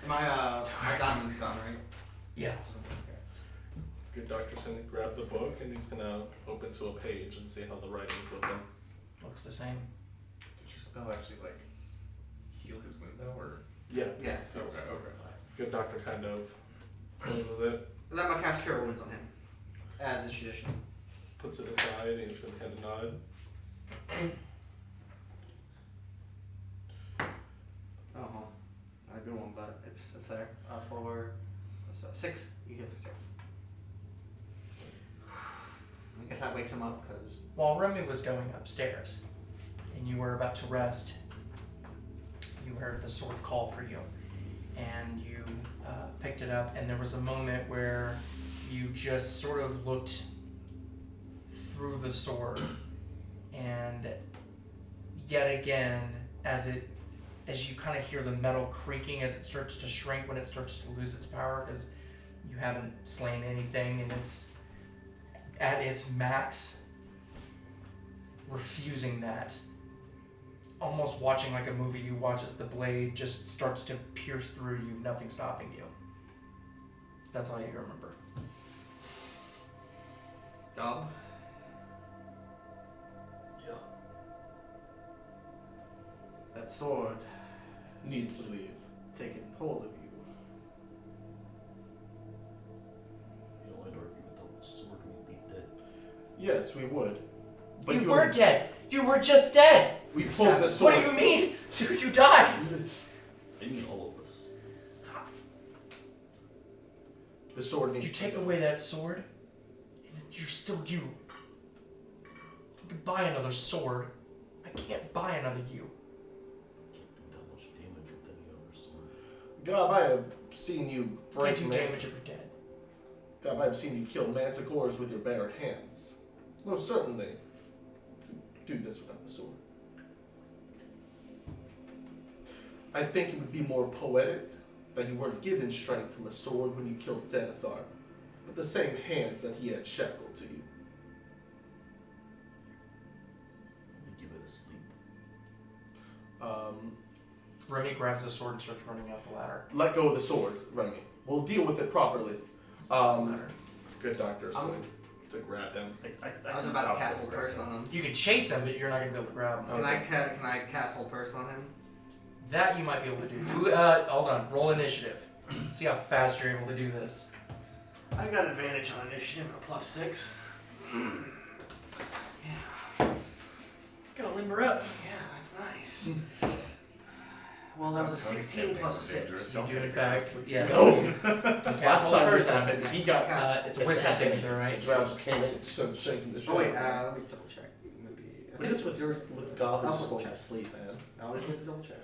My diamond's gone, right? Yeah. Good doctor's gonna grab the book and he's gonna open to a page and see how the writing's looking. Looks the same. Did your spell actually like heal his wound though, or? Yeah. Yes. Okay, okay. Good doctor kind of closes it, And then my cast Cure Wounds on him, as is tradition. puts it aside, and he's gonna kind of nod. Oh, not a good one, but it's there. For 6. You hit for 6. I guess that wakes him up because While Remy was going upstairs and you were about to rest, you heard the sword call for you. And you picked it up, and there was a moment where you just sort of looked through the sword, and yet again, as you kind of hear the metal creaking as it starts to shrink when it starts to lose its power, because you haven't slain anything and it's at its max, refusing that. almost watching like a movie you watch as the blade just starts to pierce through you, nothing stopping you. That's all you remember. Gob? Yeah. That sword Needs to leave. taken hold of you. You know, I'd argue without the sword we'd be dead. Yes, we would. But You were dead. You were just dead. We pulled the What sword. do you mean? Dude, you died. I mean all of us. The sword needs You to take go. away that sword, and you're still you. You can buy another sword. I can't buy another you. Can't do that much damage with any other sword. Gob, I have seen you Can't break do damage if you're dead. Gob, I have seen you kill manticores with your bare hands. Most certainly, you could do this without the sword. I think it would be more poetic that you weren't given strength from a sword when you killed Xanathar, but the same hands that he had shackled to you. Let me give it a sleep. Remy grabs the sword and starts running out the ladder. Let go of the swords, Remy. We'll deal with it properly. Ladder. Good doctor's I'm- going to grab him. I was about to cast hold person on him. You can chase him, but you're not gonna be able to grab him. Can I cast hold person on him? That you might be able to do. Hold on. Roll initiative. See how fast you're able to do this. I got advantage on initiative for +6. Gotta limber up. Yeah, that's nice. Well, that was a 16 +6. You do in fact. Yes. No. You can cast Last hold time this person. happened, he got It's a wisdom saving throw, right? Drow just came in and started shaking the shit. Oh wait, let me double check. Maybe. I think it's with Goblin I'll just double going check. to sleep, man. I always need to double check.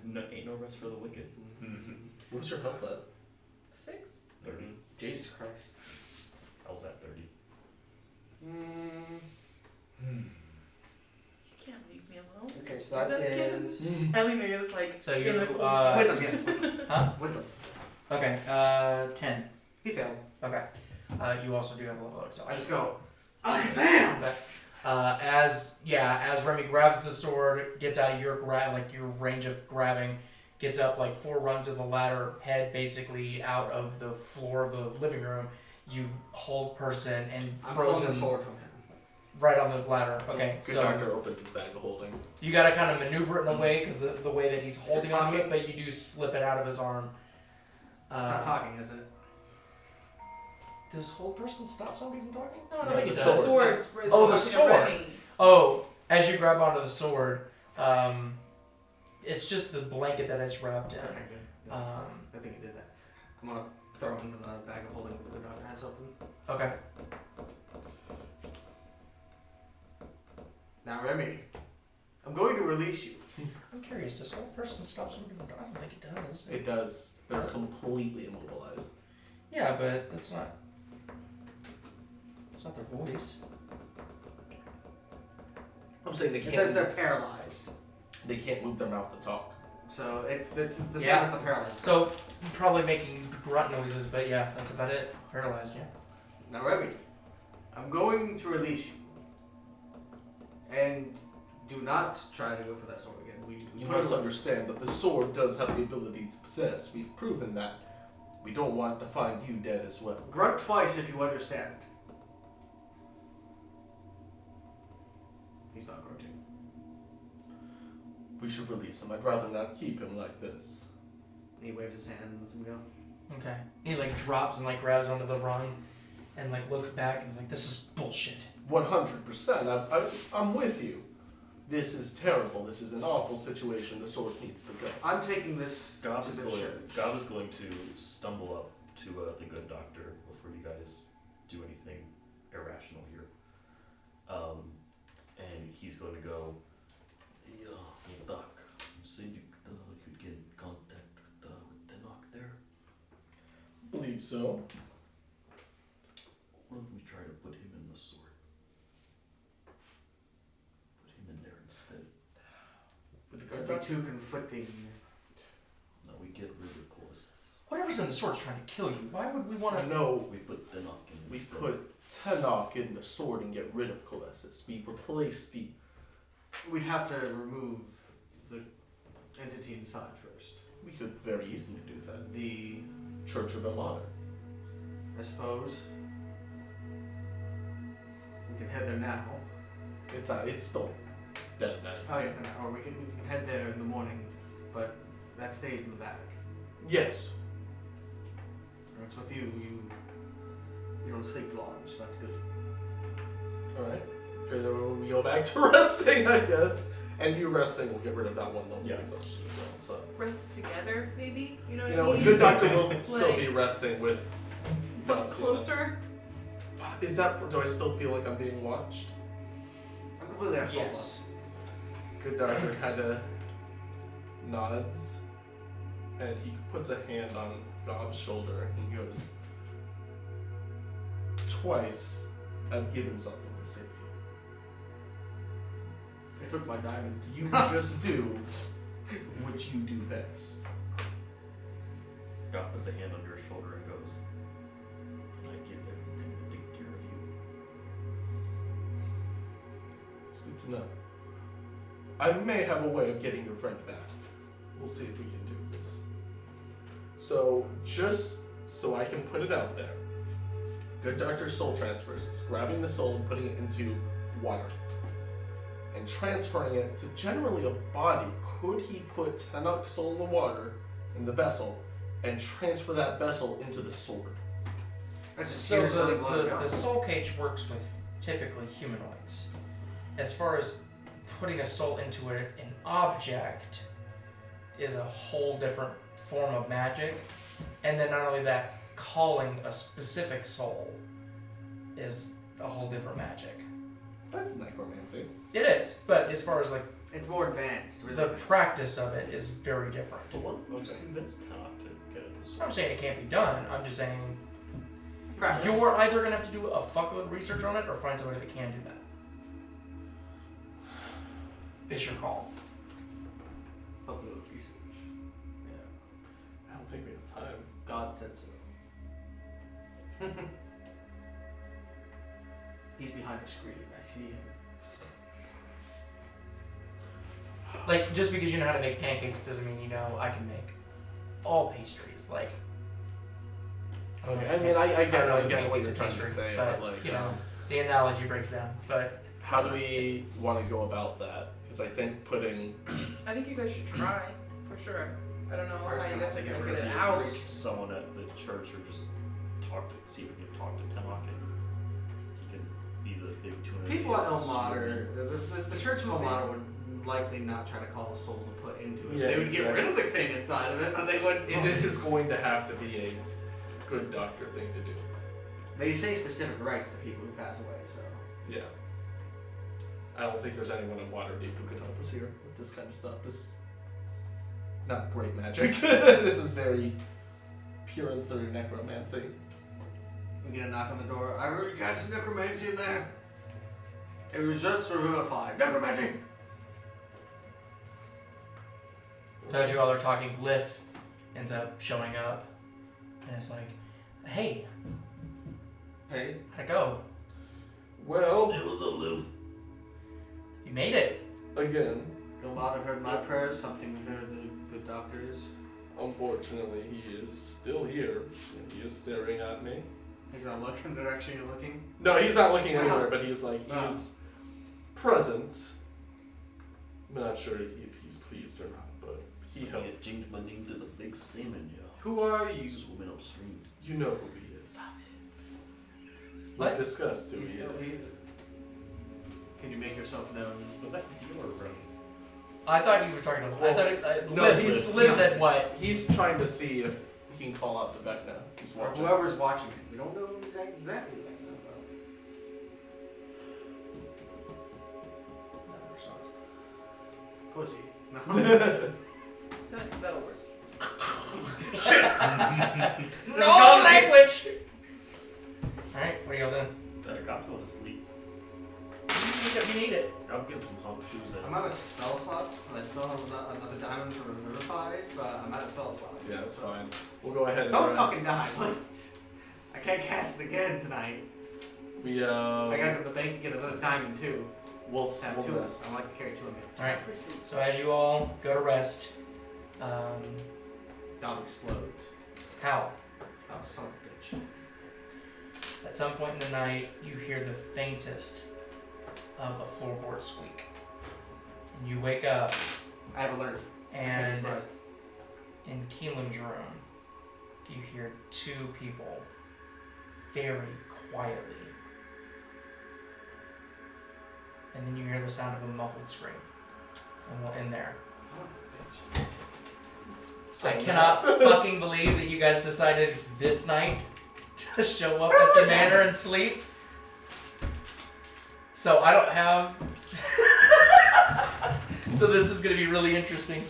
No, ain't no rest for the wicked. What's your health at? 6. 30. Jesus Christ. I was at 30. You can't leave me alone. Okay, so that is EliMae is like So in you, a cold wisdom. Yes, wisdom. Huh? Wisdom. Okay. 10. He failed. Okay. You also do have a level of I exhaustion. just go. Alakazam! Okay. As Remy grabs the sword, gets out of your your range of grabbing, gets up like 4 rungs of the ladder, head basically out of the floor of the living room. You hold person and I'm frozen pulling the sword from him. right on the ladder. Okay, Good so doctor opens his bag of holding. you gotta kind of maneuver it in a way because the way that he's it holding onto it, talking? but you do slip it out of his arm. It's not talking, is it? Does hold person stop somebody from talking? No, I don't Yeah, think it the does. sword. sword. Oh, the talking to sword. Remy. Oh, as you grab onto the sword, it's just the blanket that it's wrapped in. Okay, good. Um, I think he did that. I'm gonna throw it into the bag of holding that the doctor has open. okay. Now, Remy, I'm going to release you. I'm curious, does hold person stop somebody from talking? I don't think it does. It does. They're completely immobilized. Yeah, but that's not. It's not their voice. I'm saying they It can't. says they're paralyzed. They can't move their mouth to talk. So it's the same Yeah. as the paralyzed. So probably making grunt noises, but yeah, that's about it. Paralyzed, yeah. Now, Remy, I'm going to release you. And do not try to go for that sword again. You must understand that the sword does have the ability to possess. We've proven that. We don't want to find you dead as well. Grunt twice if you understand. He's not grunting. We should release him. I'd rather not keep him like this. He waves his hand and lets him go. Okay. He like drops and like grabs onto the rung and like looks back and is like, this is bullshit. 100%. I'm with you. This is terrible. This is an awful situation. The sword needs to go. I'm taking this Gob to is the going. church. Gob is going to stumble up to the good doctor before you guys do anything irrational here. And he's going to go. Hey, Doc, you said you could get in contact with Tenok there? I believe so. Why don't we try to put him in the sword? Put him in there instead. With the Could good be two conflicting. Now we get rid of Colossus. Whatever's in the sword's trying to kill you. Why would we want to? No, We put Tenok in we instead. put Tenok in the sword and get rid of Colossus. We replace the We'd have to remove the entity inside first. We could very easily do that. The, Church of Elmater. I suppose, we can head there now. It's still dead at night. Oh yeah, or we can head there in the morning, but that stays in the bag. Yes. That's with you. You don't sleep long, so that's good. Alright. We go back to resting, I guess. And you resting will get rid of that one level Yeah. exhaustion as well. So Rest together, maybe? You know what you know, I a mean? good doctor will still Like- be resting with But Gobs, you know. closer? Is that do I still feel like I'm being watched? I'm completely at Yes. Good doctor kinda nods and he puts a hand on Gob's shoulder and he goes, twice I've given something to save you. I took my diamond. You just do what you do best. God puts a hand on your shoulder and goes, and I give everything to take care of you. It's good to know. I may have a way of getting your friend back. We'll see if we can do this. So, just so I can put it out there, Good Doctor's soul transfers is grabbing the soul and putting it into water. And transferring it to generally a body. Could he put Tenok's soul in the water, in the vessel, and transfer that vessel into the sword? That's So here's really blood the gone. soul cage works with typically humanoids. As far as putting a soul into an object is a whole different form of magic. And then not only that, calling a specific soul is a whole different magic. That's necromancy. It is, but as far as like It's more advanced. Really the advanced. practice of it is very different. But what if folks convinced Tanakh to get it this I'm not saying it can't be done. I'm just saying Practice. you're either gonna have to do a fuckload of research on it or find somebody that can do that. It's your call. Upload research. Yeah. I don't think we have time. God said so. He's behind a screen. I see him. Like, just because you know how to make pancakes doesn't mean you know I can make all pastries. Like, Okay, I mean, I get what pancakes you're and trying to pastry, say, but, but like, you know, the analogy breaks down. But how do we want to go about that? Because I think putting I think you guys should try, for sure. I don't know First how you we guys have are to gonna get get rid it of out. this. someone at the church or just talk to see if we can talk to Tanakh and he can be the big tuna. People at Elmater, the Church of Elmater would likely not try to call a soul to put into it. Yeah, They would get exactly. rid of the thing inside of it, and they would. and this is going to have to be a good doctor thing to do. They say specific rights to people who pass away, so. Yeah. I don't think there's anyone in Waterdeep who could help us here with this kind of stuff. This is not great magic. This is very pure and through necromancy. We get a knock on the door. I heard you got some necromancy in there. It was just revivified. Necromancy! as you all are talking, Glyph ends up showing up, and it's like, "Hey, Hey. how'd it go? Well, It was a live. You made it." again, Elmater heard my prayers, something we heard the good doctors. unfortunately, he is still here, and he is staring at me. He's not looking in the direction you're looking. No, he's not looking anywhere, but he's like, Ah. he's present. I'm not sure if he's pleased or not, but he I helped. changed my name to the Big Salmon, yeah. Who are you? Swimming upstream. You know who he is. What? We've discussed who he He's- is. Can you make yourself known? Was that Deal or Remmy? I thought you were talking to. I thought it, No, Liv, he's- Liv he's- said what? He's trying to see if he can call out to Vecna. He's Or watching. whoever's watching him. We don't know exactly what they know about. No response. Pussy. No. That'll work. No language. All right, what are y'all doing? Gob's going to sleep. You need it. Gob getting some hump shoes I'm out of spell slots, and I still have another diamond for Revivify, but I'm out of spell slots. Yeah, that's fine. We'll go ahead and Don't rest. fucking die, please. I can't cast it again tonight. We I gotta go to the bank and get another diamond too. We'll Have we'll two. rest. I like to carry 2 minutes. All right. So as you all go to rest, Gob explodes. how? Oh, son of a bitch. At some point in the night, you hear the faintest of a floorboard squeak, and you wake up, I have alert. Can't be and surprised. in Keelan's room, you hear 2 people very quietly. And then you hear the sound of a muffled scream. And we'll end there. Son of a bitch. I cannot fucking believe that you guys decided this night to show up at the manor and sleep. So I don't have... So this is going to be really interesting.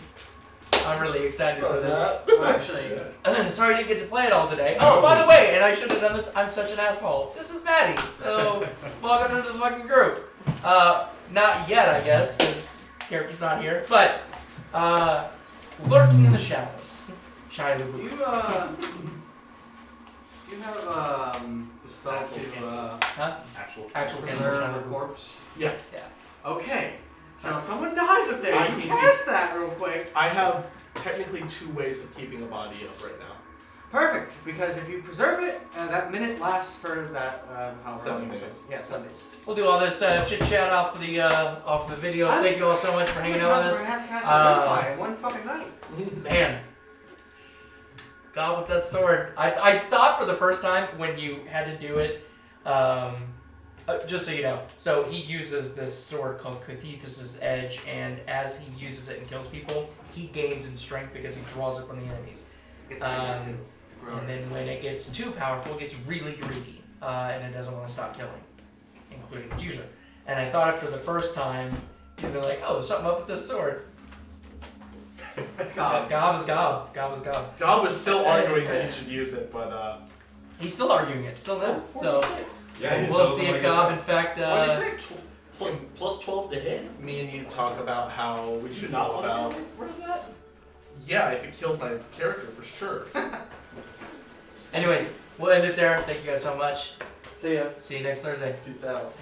I'm really excited for this. Well, actually, Sorry I didn't get to play it all today. Oh, by the way, and I should have done this, I'm such an asshole. This is Maddie. So, welcome to the fucking group. Not yet, I guess, because character's not here. But, lurking in the shadows. Shy do you, do you have, the spell to, Actual preserve candle a corpse? Yeah. Okay. So if someone dies up there, I you can cast that real quick. I have technically 2 ways of keeping a body up right now. Perfect, because if you preserve it, that minute lasts for that, however 7 long it minutes. is. Yeah, 7 days. We'll do all this chit chat off the video. Thank you all so much for hanging out with We're us. gonna have to cast Verify in one fucking night. Man. God with that sword. I thought for the first time when you had to do it, just so you know, so he uses this sword called Cathethus' Edge, and as he uses it and kills people, he gains in strength because he draws it from the enemies. It's bigger too. It's a grower. And then when it gets too powerful, it gets really greedy, and it doesn't want to stop killing, including its user. And I thought after the first time, you'd be like, oh, there's something up with this sword. It's Gob. Gob is Gob. Gob is Gob. God was still arguing that he should use it, but He's still arguing it, still there. So 46. Yeah, he's we'll still see if like Gob, in fact, 26. Plus 12 to hit. me and you talk about how we should Not know want about. to get rid of that? Yeah, if it kills my character, for sure. anyways, we'll end it there. Thank you guys so much. See ya. See you next Thursday. Peace out.